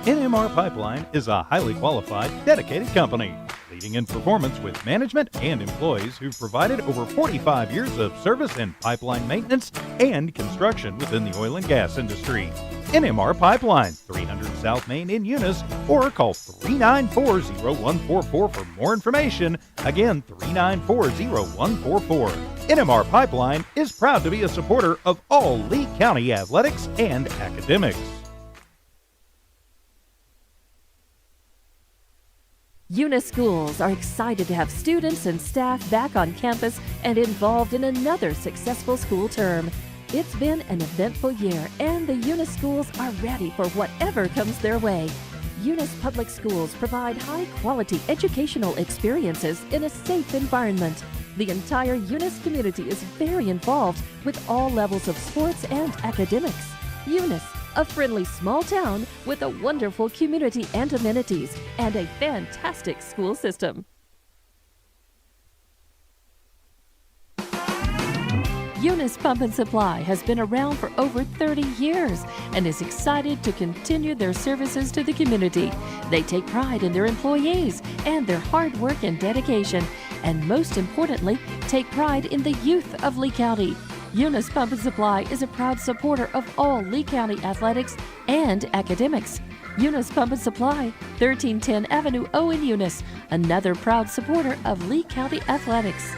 NMR Pipeline is a highly qualified, dedicated company, leading in performance with management and employees who've provided over 45 years of service in pipeline maintenance and construction within the oil and gas industry. NMR Pipeline, 300 South Main in Eunice, or call 394-0144 for more information. Again, 394-0144. NMR Pipeline is proud to be a supporter of all Lee County athletics and academics. Eunice schools are excited to have students and staff back on campus and involved in another successful school term. It's been an eventful year, and the Eunice schools are ready for whatever comes their way. Eunice Public Schools provide high-quality educational experiences in a safe environment. The entire Eunice community is very involved with all levels of sports and academics. Eunice, a friendly small town with a wonderful community and amenities, and a fantastic school system. Eunice Pump and Supply has been around for over 30 years and is excited to continue their services to the community. They take pride in their employees and their hard work and dedication, and most importantly, take pride in the youth of Lee County. Eunice Pump and Supply is a proud supporter of all Lee County athletics and academics. Eunice Pump and Supply, 1310 Avenue O in Eunice, another proud supporter of Lee County athletics.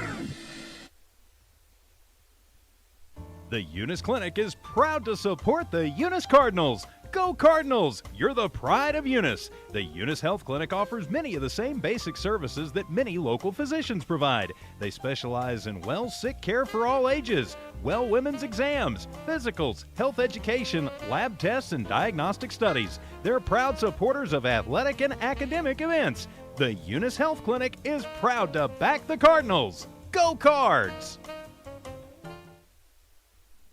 The Eunice Clinic is proud to support the Eunice Cardinals. Go Cardinals! You're the pride of Eunice. The Eunice Health Clinic offers many of the same basic services that many local physicians provide. They specialize in sick care for all ages, women's exams, physicals, health education, lab tests, and diagnostic studies. They're proud supporters of athletic and academic events. The Eunice Health Clinic is proud to back the Cardinals. Go Cards!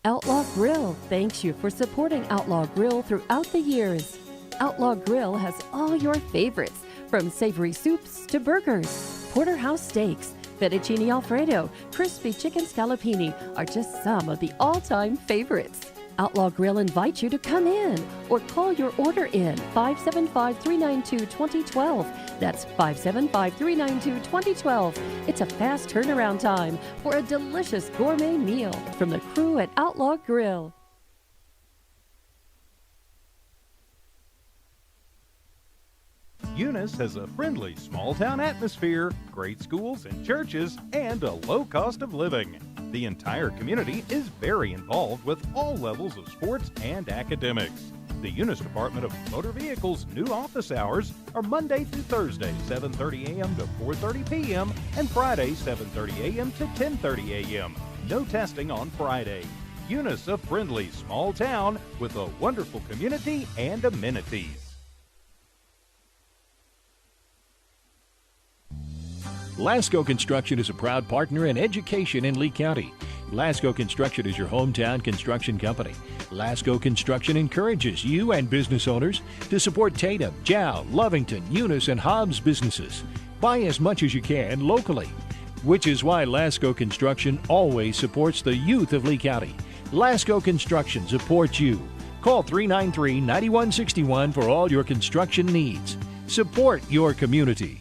Outlaw Grill thanks you for supporting Outlaw Grill throughout the years. Outlaw Grill has all your favorites, from savory soups to burgers. Porterhouse steaks, fettuccine alfredo, crispy chicken scallopini are just some of the all-time favorites. Outlaw Grill invites you to come in or call your order in 575-392-2012. That's 575-392-2012. It's a fast turnaround time for a delicious gourmet meal from the crew at Outlaw Grill. Eunice has a friendly small-town atmosphere, great schools and churches, and a low cost of living. The entire community is very involved with all levels of sports and academics. The Eunice Department of Motor Vehicles' new office hours are Monday through Thursday, 7:30 a.m. to 4:30 p.m., and Friday, 7:30 a.m. to 10:30 a.m. No testing on Friday. Eunice, a friendly small town with a wonderful community and amenities. Lasco Construction is a proud partner in education in Lee County. Lasco Construction is your hometown construction company. Lasco Construction encourages you and business owners to support Tatum, Jow, Lovington, Eunice, and Hobbs businesses. Buy as much as you can locally, which is why Lasco Construction always supports the youth of Lee County. Lasco Construction supports you. Call 393-9161 for all your construction needs. Support your community.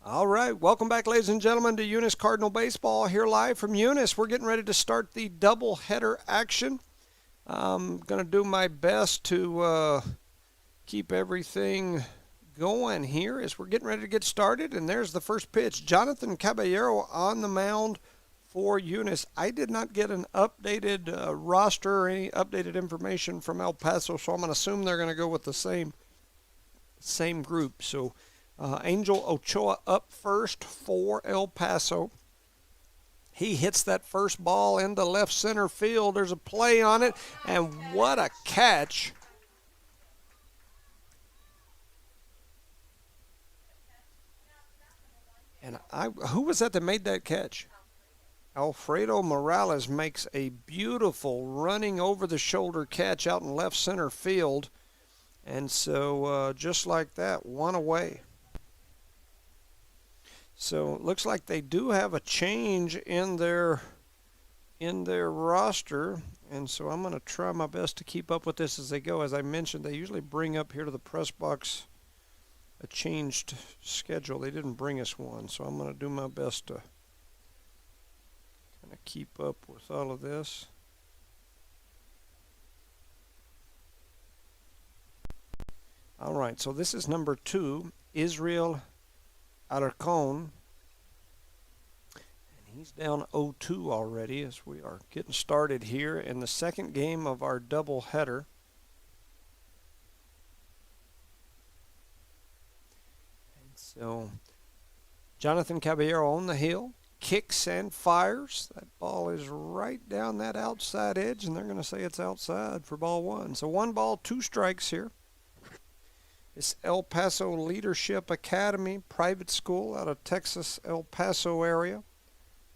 All right, welcome back, ladies and gentlemen, to Eunice Cardinal Baseball here live from Eunice. We're getting ready to start the doubleheader action. I'm going to do my best to keep everything going here as we're getting ready to get started. And there's the first pitch. Jonathan Caballero on the mound for Eunice. I did not get an updated roster or any updated information from El Paso, so I'm going to assume they're going to go with the same group. So Angel Ochoa up first for El Paso. He hits that first ball into left center field. There's a play on it, and what a catch. And who was that made that catch? Alfredo Morales makes a beautiful running over the shoulder catch out in left center field. And so just like that, one away. So it looks like they do have a change in their roster, and so I'm going to try my best to keep up with this as they go. As I mentioned, they usually bring up here to the press box a changed schedule. They didn't bring us one, so I'm going to do my best to kind of keep up with all of this. All right, so this is number 2, Israel Alarcon, and he's down 0-2 already as we are getting started here in the second game of our doubleheader. And so Jonathan Caballero on the hill, kicks and fires. That ball is right down that outside edge, and they're going to say it's outside for ball 1. So 1 ball, 2 strikes here. It's El Paso Leadership Academy, private school out of Texas, El Paso area.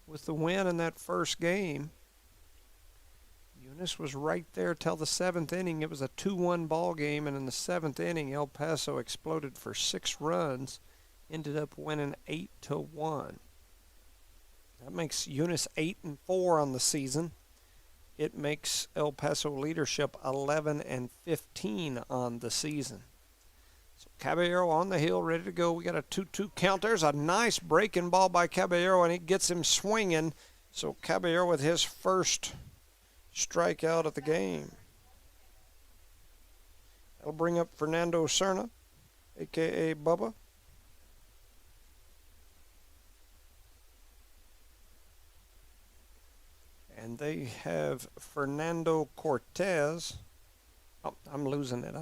With the win in that first game, Eunice was right there till the 7th inning. It was a 2-1 ball game, and in the 7th inning, El Paso exploded for 6 runs, ended up winning 8-1. That makes Eunice 8-4 on the season. It makes El Paso Leadership 11-15 on the season. So Caballero on the hill, ready to go. We got a 2-2 count. There's a nice breaking ball by Caballero, and he gets him swinging. So Caballero with his first strikeout of the game. That'll bring up Fernando Serna, a.k.a. Bubba. And they have Fernando Cortez. Oh, I'm losing it.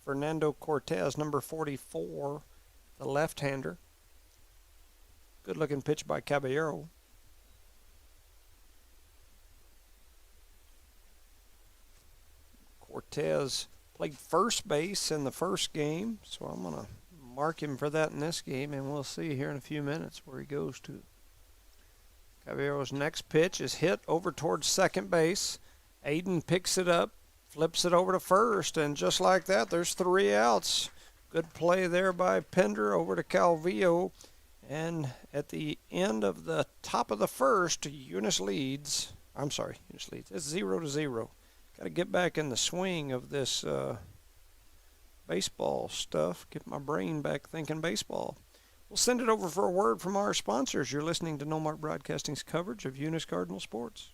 Fernando Cortez, number 44, the left-hander. Good-looking pitch by Caballero. Cortez played first base in the first game, so I'm going to mark him for that in this game, and we'll see here in a few minutes where he goes to. Caballero's next pitch is hit over towards second base. Aiden picks it up, flips it over to first, and just like that, there's 3 outs. Good play there by Pender over to Calvillo. And at the end of the top of the first, Eunice leads. Eunice leads. It's 0-0. Got to get back in the swing of this baseball stuff. Get my brain back thinking baseball. We'll send it over for a word from our sponsors. You're listening to No Mark Broadcasting's coverage of Eunice Cardinal Sports.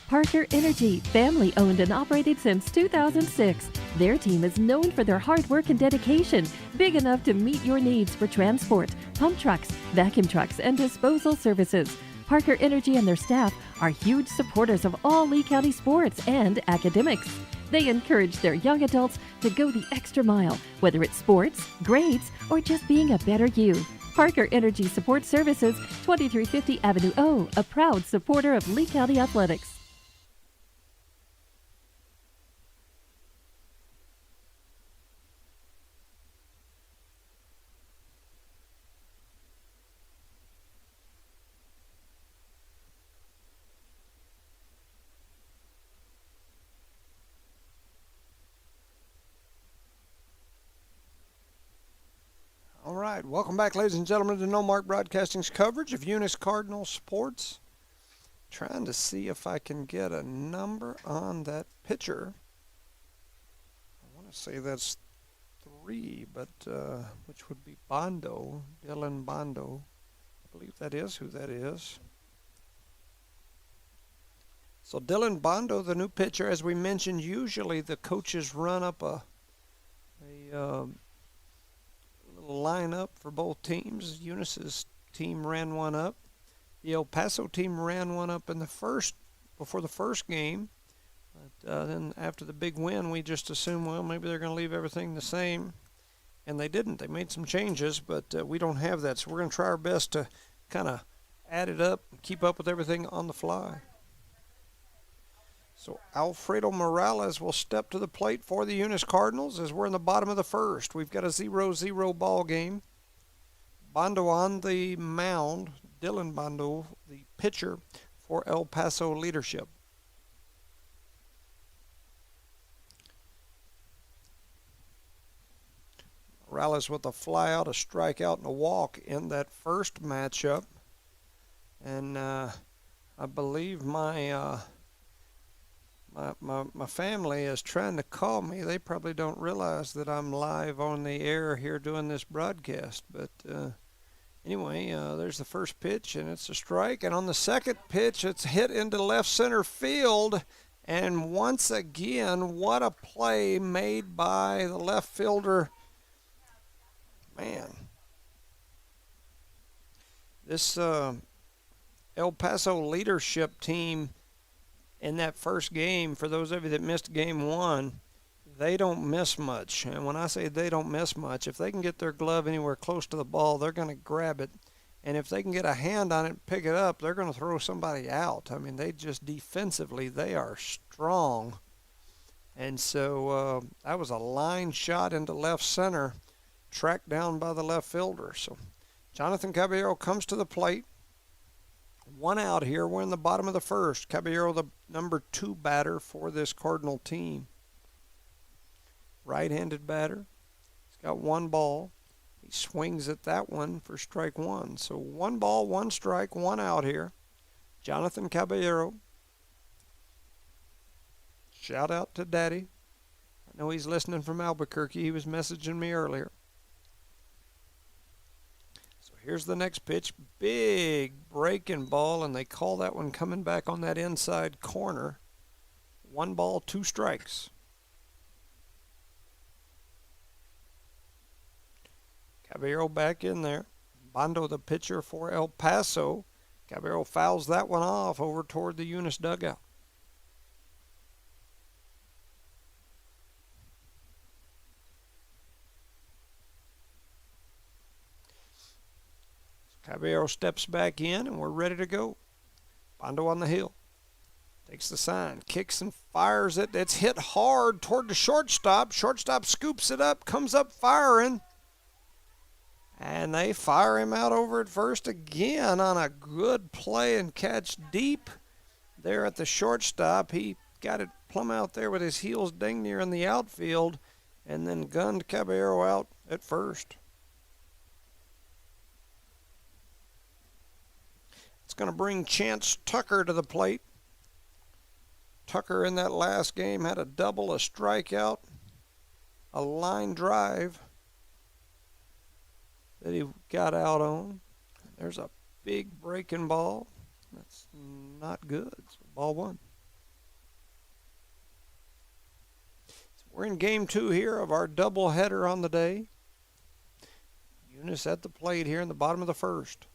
Parker Energy, family owned and operated since 2006. Their team is known for their hard work and dedication, big enough to meet your needs for transport, pump trucks, vacuum trucks, and disposal services. Parker Energy and their staff are huge supporters of all Lee County sports and academics. They encourage their young adults to go the extra mile, whether it's sports, grades, or just being a better you. Parker Energy Support Services, 2350 Avenue O, a proud supporter of Lee County Athletics. All right, welcome back, ladies and gentlemen, to No Mark Broadcasting's coverage of Eunice Cardinal Sports. Trying to see if I can get a number on that pitcher. I want to say that's 3, but which would be Bondo, Dylan Bondo. I believe that is who that is. So Dylan Bondo, the new pitcher, as we mentioned, usually the coaches run up a little lineup for both teams. Eunice's team ran one up. The El Paso team ran one up in before the first game. But then after the big win, we just assumed, well, maybe they're going to leave everything the same. And they didn't. They made some changes, but we don't have that. So we're going to try our best to kind of add it up, keep up with everything on the fly. So Alfredo Morales will step to the plate for the Eunice Cardinals as we're in the bottom of the first. We've got a 0-0 ball game. Bondo on the mound. Dylan Bondo, the pitcher for El Paso Leadership. Morales with a fly out, a strikeout, and a walk in that first matchup. And I believe my family is trying to call me. They probably don't realize that I'm live on the air here doing this broadcast. But anyway, there's the first pitch, and it's a strike. And on the second pitch, it's hit into left center field. And once again, what a play made by the left fielder. Man, this El Paso Leadership team in that first game, for those of you that missed game 1, they don't miss much. And when I say they don't miss much, if they can get their glove anywhere close to the ball, they're going to grab it. And if they can get a hand on it and pick it up, they're going to throw somebody out. I mean, they just defensively, they are strong. And so that was a line shot into left center, tracked down by the left fielder. So Jonathan Caballero comes to the plate. 1 out here. We're in the bottom of the first. Caballero, the number 2 batter for this Cardinal team. Right-handed batter. He's got 1 ball. He swings at that one for strike 1. So 1 ball, 1 strike, 1 out here. Jonathan Caballero. Shout out to Daddy. I know he's listening from Albuquerque. He was messaging me earlier. Here's the next pitch. Big breaking ball, and they call that one coming back on that inside corner. 1 ball, 2 strikes. Caballero back in there. Bondo, the pitcher for El Paso. Caballero fouls that one off over toward the Eunice dugout. Caballero steps back in, and we're ready to go. Bondo on the hill. Takes the sign, kicks and fires it. It's hit hard toward the shortstop. Shortstop scoops it up, comes up firing. And they fire him out over at first again on a good play and catch deep there at the shortstop. He got it plumb out there with his heels dang near in the outfield and then gunned Caballero out at first. It's going to bring Chance Tucker to the plate. Tucker in that last game had a double, a strikeout, a line drive that he got out on. There's a big breaking ball. That's not good. So ball 1. So we're in game 2 here of our doubleheader on the day. Eunice at the plate here in the bottom of the first.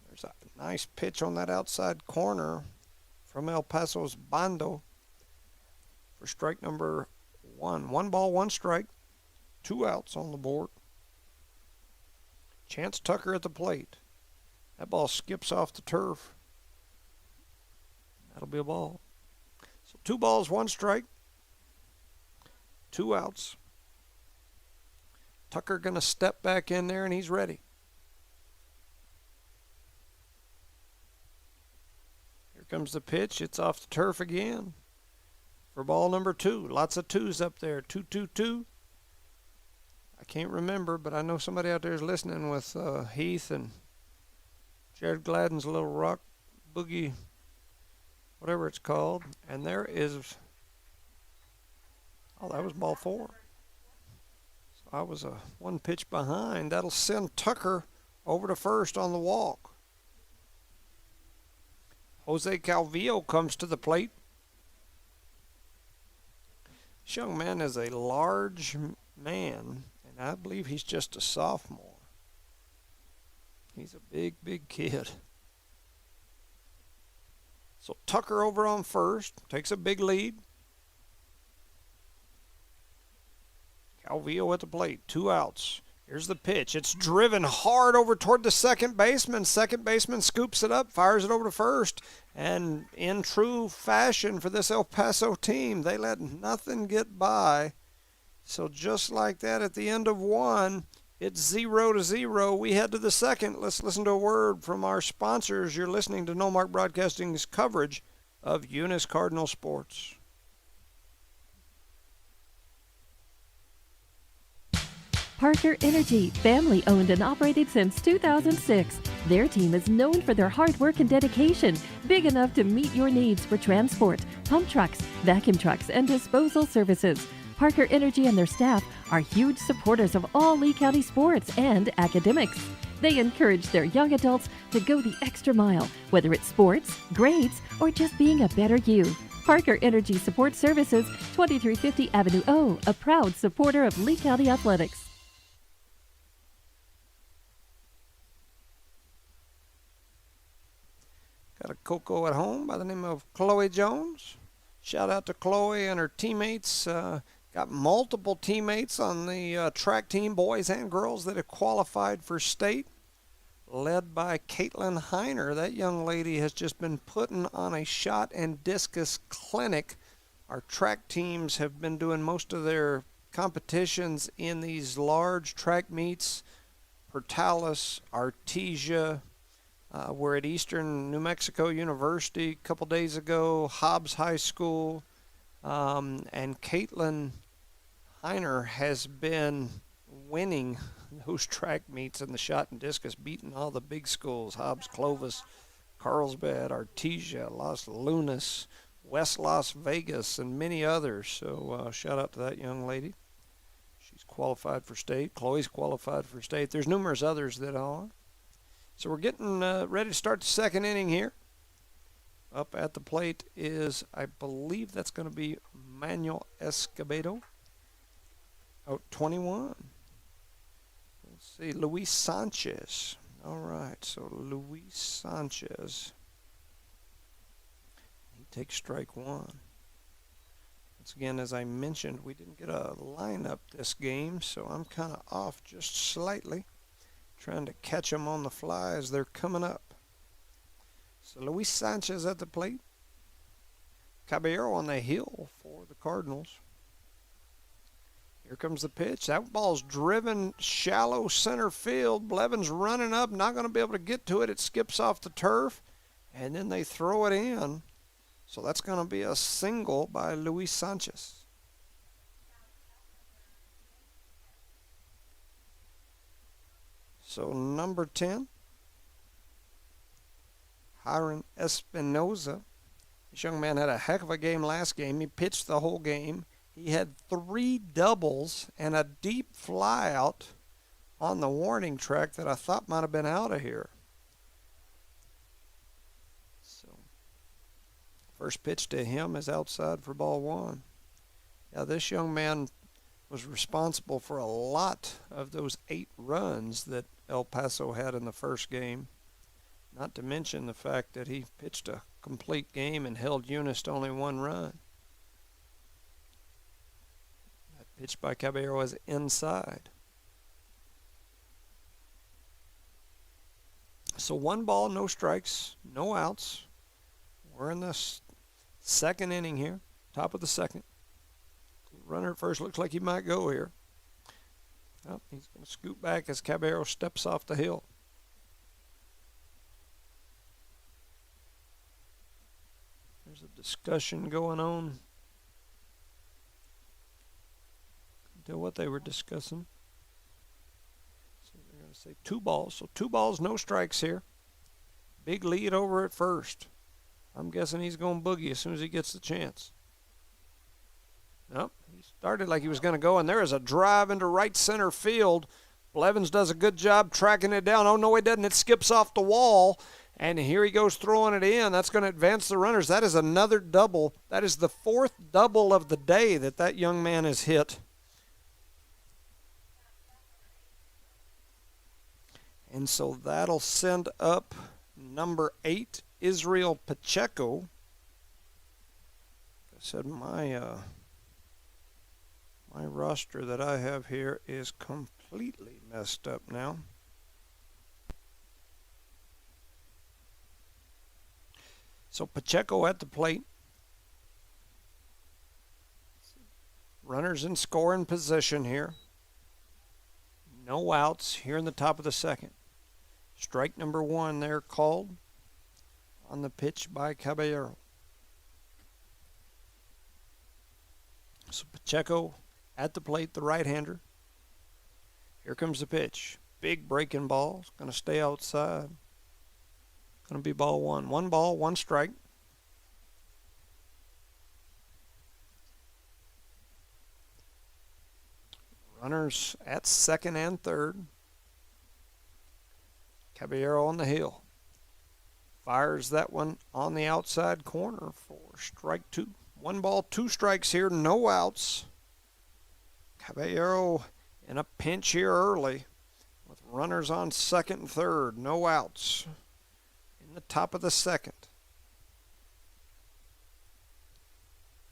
There's a nice pitch on that outside corner from El Paso's Bondo for strike number 1. 1 ball, 1 strike, 2 outs on the board. Chance Tucker at the plate. That ball skips off the turf. That'll be a ball. So 2 balls, 1 strike, 2 outs. Tucker going to step back in there, and he's ready. Comes the pitch. It's off the turf again for ball number 2. Lots of 2s up there. 2-2-2. I can't remember, but I know somebody out there is listening with Heath and Jared Gladden's Little Rock Boogie, whatever it's called. And there is, oh, that was ball 4. I was one pitch behind. That'll send Tucker over to first on the walk. Jose Calvillo comes to the plate. This young man is a large man, and I believe he's just a sophomore. He's a big, big kid. So Tucker over on first, takes a big lead. Calvillo at the plate, 2 outs. Here's the pitch. It's driven hard over toward the second baseman. Second baseman scoops it up, fires it over to first. And in true fashion for this El Paso team, they let nothing get by. So just like that at the end of 1, it's 0-0. We head to the second. Let's listen to a word from our sponsors. You're listening to No Mark Broadcasting's coverage of Eunice Cardinal Sports. Parker Energy, family owned and operated since 2006. Their team is known for their hard work and dedication, big enough to meet your needs for transport, pump trucks, vacuum trucks, and disposal services. Parker Energy and their staff are huge supporters of all Lee County sports and academics. They encourage their young adults to go the extra mile, whether it's sports, grades, or just being a better you. Parker Energy Support Services, 2350 Avenue O, a proud supporter of Lee County athletics. Got a Coco at home by the name of Chloe Jones. Shout out to Chloe and her teammates. Got multiple teammates on the track team, boys and girls, that have qualified for state, led by Caitlin Heiner. That young lady has just been putting on a shot and discus clinic. Our track teams have been doing most of their competitions in these large track meets. Portales, Artesia. We're at Eastern New Mexico University a couple days ago, Hobbs High School, and Caitlin Heiner has been winning those track meets in the shot and discus, beating all the big schools, Hobbs, Clovis, Carlsbad, Artesia, Los Lunas, West Las Vegas, and many others. So shout out to that young lady. She's qualified for state. Chloe's qualified for state. There's numerous others that are. So we're getting ready to start the second inning here. Up at the plate is, I believe that's going to be Manuel Escobedo. Out 21. Let's see, Luis Sanchez. All right, so Luis Sanchez. He takes strike 1. Once again, as I mentioned, we didn't get a lineup this game, so I'm kind of off just slightly. Trying to catch them on the fly as they're coming up. So Luis Sanchez at the plate. Caballero on the hill for the Cardinals. Here comes the pitch. That ball's driven shallow center field. Blevins running up, not going to be able to get to it. It skips off the turf, and then they throw it in. So that's going to be a single by Luis Sanchez. So number 10, Hiron Espinoza. This young man had a heck of a game last game. He pitched the whole game. He had 3 doubles and a deep fly out on the warning track that I thought might have been out of here. So first pitch to him is outside for ball 1. Yeah, this young man was responsible for a lot of those 8 runs that El Paso had in the first game. Not to mention the fact that he pitched a complete game and held Eunice to only 1 run. That pitch by Caballero is inside. So 1 ball, no strikes, no outs. We're in the second inning here, top of the second. Runner at first looks like he might go here. Oh, he's going to scoot back as Caballero steps off the hill. There's a discussion going on. Can't tell what they were discussing. So they're going to say 2 balls. So 2 balls, no strikes here. Big lead over at first. I'm guessing he's going boogie as soon as he gets the chance. Nope, he started like he was going to go, and there is a drive into right center field. Blevins does a good job tracking it down. Oh, no, he doesn't. It skips off the wall, and here he goes throwing it in. That's going to advance the runners. That is another double. That is the fourth double of the day that young man has hit. And so that'll send up number 8, Israel Pacheco. I said my roster that I have here is completely messed up now. So Pacheco at the plate. Runners in scoring position here. No outs here in the top of the second. Strike number 1 there called on the pitch by Caballero. So Pacheco at the plate, the right-hander. Here comes the pitch. Big breaking ball. It's going to stay outside. Going to be ball 1. 1 ball, 1 strike. Runners at second and third. Caballero on the hill. Fires that one on the outside corner for strike 2. 1 ball, 2 strikes here, no outs. Caballero in a pinch here early with runners on second and third, no outs in the top of the second.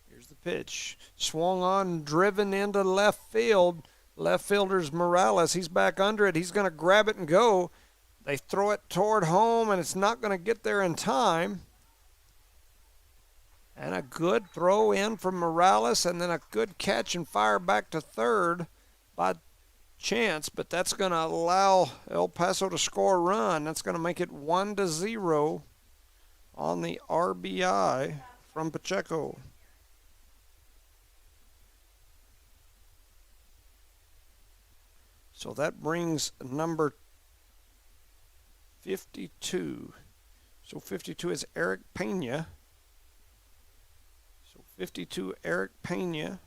Here's the pitch. Swung on, driven into left field. Left fielder's Morales. He's back under it. He's going to grab it and go. They throw it toward home, and it's not going to get there in time. And a good throw in from Morales, and then a good catch and fire back to third by Chance. But that's going to allow El Paso to score a run. That's going to make it 1-0 on the RBI from Pacheco. So that brings number 52. So 52 is Eric Pena. So 52, Eric Pena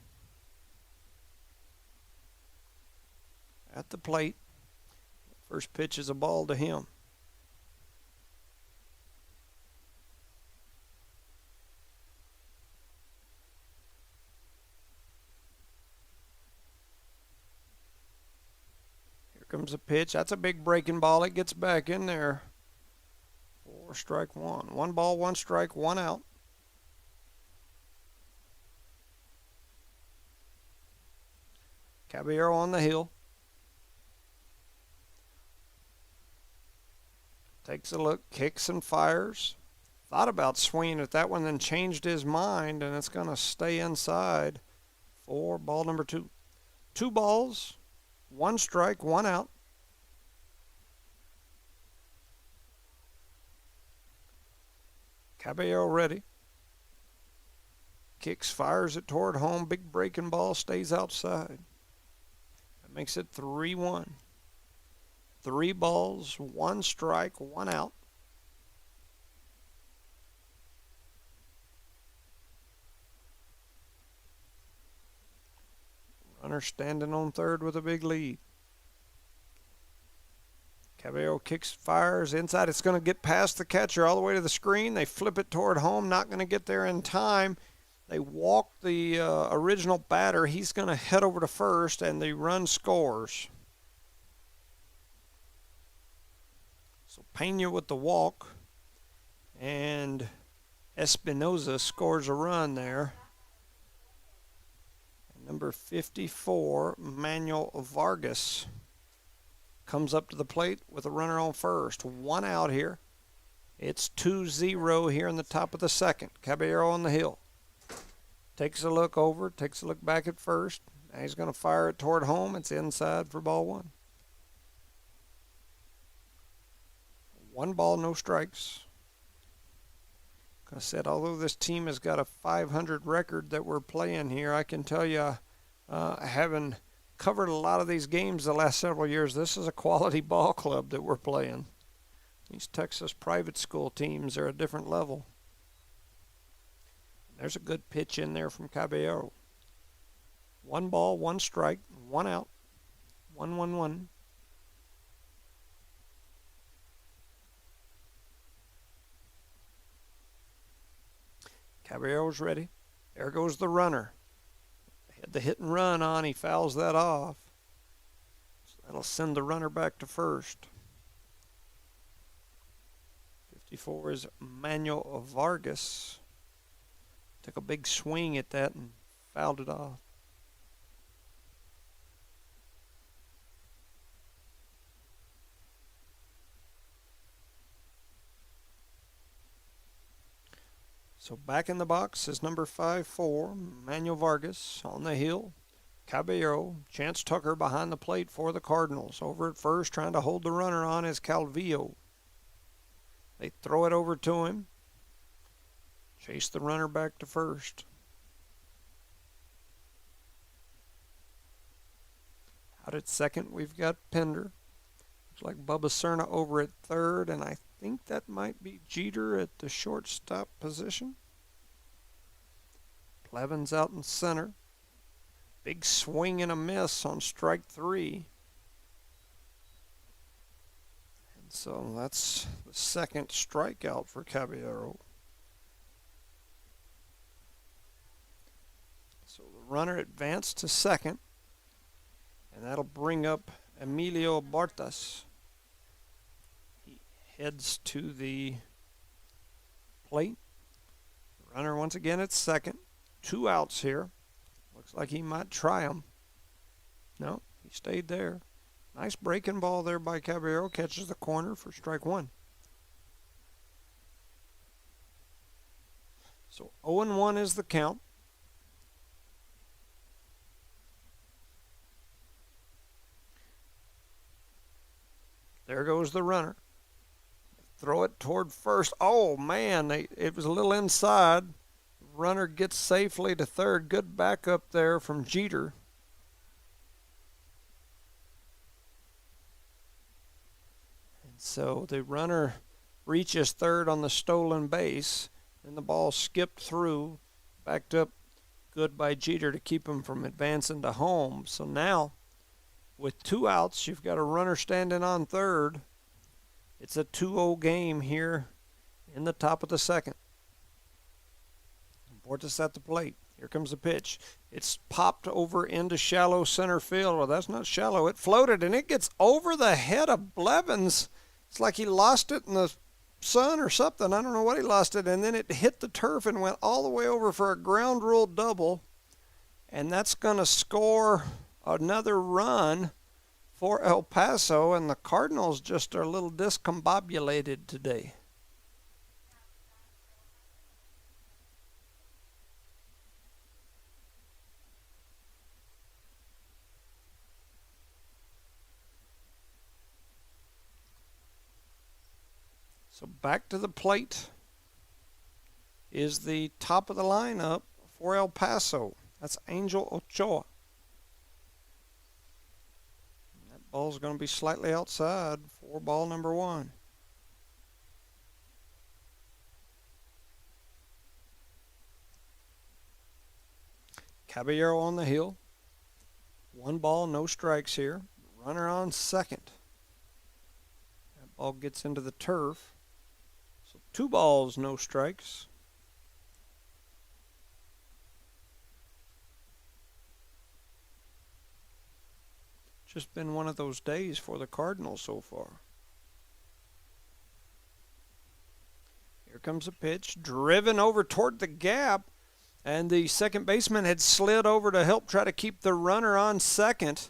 at the plate. First pitch is a ball to him. Comes a pitch. That's a big breaking ball. It gets back in there for strike 1. 1 ball, 1 strike, 1 out. Caballero on the hill. Takes a look, kicks and fires. Thought about swinging at that one, then changed his mind, and it's going to stay inside for ball number 2. 2 balls. 1 strike, 1 out. Caballero ready. Kicks, fires it toward home. Big breaking ball, stays outside. That makes it 3-1. 3 balls, 1 strike, 1 out. Runner standing on third with a big lead. Caballero kicks, fires inside. It's going to get past the catcher all the way to the screen. They flip it toward home. Not going to get there in time. They walk the original batter. He's going to head over to first, and the run scores. So Pena with the walk, and Espinoza scores a run there. Number 54, Manuel Vargas, comes up to the plate with a runner on first. 1 out here. It's 2-0 here in the top of the second. Caballero on the hill. Takes a look over, takes a look back at first. Now he's going to fire it toward home. It's inside for ball 1. 1 ball, no strikes. Like I said, although this team has got a 500 record that we're playing here, I can tell you, having covered a lot of these games the last several years, this is a quality ball club that we're playing. These Texas private school teams are a different level. There's a good pitch in there from Caballero. 1 ball, 1 strike, 1 out. 1-1-1. Caballero's ready. There goes the runner. Had the hit and run on. He fouls that off. So that'll send the runner back to first. 54 is Manuel Vargas. Took a big swing at that and fouled it off. So back in the box is number 5-4, Manuel Vargas on the hill. Caballero, Chance Tucker behind the plate for the Cardinals. Over at first, trying to hold the runner on is Calvillo. They throw it over to him. Chase the runner back to first. Out at second, we've got Pender. Looks like Bubba Cerna over at third, and I think that might be Jeter at the shortstop position. Plevin's out in center. Big swing and a miss on strike 3. And so that's the second strikeout for Caballero. So the runner advanced to second, and that'll bring up Emilio Bartas. He heads to the plate. Runner once again at second. 2 outs here. Looks like he might try him. No, he stayed there. Nice breaking ball there by Caballero. Catches the corner for strike 1. So 0-1 is the count. There goes the runner. Throw it toward first. Oh, man, it was a little inside. Runner gets safely to third. Good backup there from Jeter. And so the runner reaches third on the stolen base. Then the ball skipped through. Backed up good by Jeter to keep him from advancing to home. So now, with 2 outs, you've got a runner standing on third. It's a 2-0 game here in the top of the second. Bortas at the plate. Here comes the pitch. It's popped over into shallow center field. Well, that's not shallow. It floated, and it gets over the head of Blevins. It's like he lost it in the sun or something. I don't know what he lost it. And then it hit the turf and went all the way over for a ground rule double. And that's going to score another run for El Paso. And the Cardinals just are a little discombobulated today. So back to the plate is the top of the lineup for El Paso. That's Angel Ochoa. That ball's going to be slightly outside for ball number 1. Caballero on the hill. 1 ball, no strikes here. Runner on second. That ball gets into the turf. 2 balls, no strikes. Just been one of those days for the Cardinals so far. Here comes a pitch, driven over toward the gap, and the second baseman had slid over to help try to keep the runner on second.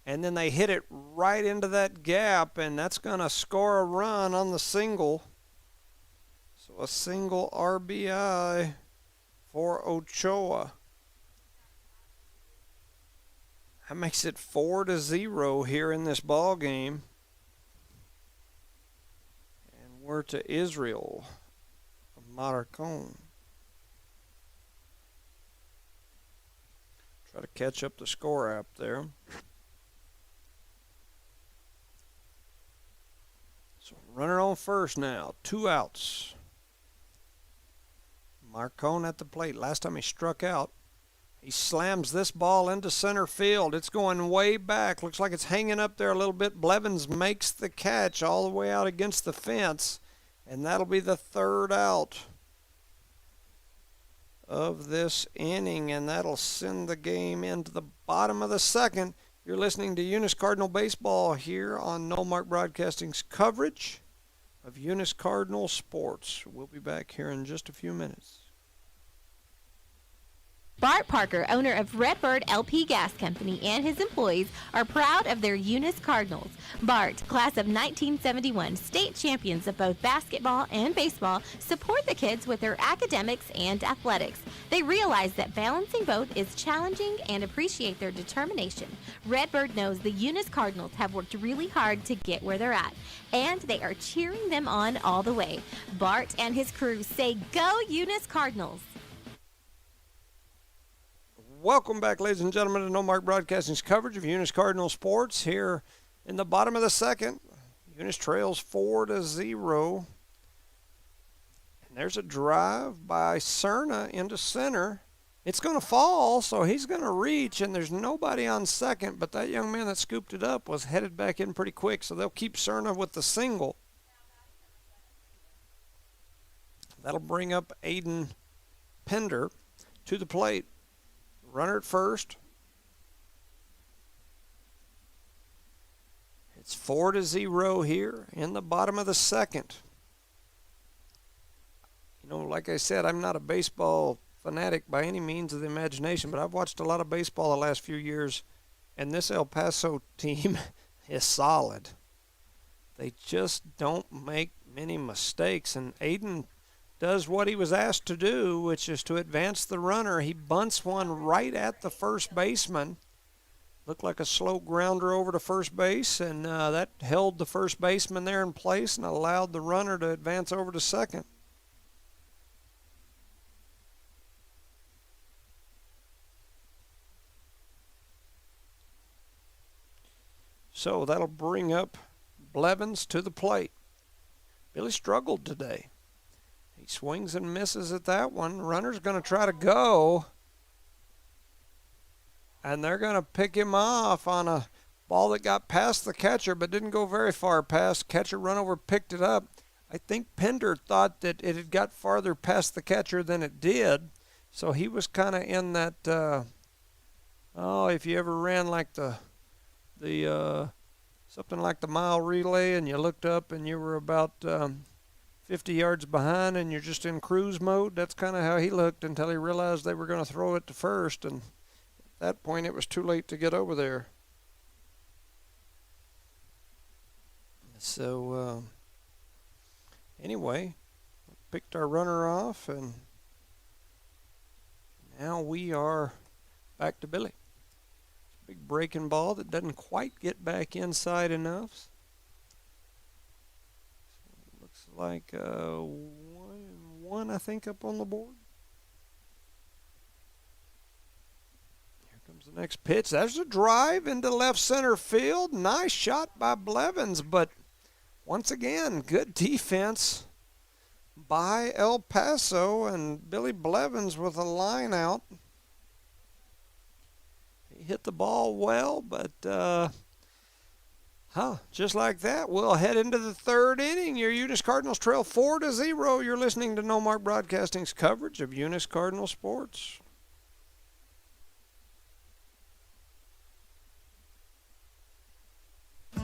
And then they hit it right into that gap, and that's going to score a run on the single. So a single RBI for Ochoa. That makes it 4-0 here in this ball game. And we're to Israel Marcon. Try to catch up the score app there. So runner on first now. 2 outs. Marcon at the plate. Last time he struck out He slams this ball into center field. It's going way back. Looks like it's hanging up there a little bit. Blevins makes the catch all the way out against the fence, and that'll be the third out of this inning, and that'll send the game into the bottom of the second. You're listening to Eunice Cardinal Baseball here on No Mark Broadcasting's coverage of Eunice Cardinal Sports. We'll be back here in just a few minutes. Bart Parker, owner of Redbird LP Gas Company, and his employees are proud of their Eunice Cardinals. Bart, class of 1971, state champions of both basketball and baseball, support the kids with their academics and athletics. They realize that balancing both is challenging and appreciate their determination. Redbird knows the Eunice Cardinals have worked really hard to get where they're at, and they are cheering them on all the way. Bart and his crew say, "Go Eunice Cardinals!" Welcome back, ladies and gentlemen, to No Mark Broadcasting's coverage of Eunice Cardinal Sports here in the bottom of the second. Eunice trails 4-0. And there's a drive by Cerna into center. It's going to fall, so he's going to reach, and there's nobody on second, but that young man that scooped it up was headed back in pretty quick, so they'll keep Cerna with the single. That'll bring up Aiden Pender to the plate. Runner at first. It's 4-0 here in the bottom of the second. You know, like I said, I'm not a baseball fanatic by any means of the imagination, but I've watched a lot of baseball the last few years, and this El Paso team is solid. They just don't make many mistakes, and Aiden does what he was asked to do, which is to advance the runner. He bunts one right at the first baseman. Looked like a slow grounder over to first base, and that held the first baseman there in place and allowed the runner to advance over to second. So that'll bring up Blevins to the plate. Billy struggled today. He swings and misses at that one. Runner's going to try to go. And they're going to pick him off on a ball that got past the catcher but didn't go very far past. Catcher run over, picked it up. I think Pender thought that it had got farther past the catcher than it did. So he was kind of in that, if you ever ran like the something like the mile relay and you looked up and you were about 50 yards behind and you're just in cruise mode. That's kind of how he looked until he realized they were going to throw it to first, and at that point it was too late to get over there. So anyway, picked our runner off, and now we are back to Billy. Big breaking ball that doesn't quite get back inside enough. Like 1-1, I think, up on the board. Here comes the next pitch. There's a drive into left center field. Nice shot by Blevins, but once again, good defense by El Paso, and Billy Blevins with a line out. He hit the ball well, but just like that, we'll head into the third inning. Your Eunice Cardinals trail 4-0. You're listening to No Mark Broadcasting's coverage of Eunice Cardinal Sports.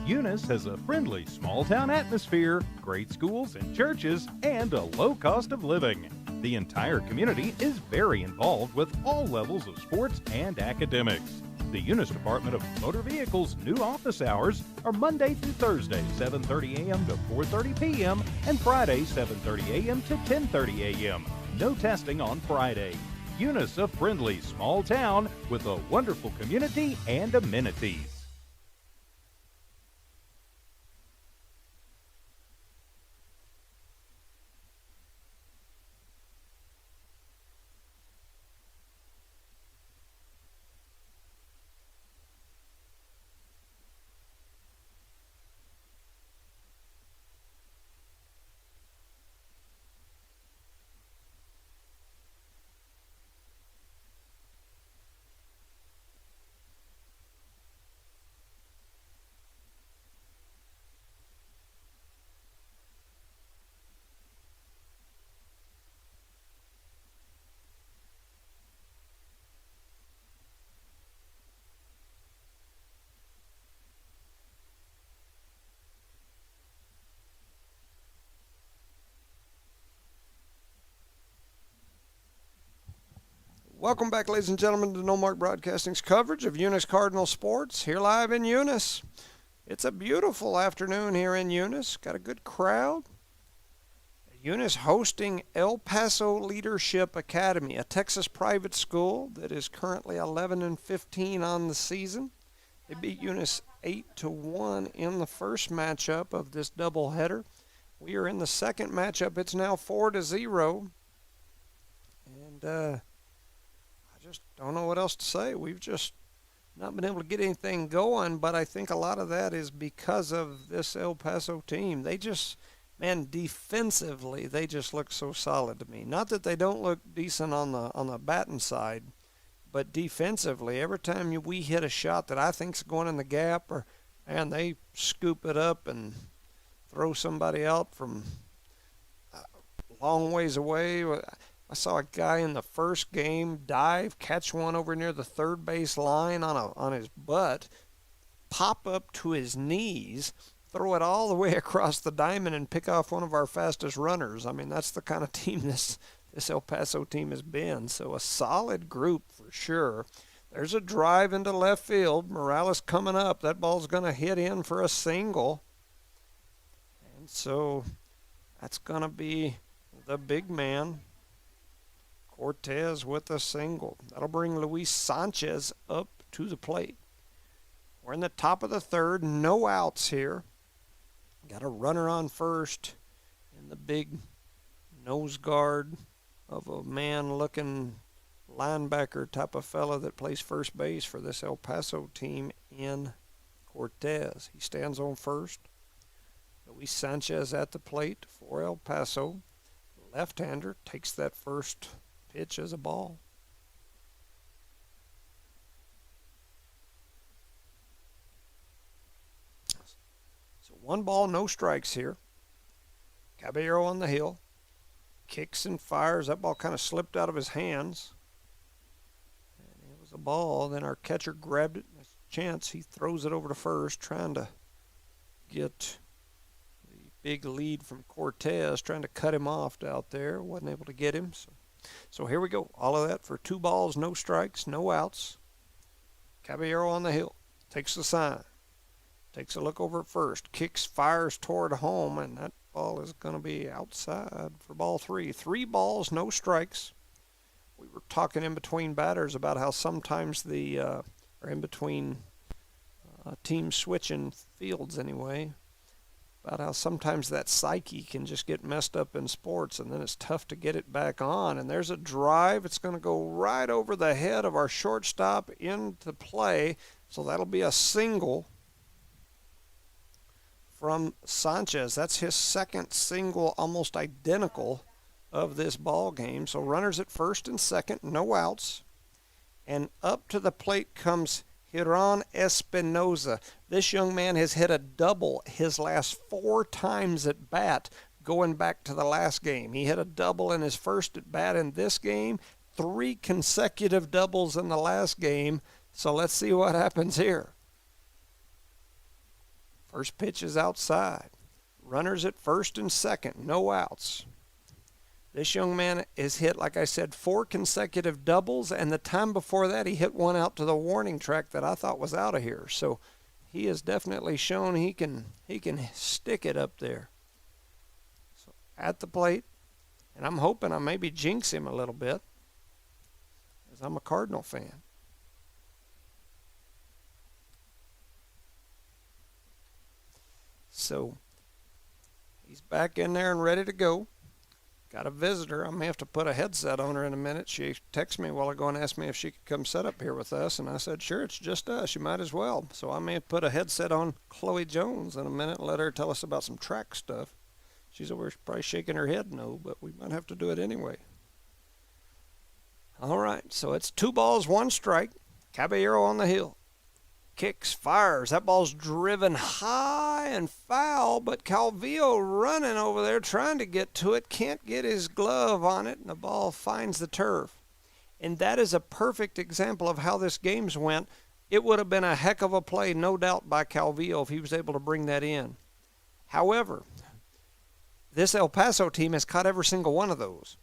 Eunice has a friendly small-town atmosphere, great schools and churches, and a low cost of living. The entire community is very involved with all levels of sports and academics. The Eunice Department of Motor Vehicles' new office hours are Monday through Thursday, 7:30 a.m. to 4:30 p.m., and Friday, 7:30 a.m. to 10:30 a.m. No testing on Friday. Eunice, a friendly small town with a wonderful community and amenities. Welcome back, ladies and gentlemen, to No Mark Broadcasting's coverage of Eunice Cardinal Sports, here live in Eunice. It's a beautiful afternoon here in Eunice. Got a good crowd. Eunice hosting El Paso Leadership Academy, a Texas private school that is currently 11-15 on the season. They beat Eunice 8-1 in the first matchup of this doubleheader. We are in the second matchup. It's now 4-0. And I just don't know what else to say. We've just not been able to get anything going, but I think a lot of that is because of this El Paso team. They just, man, defensively, they just look so solid to me. Not that they don't look decent on the batting side, but defensively, every time we hit a shot that I think's going in the gap, or man, they scoop it up and throw somebody out from a long ways away. I saw a guy in the first game dive, catch one over near the third base line on his butt, pop up to his knees, throw it all the way across the diamond, and pick off one of our fastest runners. I mean, that's the kind of team this El Paso team has been. So a solid group for sure. There's a drive into left field. Morales coming up. That ball's going to hit in for a single. And so that's going to be the big man, Cortez, with a single. That'll bring Luis Sanchez up to the plate. We're in the top of the third. No outs here. Got a runner on first in the big nose guard of a man-looking linebacker type of fella that plays first base for this El Paso team in Cortez. He stands on first. Luis Sanchez at the plate for El Paso. Left-hander takes that first pitch as a ball. So 1 ball, no strikes here. Caballero on the hill. Kicks and fires. That ball kind of slipped out of his hands. And it was a ball. Then our catcher grabbed it. That's a chance. He throws it over to first, trying to get the big lead from Cortez, trying to cut him off out there. Wasn't able to get him. So here we go. All of that for 2 balls, no strikes, no outs. Caballero on the hill. Takes the sign. Takes a look over at first. Kicks, fires toward home, and that ball is going to be outside for ball 3. 3 balls, no strikes. We were talking in between batters about how sometimes or in between teams switching fields anyway, about how sometimes that psyche can just get messed up in sports, and then it's tough to get it back on. And there's a drive. It's going to go right over the head of our shortstop into play, so that'll be a single from Sanchez. That's his second single, almost identical, of this ball game. So runners at first and second, no outs. And up to the plate comes Hiran Espinoza. This young man has hit a double his last 4 times at bat going back to the last game. He hit a double in his first at bat in this game, 3 consecutive doubles in the last game. So let's see what happens here. First pitch is outside. Runners at first and second, no outs. This young man has hit, like I said, 4 consecutive doubles, and the time before that he hit one out to the warning track that I thought was out of here. So he has definitely shown he can stick it up there. So at the plate, and I'm hoping I maybe jinx him a little bit, as I'm a Cardinal fan. So he's back in there and ready to go. Got a visitor. I may have to put a headset on her in a minute. She texted me a while ago and asked me if she could come sit up here with us, and I said, sure, it's just us. You might as well. So I may put a headset on Chloe Jones in a minute and let her tell us about some track stuff. She's over probably shaking her head no, but we might have to do it anyway. All right, so it's 2 balls, 1 strike. Caballero on the hill. Kicks, fires. That ball's driven high and foul, but Calvillo running over there trying to get to it, can't get his glove on it, and the ball finds the turf. And that is a perfect example of how this game's went. It would have been a heck of a play, no doubt, by Calvillo if he was able to bring that in. However, this El Paso team has caught every single one of those.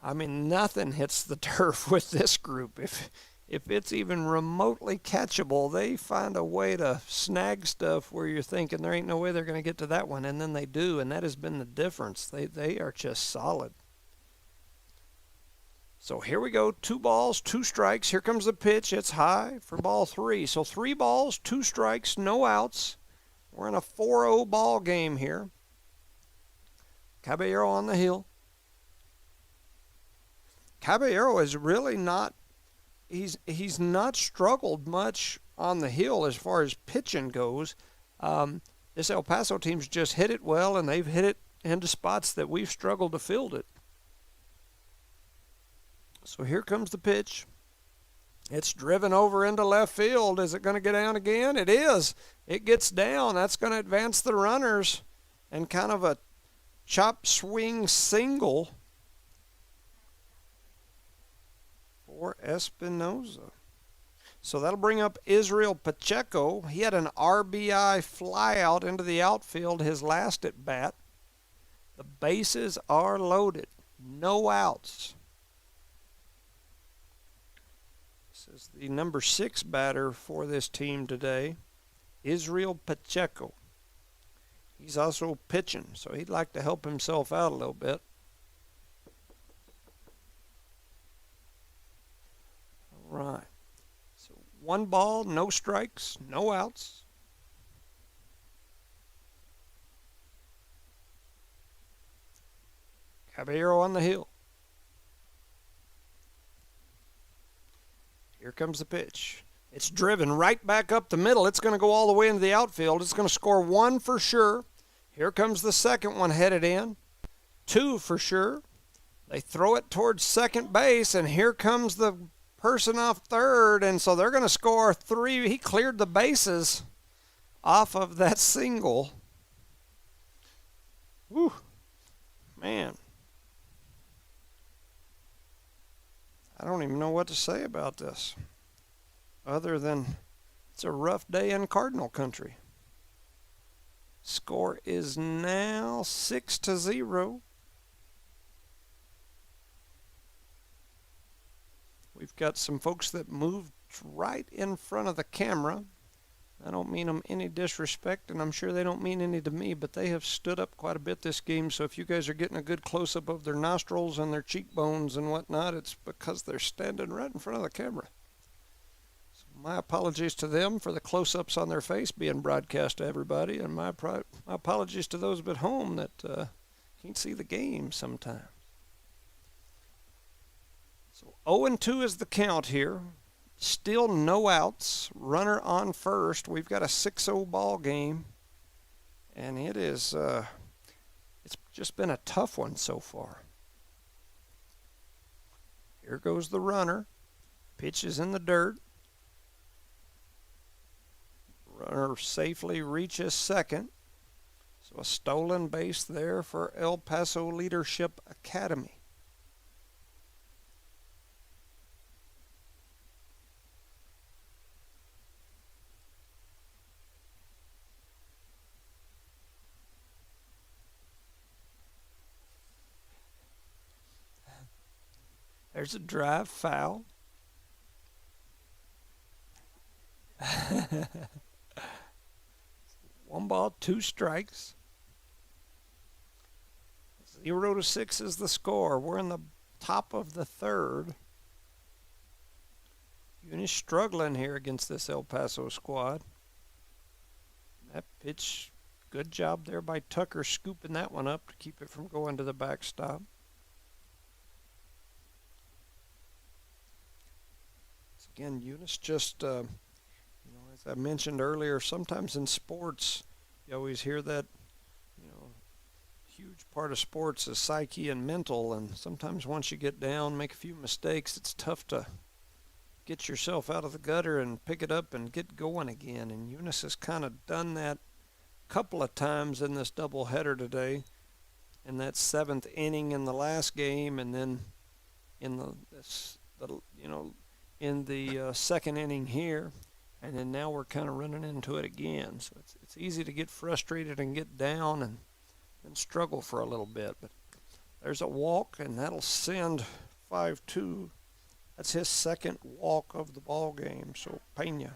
I mean, nothing hits the turf with this group. If it's even remotely catchable, they find a way to snag stuff where you're thinking there ain't no way they're going to get to that one, and then they do, and that has been the difference. They are just solid. So here we go, 2 balls, 2 strikes. Here comes the pitch. It's high for ball 3. So 3 balls, 2 strikes, no outs. We're in a 4-0 ball game here. Caballero on the hill. Caballero is really not, he's not struggled much on the hill as far as pitching goes. This El Paso team's just hit it well, and they've hit it into spots that we've struggled to field it. So here comes the pitch. It's driven over into left field. Is it going to get down again? It is. It gets down. That's going to advance the runners, and kind of a chop swing single for Espinoza. So that'll bring up Israel Pacheco. He had an RBI fly out into the outfield his last at bat. The bases are loaded. No outs. This is the number 6 batter for this team today, Israel Pacheco. He's also pitching, so he'd like to help himself out a little bit. All right. So 1 ball, no strikes, no outs. Caballero on the hill. Here comes the pitch. It's driven right back up the middle. It's going to go all the way into the outfield. It's going to score 1 for sure. Here comes the second one headed in. 2 for sure. They throw it towards second base, and here comes the person off third, and so they're going to score 3. He cleared the bases off of that single. Whew. Man. I don't even know what to say about this, other than it's a rough day in Cardinal country. Score is now 6-0. We've got some folks that moved right in front of the camera. I don't mean them any disrespect, and I'm sure they don't mean any to me, but they have stood up quite a bit this game. So if you guys are getting a good close-up of their nostrils and their cheekbones and whatnot, it's because they're standing right in front of the camera. So my apologies to them for the close-ups on their face being broadcast to everybody, and my apologies to those at home that can't see the game sometimes. So 0-2 is the count here. Still no outs. Runner on first. We've got a 6-0 ball game, and it is it's just been a tough one so far. Here goes the runner. Pitch is in the dirt. Runner safely reaches second. So a stolen base there for El Paso Leadership Academy. There's a drive foul. 1 ball, 2 strikes. 0-6 is the score. We're in the top of the third. Eunice struggling here against this El Paso squad. That pitch, good job there by Tucker scooping that one up to keep it from going to the backstop. Again, Eunice just, as I mentioned earlier, sometimes in sports, you always hear that, huge part of sports is psyche and mental, and sometimes once you get down, make a few mistakes, it's tough to get yourself out of the gutter and pick it up and get going again. And Eunice has kind of done that a couple of times in this doubleheader today, in that 7th inning in the last game, and then in the second inning here, and then now we're kind of running into it again. So it's easy to get frustrated and get down and struggle for a little bit. But There's a walk, and that'll send 5-2. That's his second walk of the ball game. So Pena.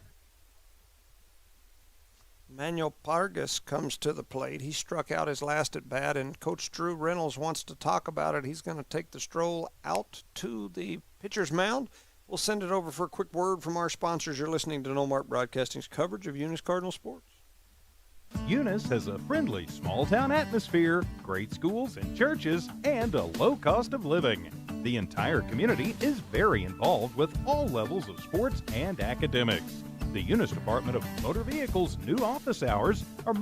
Manuel Pargas comes to the plate. He struck out his last at bat, and Coach Drew Reynolds wants to talk about it. He's going to take the stroll out to the pitcher's mound. We'll send it over for a quick word from our sponsors. You're listening to No Mark Broadcasting's coverage of Eunice Cardinal Sports. Eunice has a friendly small-town atmosphere, great schools and churches, and a low cost of living. The entire community is very involved with all levels of sports and academics. The Eunice Department of Motor Vehicles' new office hours are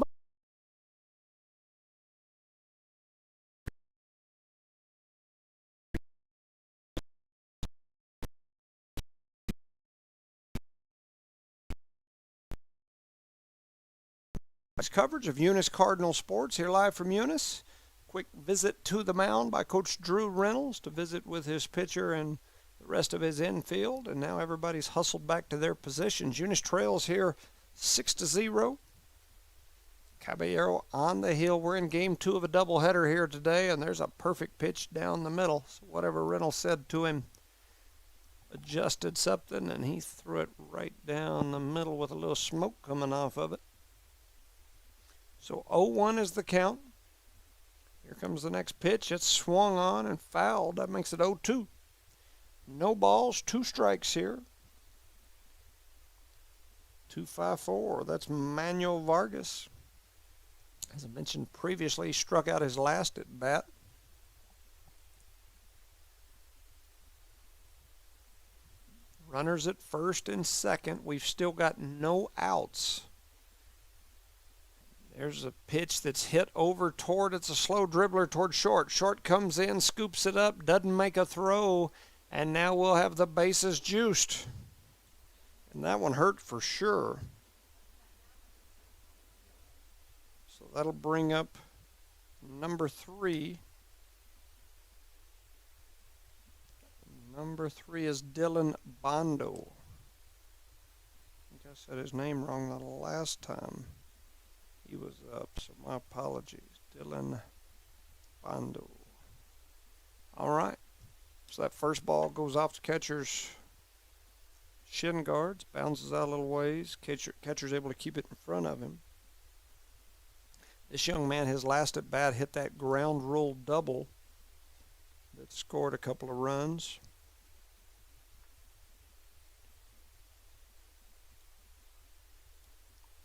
coverage of Eunice Cardinal Sports here live from Eunice. Quick visit to the mound by Coach Drew Reynolds to visit with his pitcher and the rest of his infield, and now everybody's hustled back to their positions. Eunice trails here 6-0. Caballero on the hill. We're in game 2 of a doubleheader here today, and there's a perfect pitch down the middle. So whatever Reynolds said to him adjusted something, and he threw it right down the middle with a little smoke coming off of it. So 0-1 is the count. Here comes the next pitch. It's swung on and fouled. That makes it 0-2. No balls, 2 strikes here. 2-5-4. That's Manuel Vargas. As I mentioned previously, he struck out his last at bat. Runners at first and second. We've still got no outs. There's a pitch that's hit over toward, it's a slow dribbler toward short. Short comes in, scoops it up, doesn't make a throw, and now we'll have the bases juiced. And that one hurt for sure. So that'll bring up number 3. Number 3 is Dylan Bondo. I think I said his name wrong the last time he was up, so my apologies. Dylan Bondo. All right. So that first ball goes off the catcher's shin guards, bounces out a little ways. Catcher's able to keep it in front of him. This young man, his last at bat, hit that ground rule double that scored a couple of runs.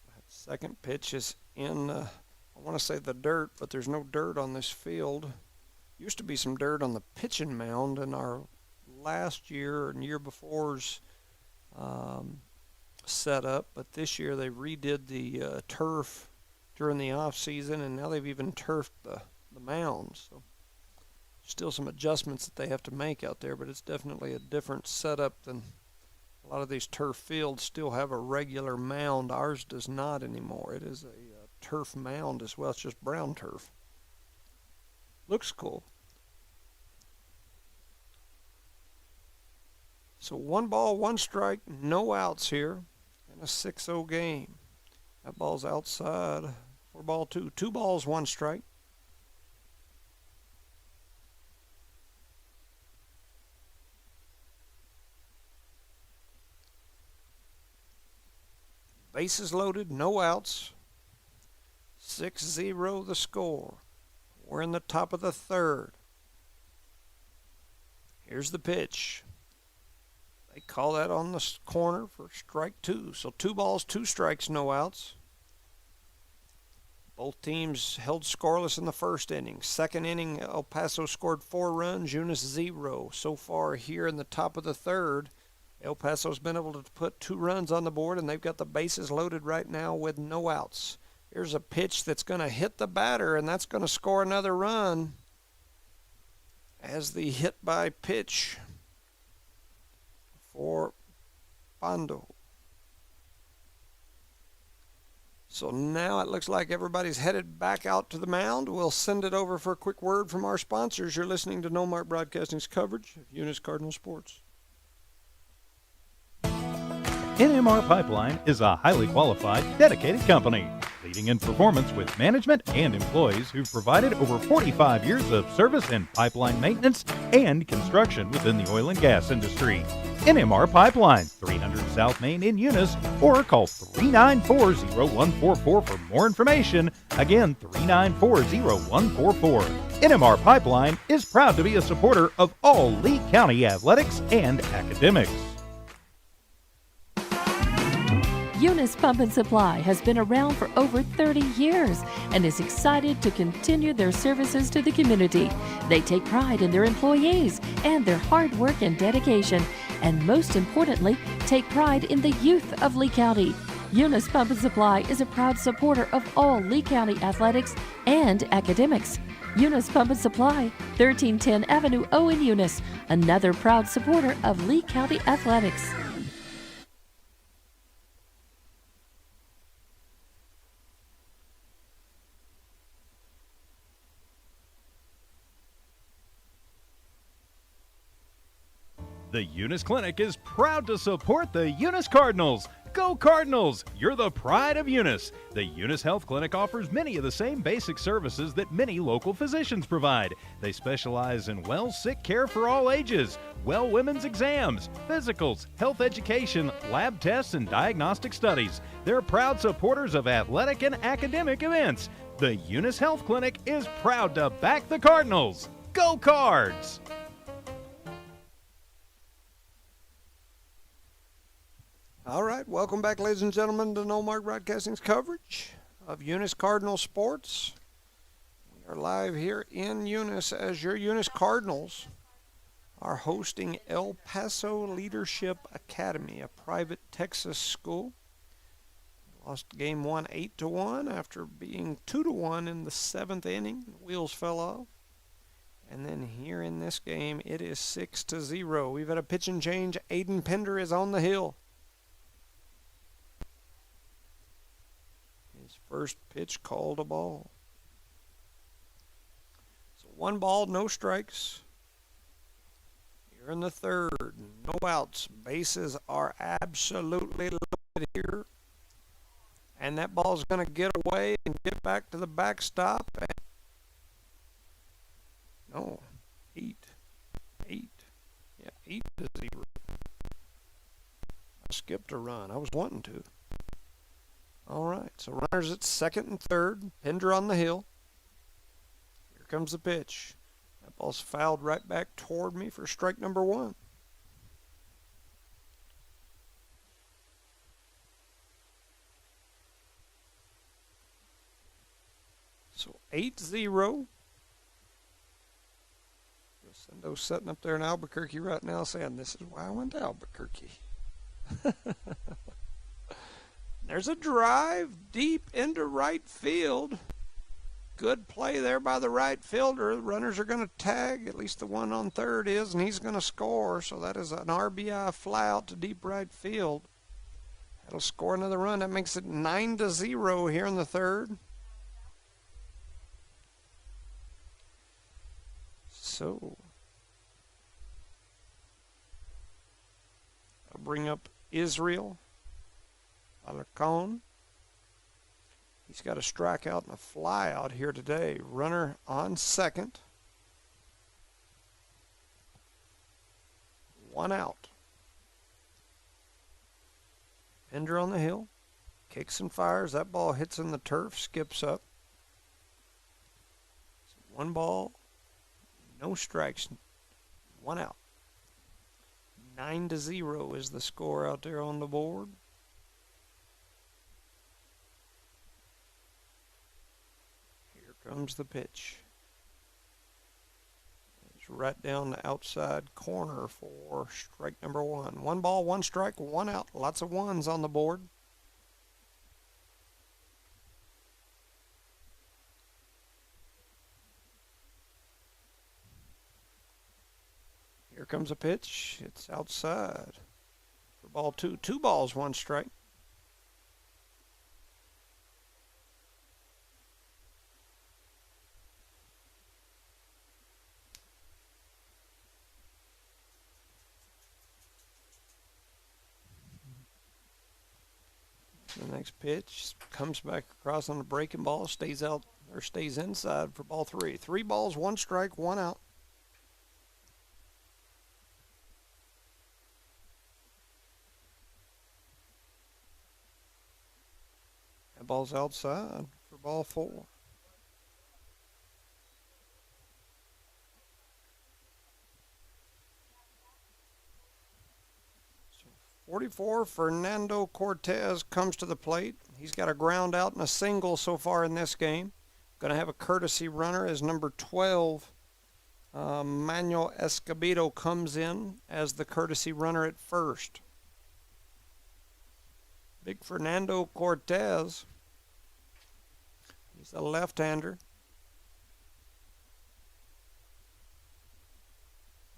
That second pitch is in, I want to say the dirt, but there's no dirt on this field. Used to be some dirt on the pitching mound in our last year and year before's setup, but this year they redid the turf during the off season, and now they've even turfed the mound. So still some adjustments that they have to make out there, but it's definitely a different setup than a lot of these turf fields. Still have a regular mound. Ours does not anymore. It is a turf mound as well. It's just brown turf. Looks cool. So 1 ball, 1 strike, no outs here in a 6-0 game. That ball's outside for ball 2. 2 balls, 1 strike. Bases loaded, no outs. 6-0 the score. We're in the top of the 3rd. Here's the pitch. They call that on the corner for strike 2. So 2 balls, 2 strikes, no outs. Both teams held scoreless in the first inning. Second inning, El Paso scored 4 runs, Eunice 0. So far here in the top of the 3rd, El Paso's been able to put 2 runs on the board, and they've got the bases loaded right now with no outs. Here's a pitch that's going to hit the batter, and that's going to score another run as the hit by pitch for Bondo. So now it looks like everybody's headed back out to the mound. We'll send it over for a quick word from our sponsors. You're listening to No Mark Broadcasting's coverage of Eunice Cardinal Sports. NMR Pipeline is a highly qualified, dedicated company. leading in performance with management and employees who've provided over 45 years of service in pipeline maintenance and construction within the oil and gas industry. NMR Pipeline, 300 South Main in Eunice, or call 394-0144 for more information. Again, 394-0144. NMR Pipeline is proud to be a supporter of all Lee County athletics and academics. Eunice Pump and Supply has been around for over 30 years and is excited to continue their services to the community. They take pride in their employees and their hard work and dedication, and most importantly, take pride in the youth of Lee County. Eunice Pump and Supply is a proud supporter of all Lee County athletics and academics. Eunice Pump and Supply, 1310 Avenue O in Eunice, another proud supporter of Lee County athletics. The Eunice Clinic is proud to support the Eunice Cardinals. Go Cardinals! You're the pride of Eunice. The Eunice Health Clinic offers many of the same basic services that many local physicians provide. They specialize in sick care for all ages, women's exams, physicals, health education, lab tests, and diagnostic studies. They're proud supporters of athletic and academic events. The Eunice Health Clinic is proud to back the Cardinals. Go Cards! All right, welcome back, ladies and gentlemen, to No Mark Broadcasting's coverage of Eunice Cardinal Sports. We are live here in Eunice as your Eunice Cardinals are hosting El Paso Leadership Academy, a private Texas school. Lost game 1 8-1 after being 2-1 in the 7th inning. The wheels fell off. And then here in this game, it is 6-0. We've had a pitch and change. Aiden Pender is on the hill. His first pitch called a ball. So 1 ball, no strikes. Here in the 3rd, no outs. Bases are absolutely loaded here. And that ball's going to get away and get back to the backstop. No, 8. Yeah, 8-0. I skipped a run. I was wanting to. All right, so runners at 2nd and 3rd. Pender on the hill. Here comes the pitch. That ball's fouled right back toward me for strike number 1. So 8-0. Rosendo's sitting up there in Albuquerque right now saying, this is why I went to Albuquerque. There's a drive deep into right field. Good play there by the right fielder. The runners are going to tag, at least the one on 3rd is, and he's going to score. So that is an RBI fly out to deep right field. That'll score another run. That makes it 9-0 here in the 3rd. So I'll bring up Israel Alarcon. He's got a strikeout and a fly out here today. Runner on 2nd. 1 out. Pender on the hill. Kicks and fires. That ball hits in the turf. Skips up. 1 ball. No strikes. 1 out. 9-0 is the score out there on the board. Comes the pitch. It's right down the outside corner for strike number 1. 1 ball, 1 strike, 1 out. Lots of ones on the board. Here comes a pitch. It's outside for ball 2. 2 balls, 1 strike. The next pitch comes back across on the breaking ball, stays out or stays inside for ball 3. 3 balls, 1 strike, 1 out. That ball's outside for ball 4. So 44, Fernando Cortez comes to the plate. He's got a ground out and a single so far in this game. Going to have a courtesy runner as number 12, Manuel Escobedo, comes in as the courtesy runner at first. Big Fernando Cortez. He's a left-hander.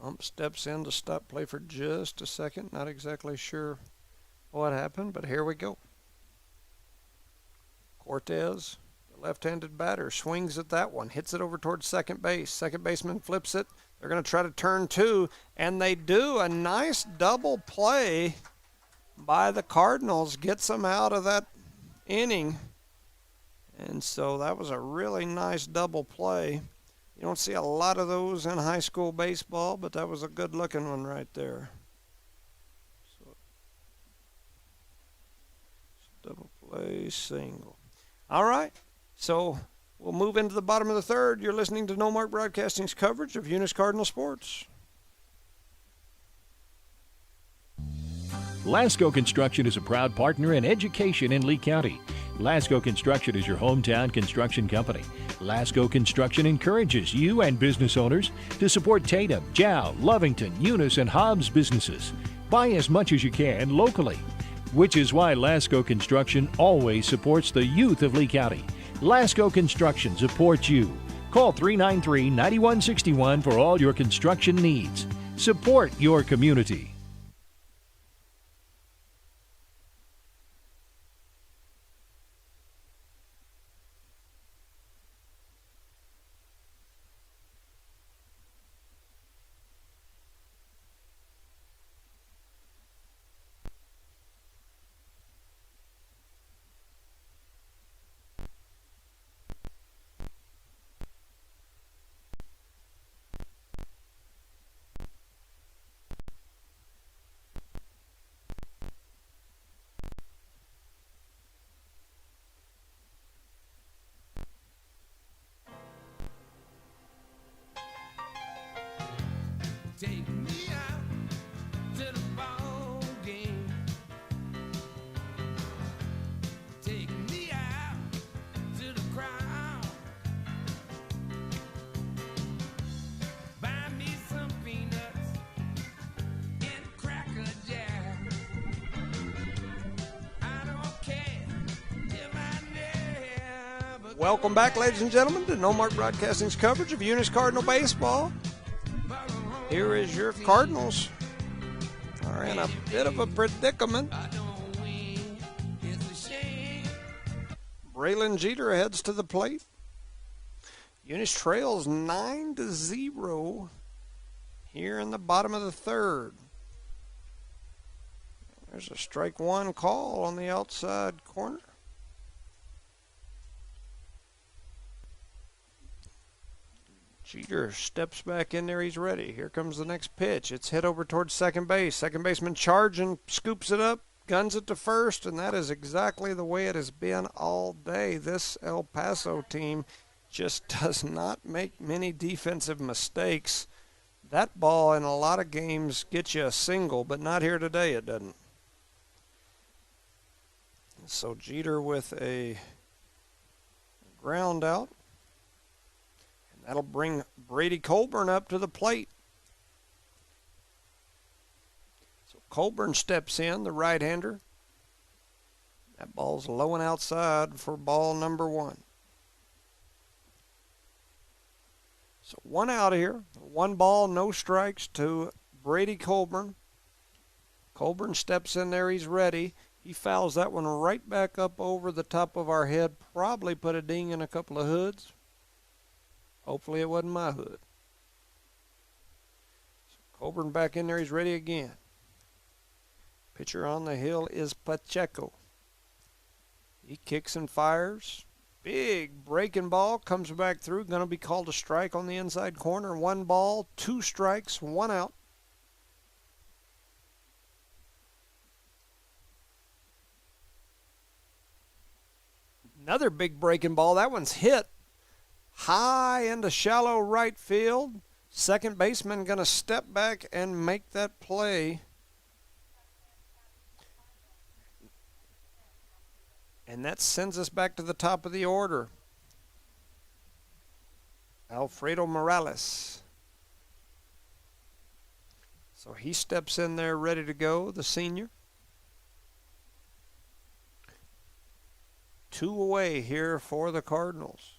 Ump steps in to stop play for just a second. Not exactly sure what happened, but here we go. Cortez, the left-handed batter, swings at that one, hits it over towards second base. Second baseman flips it. They're going to try to turn 2, and they do. A nice double play by the Cardinals gets them out of that inning. And so that was a really nice double play. You don't see a lot of those in high school baseball, but that was a good-looking one right there. So, double play, single. All right, so we'll move into the bottom of the third. You're listening to No Mark Broadcasting's coverage of Eunice Cardinal Sports. Lasco Construction is a proud partner in education in Lee County. Lasco Construction is your hometown construction company. Lasco Construction encourages you and business owners to support Tatum, Jow, Lovington, Eunice, and Hobbs businesses. Buy as much as you can locally, which is why Lasco Construction always supports the youth of Lee County. Lasco Construction supports you. Call 393-9161 for all your construction needs. Support your community. Take me out to the ball game. Take me out to the crowd. Buy me some peanuts and Cracker Jack. I don't care if I never. Welcome back, ladies and gentlemen, to No Mark Broadcasting's coverage of Eunice Cardinal baseball. Here is your Cardinals. Are in a bit of a predicament. Braylon Jeter heads to the plate. Eunice trails 9-0 here in the bottom of the third. There's a strike 1 call on the outside corner. Jeter steps back in there. He's ready. Here comes the next pitch. It's hit over towards second base. Second baseman charging, scoops it up, guns it to first, and that is exactly the way it has been all day. This El Paso team just does not make many defensive mistakes. That ball in a lot of games gets you a single, but not here today, it doesn't. So Jeter with a ground out. That'll bring Brady Colburn up to the plate. So Colburn steps in, the right-hander. That ball's low and outside for ball number 1. So 1 out here. 1 ball, no strikes to Brady Colburn. Colburn steps in there. He's ready. He fouls that one right back up over the top of our head. Probably put a ding in a couple of hoods. Hopefully it wasn't my hood. So Colburn back in there. He's ready again. Pitcher on the hill is Pacheco. He kicks and fires. Big breaking ball comes back through. Going to be called a strike on the inside corner. 1 ball, 2 strikes, 1 out. Another big breaking ball. That one's hit high into shallow right field. Second baseman going to step back and make that play. And that sends us back to the top of the order. Alfredo Morales. So he steps in there ready to go, the senior. 2 away here for the Cardinals.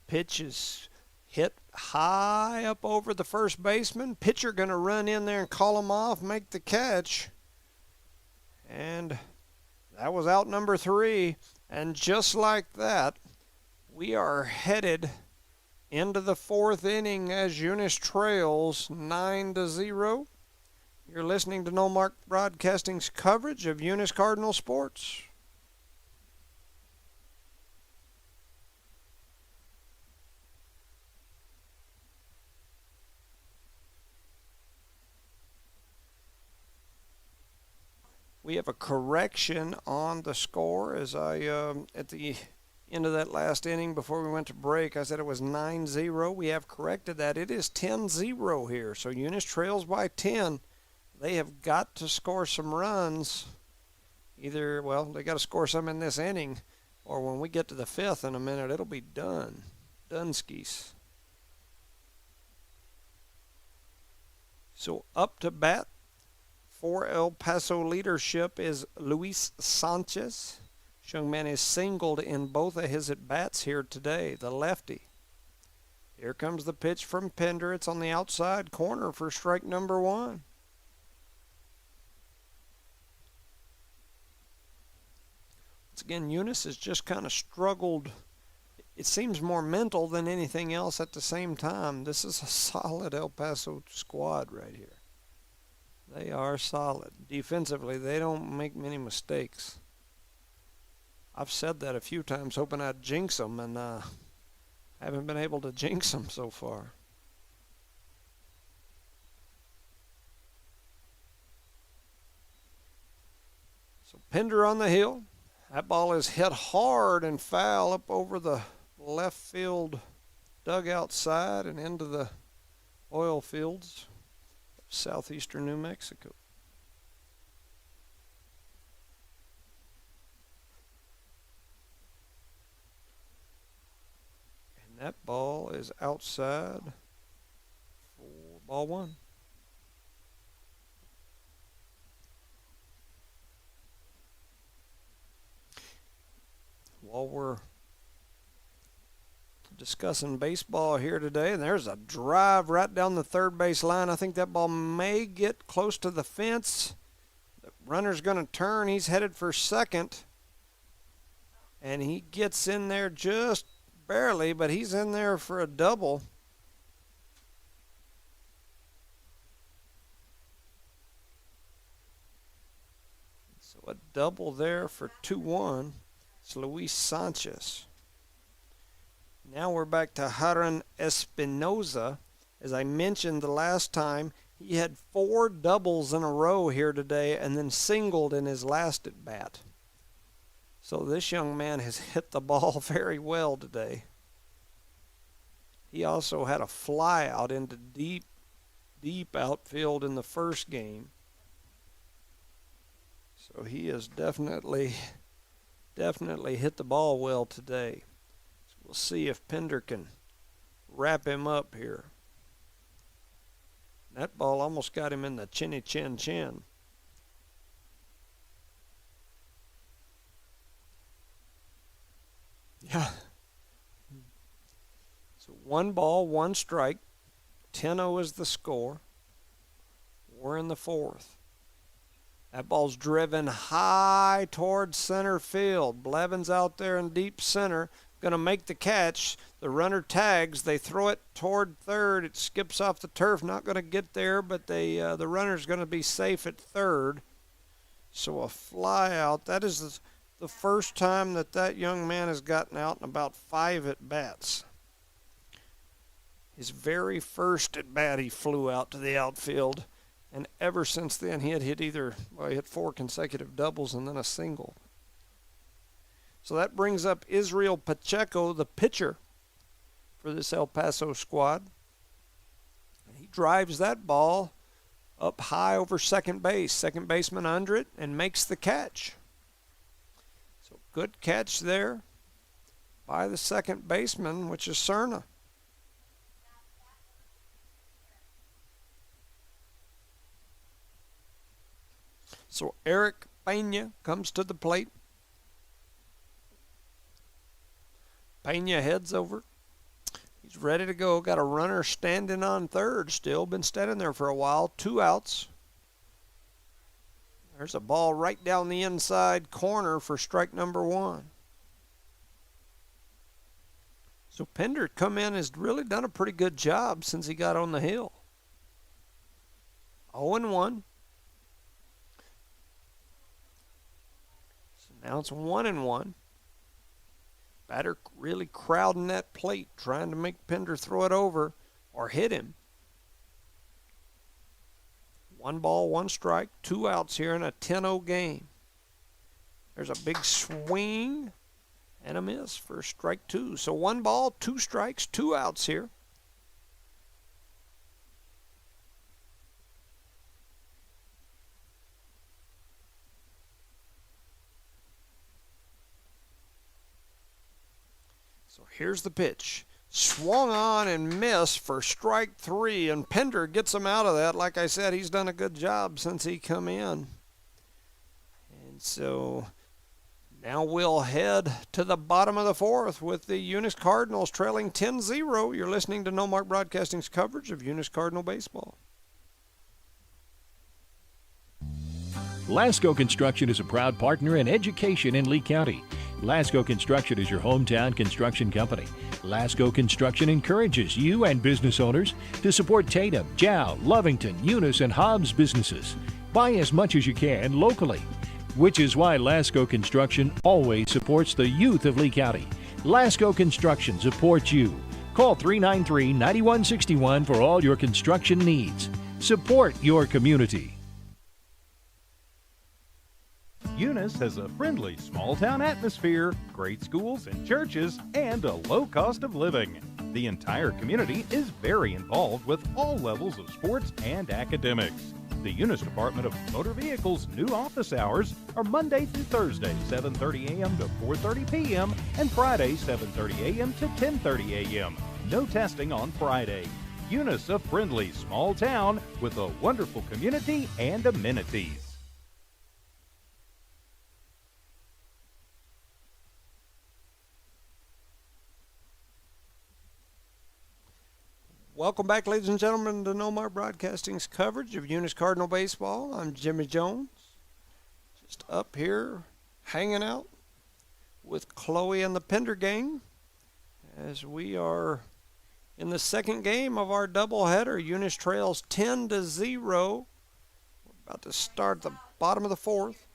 Pitch is hit high up over the first baseman. Pitcher going to run in there and call him off, make the catch. And that was out number 3. And just like that, we are headed into the 4th inning as Eunice trails 9-0. You're listening to No Mark Broadcasting's coverage of Eunice Cardinal sports. We have a correction on the score as I, at the end of that last inning before we went to break, I said it was 9-0. We have corrected that. It is 10-0 here. So Eunice trails by 10. They have got to score some runs. Either, well, they got to score some in this inning, or when we get to the 5th in a minute, it'll be done. Dunskies. So up to bat for El Paso Leadership is Luis Sanchez. This young man is singled in both of his at-bats here today, the lefty. Here comes the pitch from Pender. It's on the outside corner for strike number 1. Once again, Eunice has just kind of struggled. It seems more mental than anything else at the same time. This is a solid El Paso squad right here. They are solid. Defensively, they don't make many mistakes. I've said that a few times, hoping I'd jinx them, and haven't been able to jinx them so far. So Pender on the hill. That ball is hit hard and foul up over the left field dugout side and into the oil fields of southeastern New Mexico. And that ball is outside for ball 1. While we're discussing baseball here today, and there's a drive right down the third base line. I think that ball may get close to the fence. The runner's going to turn. He's headed for second, and he gets in there just barely, but he's in there for a double. So a double there for 2-1. It's Luis Sanchez. Now we're back to Haran Espinoza. As I mentioned the last time, he had 4 doubles in a row here today and then singled in his last at bat. So this young man has hit the ball very well today. He also had a fly out into deep outfield in the first game. So he has definitely hit the ball well today. So we'll see if Pender can wrap him up here. That ball almost got him in the chinny chin chin. Yeah. So 1 ball, 1 strike. 10-0 is the score. We're in the 4th. That ball's driven high towards center field. Blevin's out there in deep center, going to make the catch. The runner tags. They throw it toward third. It skips off the turf. Not going to get there, but the runner's going to be safe at third. So a fly out, that is the first time that young man has gotten out in about 5 at-bats. His very first at-bat, he flew out to the outfield, and ever since then he had hit he hit 4 consecutive doubles and then a single. So that brings up Israel Pacheco, the pitcher for this El Paso squad. He drives that ball up high over second base. Second baseman under it and makes the catch. So good catch there by the second baseman, which is Cerna. So Eric Pena comes to the plate. Pena heads over. He's ready to go. Got a runner standing on third still. Been standing there for a while. 2 outs. There's a ball right down the inside corner for strike number 1. So Pender come in, has really done a pretty good job since he got on the hill. 0-1. So now it's 1-1. Batter really crowding that plate, trying to make Pender throw it over or hit him. 1 ball, 1 strike, 2 outs here in a 10-0 game. There's a big swing and a miss for strike 2. So 1 ball, 2 strikes, 2 outs here. So here's the pitch. Swung on and missed for strike 3, and Pender gets him out of that. Like I said, he's done a good job since he come in. And so now we'll head to the bottom of the 4th with the Eunice Cardinals trailing 10-0. You're listening to No Mark Broadcasting's coverage of Eunice Cardinal baseball. Lasco Construction is a proud partner in education in Lee County. Lasco Construction is your hometown construction company. Lasco Construction encourages you and business owners to support Tatum, Jow, Lovington, Eunice, and Hobbs businesses. Buy as much as you can locally, which is why Lasco Construction always supports the youth of Lee County. Lasco Construction supports you. Call 393-9161 for all your construction needs. Support your community. Eunice has a friendly small-town atmosphere, great schools and churches, and a low cost of living. The entire community is very involved with all levels of sports and academics. The Eunice Department of Motor Vehicles' new office hours are Monday through Thursday, 7:30 a.m. to 4:30 p.m., and Friday, 7:30 a.m. to 10:30 a.m. No testing on Friday. Eunice, a friendly small town with a wonderful community and amenities. Welcome back, ladies and gentlemen, to No Mark Broadcasting's coverage of Eunice Cardinal baseball. I'm Jimmy Jones, just up here hanging out with Chloe and the Pender gang as we are in the second game of our doubleheader. Eunice trails 10-0. We're about to start the bottom of the 4th.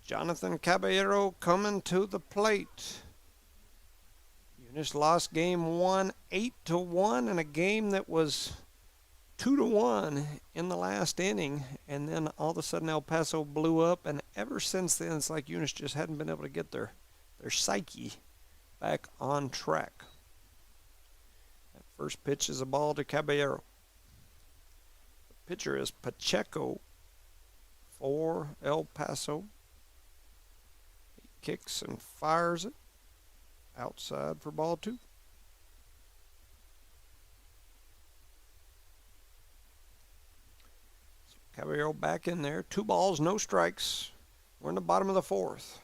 Jonathan Caballero coming to the plate. Eunice lost game 1 8-1 in a game that was 2-1 in the last inning, and then all of a sudden El Paso blew up, and ever since then it's like Eunice just hadn't been able to get their psyche back on track. That first pitch is a ball to Caballero. The pitcher is Pacheco for El Paso. He kicks and fires it. Outside for ball 2. So Caballero back in there. 2 balls, no strikes. We're in the bottom of the 4th.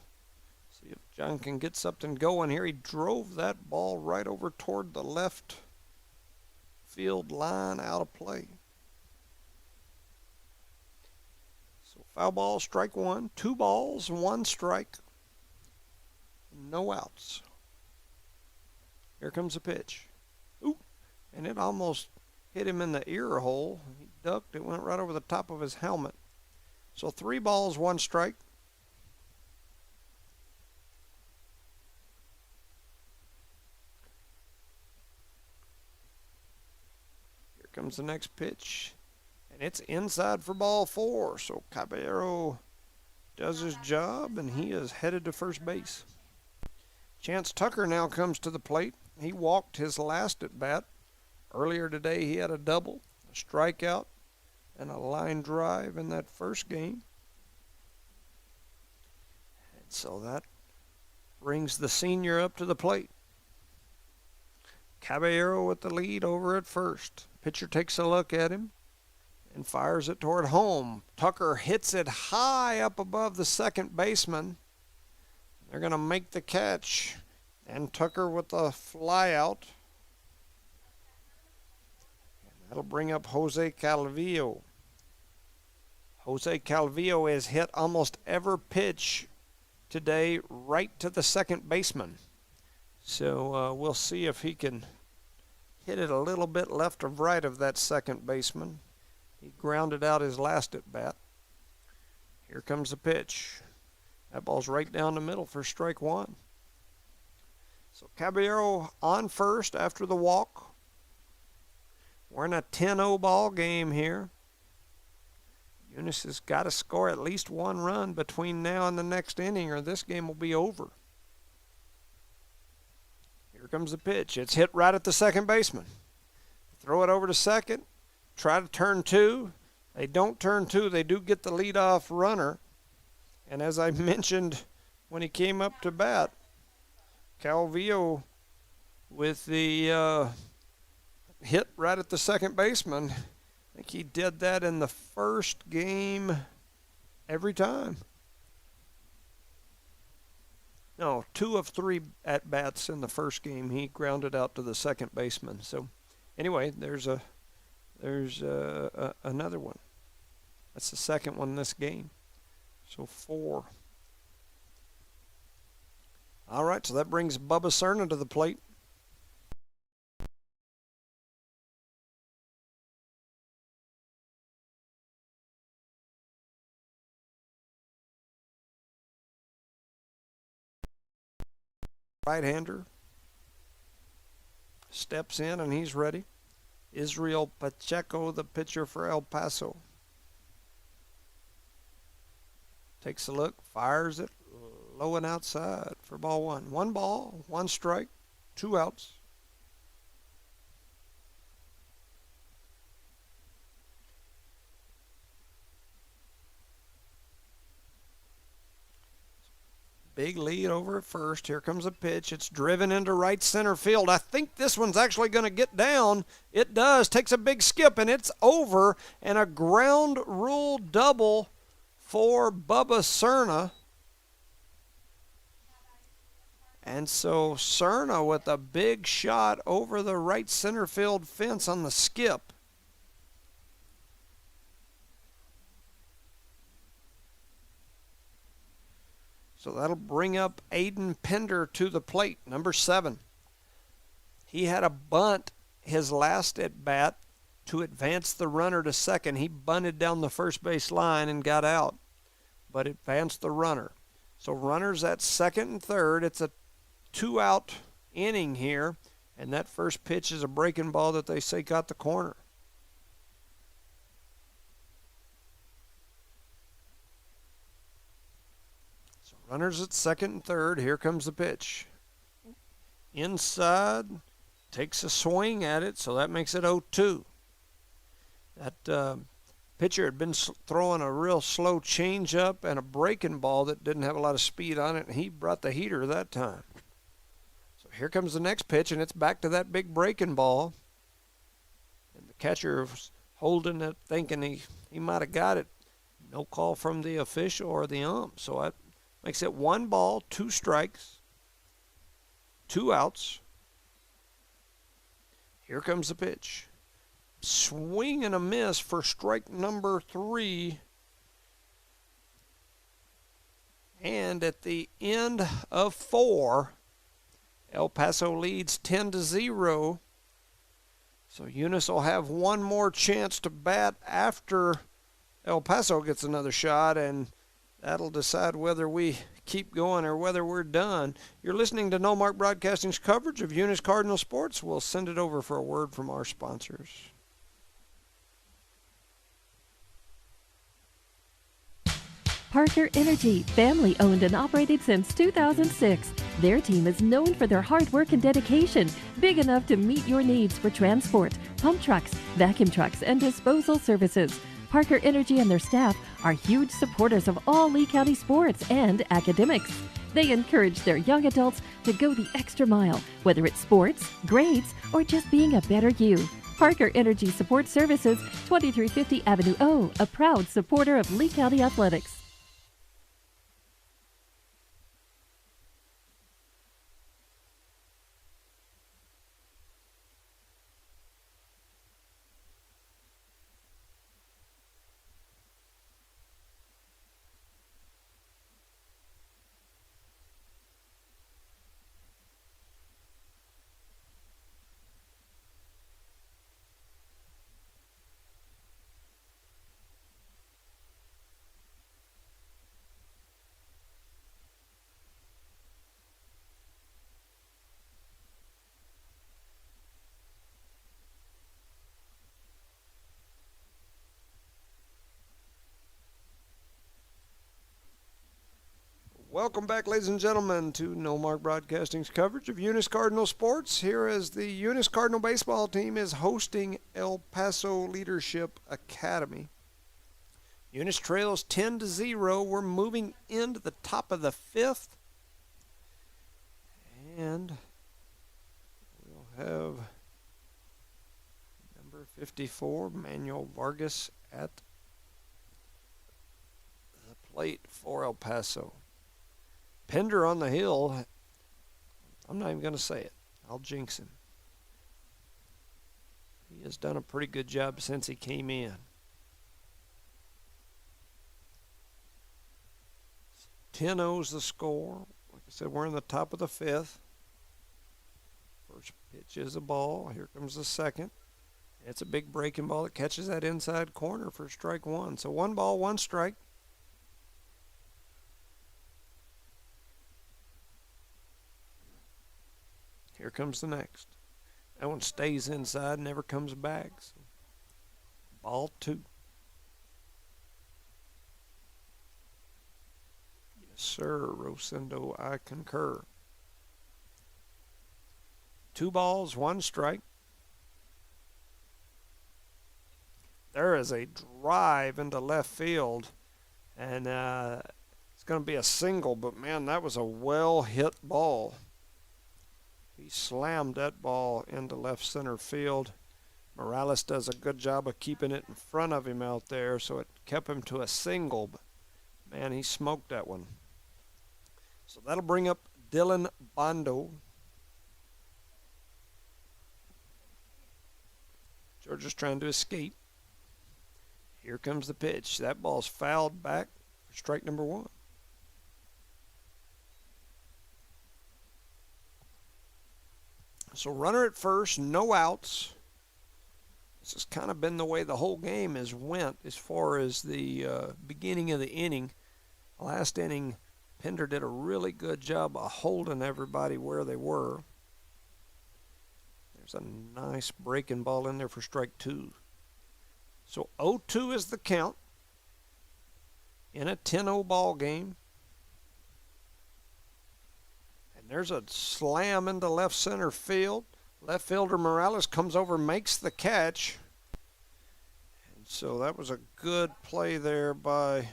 See if John can get something going here. He drove that ball right over toward the left field line, out of play. So foul ball, strike 1. 2 balls, 1 strike. No outs. Here comes the pitch. Ooh, and it almost hit him in the ear hole. He ducked. It went right over the top of his helmet. So 3 balls, 1 strike. Here comes the next pitch. And it's inside for ball 4. So Caballero does his job, and he is headed to first base. Chance Tucker now comes to the plate. He walked his last at bat. Earlier today he had a double, a strikeout, and a line drive in that first game. And so that brings the senior up to the plate. Caballero with the lead over at first. Pitcher takes a look at him and fires it toward home. Tucker hits it high up above the second baseman. They're going to make the catch. And Tucker with the fly out. And that'll bring up Jose Calvillo. Jose Calvillo has hit almost every pitch today right to the second baseman. So we'll see if he can hit it a little bit left or right of that second baseman. He grounded out his last at bat. Here comes the pitch. That ball's right down the middle for strike 1. So Caballero on first after the walk. We're in a 10-0 ball game here. Eunice has got to score at least 1 run between now and the next inning, or this game will be over. Here comes the pitch. It's hit right at the second baseman. Throw it over to second. Try to turn 2. They don't turn 2. They do get the leadoff runner. And as I mentioned when he came up to bat, Calvillo with the hit right at the second baseman. I think he did that in the first game every time. No, 2 of 3 at-bats in the first game. He grounded out to the second baseman. So anyway, there's another one. That's the second one this game. So 4. All right, so that brings Bubba Cerna to the plate. Right-hander steps in and he's ready. Israel Pacheco, the pitcher for El Paso. Takes a look, fires it low and outside for ball 1. 1 ball, 1 strike, 2 outs. Big lead over at first. Here comes a pitch. It's driven into right center field. I think this one's actually going to get down. It does. Takes a big skip, and it's over. And a ground rule double for Bubba Cerna. And so Cerna with a big shot over the right center field fence on the skip. So that'll bring up Aiden Pender to the plate, number 7. He had a bunt his last at bat to advance the runner to second. He bunted down the first base line and got out, but advanced the runner. So runners at second and third. It's a 2-out inning here, and that first pitch is a breaking ball that they say got the corner. Runners at second and third. Here comes the pitch. Inside. Takes a swing at it, so that makes it 0-2. That pitcher had been throwing a real slow changeup and a breaking ball that didn't have a lot of speed on it, and he brought the heater that time. So here comes the next pitch, and it's back to that big breaking ball. And the catcher was holding it, thinking he might have got it. No call from the official or the ump, so that makes it 1 ball, 2 strikes, 2 outs. Here comes the pitch. Swing and a miss for strike number 3. And at the end of 4, El Paso leads 10-0. So Eunice will have one more chance to bat after El Paso gets another shot, and that'll decide whether we keep going or whether we're done. You're listening to No Mark Broadcasting's coverage of Eunice Cardinal Sports. We'll send it over for a word from our sponsors. Parker Energy, family owned and operated since 2006. Their team is known for their hard work and dedication, big enough to meet your needs for transport, pump trucks, vacuum trucks, and disposal services. Parker Energy and their staff are huge supporters of all Lee County sports and academics. They encourage their young adults to go the extra mile, whether it's sports, grades, or just being a better you. Parker Energy Support Services, 2350 Avenue O, a proud supporter of Lee County Athletics. Welcome back, ladies and gentlemen, to No Mark Broadcasting's coverage of Eunice Cardinal Sports. Here as the Eunice Cardinal baseball team is hosting El Paso Leadership Academy. Eunice trails 10-0. We're moving into the top of the fifth. And we'll have number 54, Manuel Vargas, at the plate for El Paso. Pender on the hill. I'm not even going to say it. I'll jinx him. He has done a pretty good job since he came in. 10-0's the score. Like I said, we're in the top of the fifth. First pitch is a ball. Here comes the second. It's a big breaking ball that catches that inside corner for strike one. So 1 ball, 1 strike. Here comes the next. That one stays inside, never comes back. So ball 2. Yes, sir, Rosendo, I concur. 2 balls, 1 strike. There is a drive into left field, and it's going to be a single, but man, that was a well-hit ball. He slammed that ball into left center field. Morales does a good job of keeping it in front of him out there, so it kept him to a single. But man, he smoked that one. So that'll bring up Dylan Bondo. Georgia's trying to escape. Here comes the pitch. That ball's fouled back for strike number 1. So runner at first, no outs. This has kind of been the way the whole game has went as far as the beginning of the inning. Last inning, Pender did a really good job of holding everybody where they were. There's a nice breaking ball in there for strike 2. So 0-2 is the count in a 10-0 ball game. There's a slam into left center field. Left fielder Morales comes over, makes the catch. And so that was a good play there by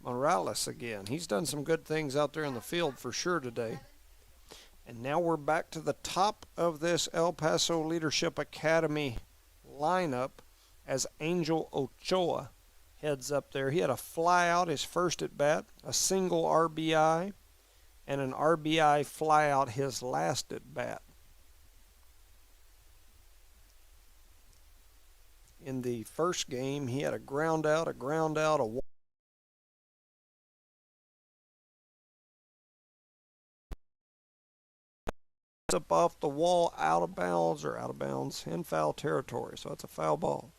Morales again. He's done some good things out there in the field for sure today. And now we're back to the top of this El Paso Leadership Academy lineup as Angel Ochoa heads up there. He had a fly out his first at bat, a single RBI, and an RBI fly out his last at bat. In the first game, he had a ground out, a walk. Up off the wall, out of bounds, in foul territory. So that's a foul ball.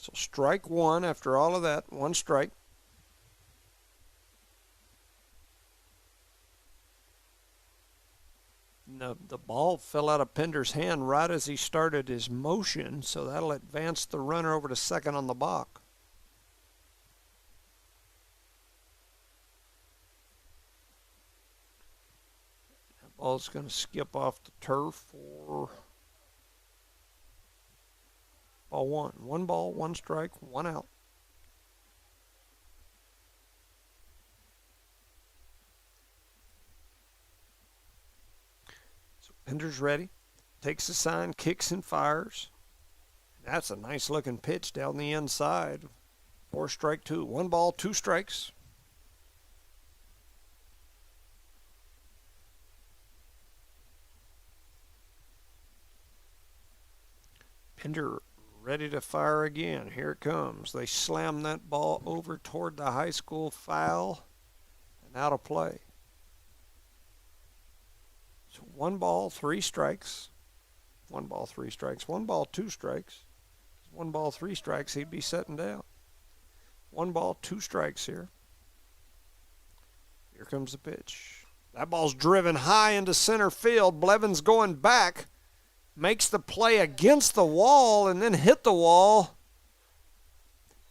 So strike one after all of that, one strike. The ball fell out of Pender's hand right as he started his motion, so that'll advance the runner over to second on the balk. That ball's going to skip off the turf for ball one. One ball, one strike, one out. Pender's ready, takes the sign, kicks and fires. That's a nice looking pitch down the inside for strike two. One ball, two strikes. Pender ready to fire again. Here it comes. They slam that ball over toward the high school foul and out of play. So one ball, three strikes. One ball, three strikes. One ball, two strikes. One ball, three strikes, he'd be setting down. One ball, two strikes here. Here comes the pitch. That ball's driven high into center field. Blevins going back. Makes the play against the wall and then hit the wall.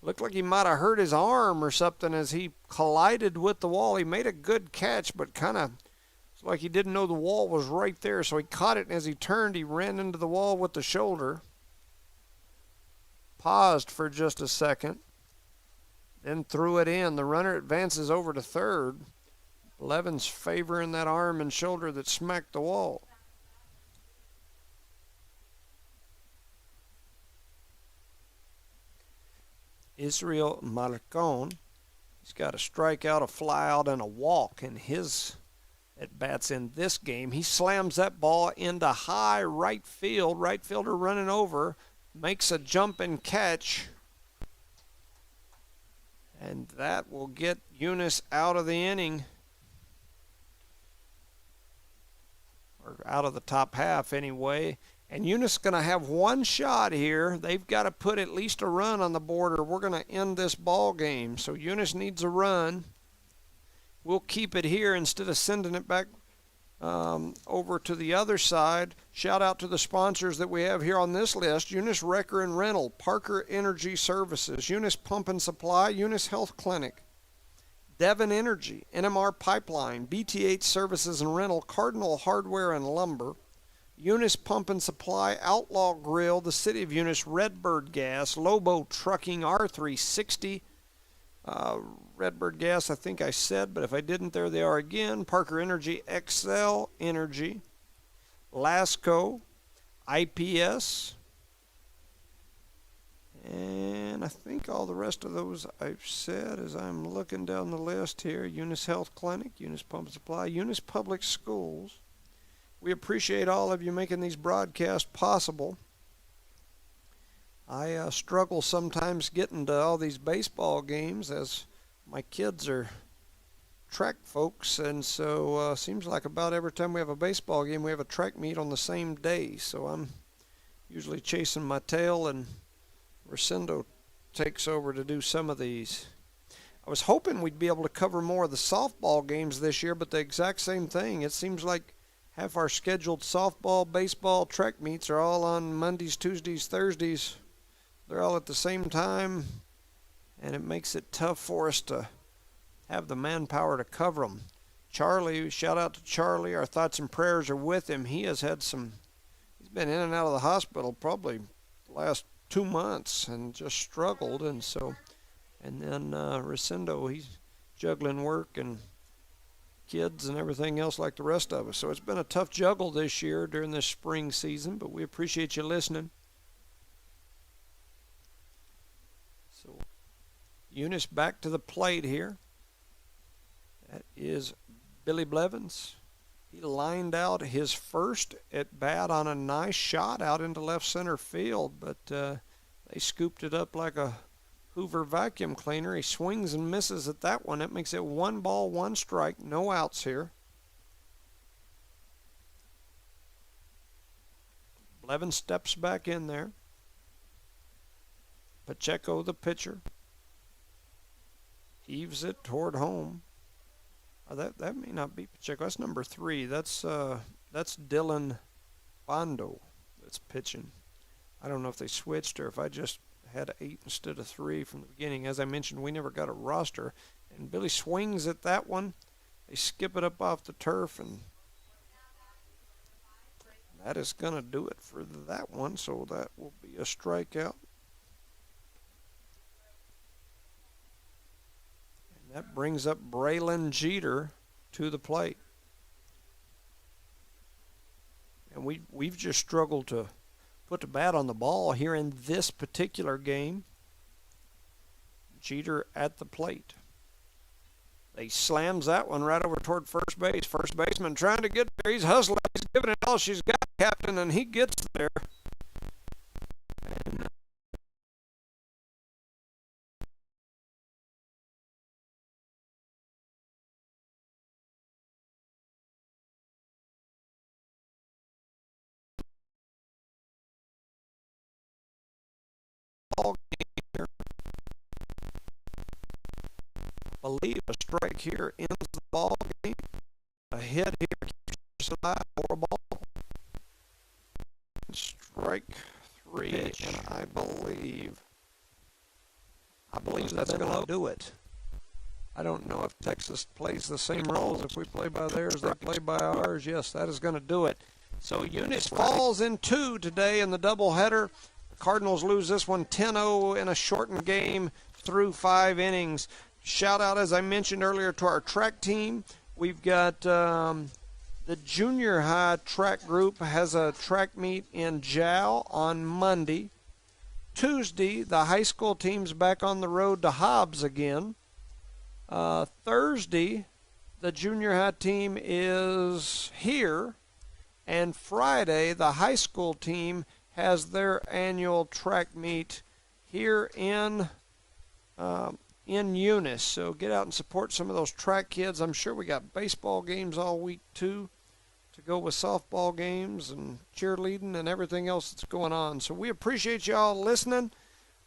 Looked like he might have hurt his arm or something as he collided with the wall. He made a good catch, but kind of it's like he didn't know the wall was right there, so he caught it, and as he turned, he ran into the wall with the shoulder. Paused for just a second, then threw it in. The runner advances over to third. Blevins favoring that arm and shoulder that smacked the wall. Israel Malcon, he's got a strikeout, a flyout, and a walk in his at-bats in this game. He slams that ball into high right field. Right fielder running over, makes a jump and catch. And that will get Eunice out of the inning. Or out of the top half anyway. And Eunice is going to have one shot here. They've got to put at least a run on the board or we're going to end this ball game. So Eunice needs a run. We'll keep it here instead of sending it back over to the other side. Shout out to the sponsors that we have here on this list. Eunice Wrecker and Rental, Parker Energy Services, Eunice Pump and Supply, Eunice Health Clinic, Devon Energy, NMR Pipeline, BTH Services and Rental, Cardinal Hardware and Lumber, Eunice Pump and Supply, Outlaw Grill, the City of Eunice, Redbird Gas, Lobo Trucking, R360, Redbird Gas, I think I said, but if I didn't, there they are again. Parker Energy, XL Energy, Lasco, IPS, and I think all the rest of those I've said as I'm looking down the list here. Eunice Health Clinic, Eunice Pump and Supply, Eunice Public Schools. We appreciate all of you making these broadcasts possible. I struggle sometimes getting to all these baseball games as my kids are track folks, and so seems like about every time we have a baseball game we have a track meet on the same day, so I'm usually chasing my tail and Rosendo takes over to do some of these. I was hoping we'd be able to cover more of the softball games this year, but the exact same thing. It seems like half our scheduled softball, baseball, track meets are all on Mondays, Tuesdays, Thursdays. They're all at the same time, and it makes it tough for us to have the manpower to cover them. Charlie, shout out to Charlie. Our thoughts and prayers are with him. He's been in and out of the hospital probably the last 2 months and just struggled, and then Rosendo, he's juggling work and kids and everything else like the rest of us. So it's been a tough juggle this year during this spring season, but we appreciate you listening. So Eunice back to the plate here. That is Billy Blevins. He lined out his first at bat on a nice shot out into left center field, but they scooped it up like a Hoover vacuum cleaner. He swings and misses at that one. That makes it 1 ball, 1 strike, no outs here. Blevins steps back in there. Pacheco, the pitcher, heaves it toward home. That may not be Pacheco. That's number 3. That's Dylan Bondo that's pitching. I don't know if they switched or if I just had 8 instead of 3 from the beginning. As I mentioned, we never got a roster. And Billy swings at that one. They skip it up off the turf, and that is going to do it for that one. So that will be a strikeout. And that brings up Braylon Jeter to the plate. And we've just struggled to put the bat on the ball here in this particular game. Jeter at the plate. He slams that one right over toward first base. First baseman trying to get there. He's hustling. He's giving it all she's got, Captain, and he gets there. And ball game here. I believe a strike here ends the ball game. A hit here keeps it alive for a ball. Strike 3, and I believe that's going to do it. I don't know if Texas plays the same rules. If we play by theirs, they play by ours. Yes, that is going to do it. So Eunice falls in 2 today in the doubleheader. The Cardinals lose this one 10-0 in a shortened game through 5 innings. Shout out, as I mentioned earlier, to our track team. We've got the junior high track group has a track meet in Jow on Monday. Tuesday, the high school team's back on the road to Hobbs again. Thursday, the junior high team is here. And Friday, the high school team has their annual track meet here in Eunice. So get out and support some of those track kids. I'm sure we got baseball games all week too, to go with softball games and cheerleading and everything else that's going on. So we appreciate y'all listening.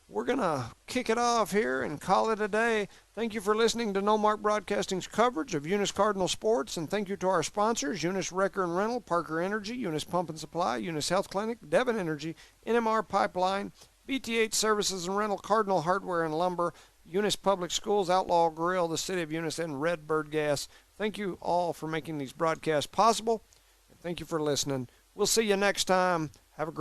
We're going to kick it off here and call it a day. Thank you for listening to No Mark Broadcasting's coverage of Eunice Cardinal Sports, and thank you to our sponsors, Eunice Wrecker and Rental, Parker Energy, Eunice Pump and Supply, Eunice Health Clinic, Devon Energy, NMR Pipeline, BTH Services and Rental, Cardinal Hardware and Lumber, Eunice Public Schools, Outlaw Grill, the City of Eunice, and Redbird Gas. Thank you all for making these broadcasts possible. Thank you for listening. We'll see you next time. Have a great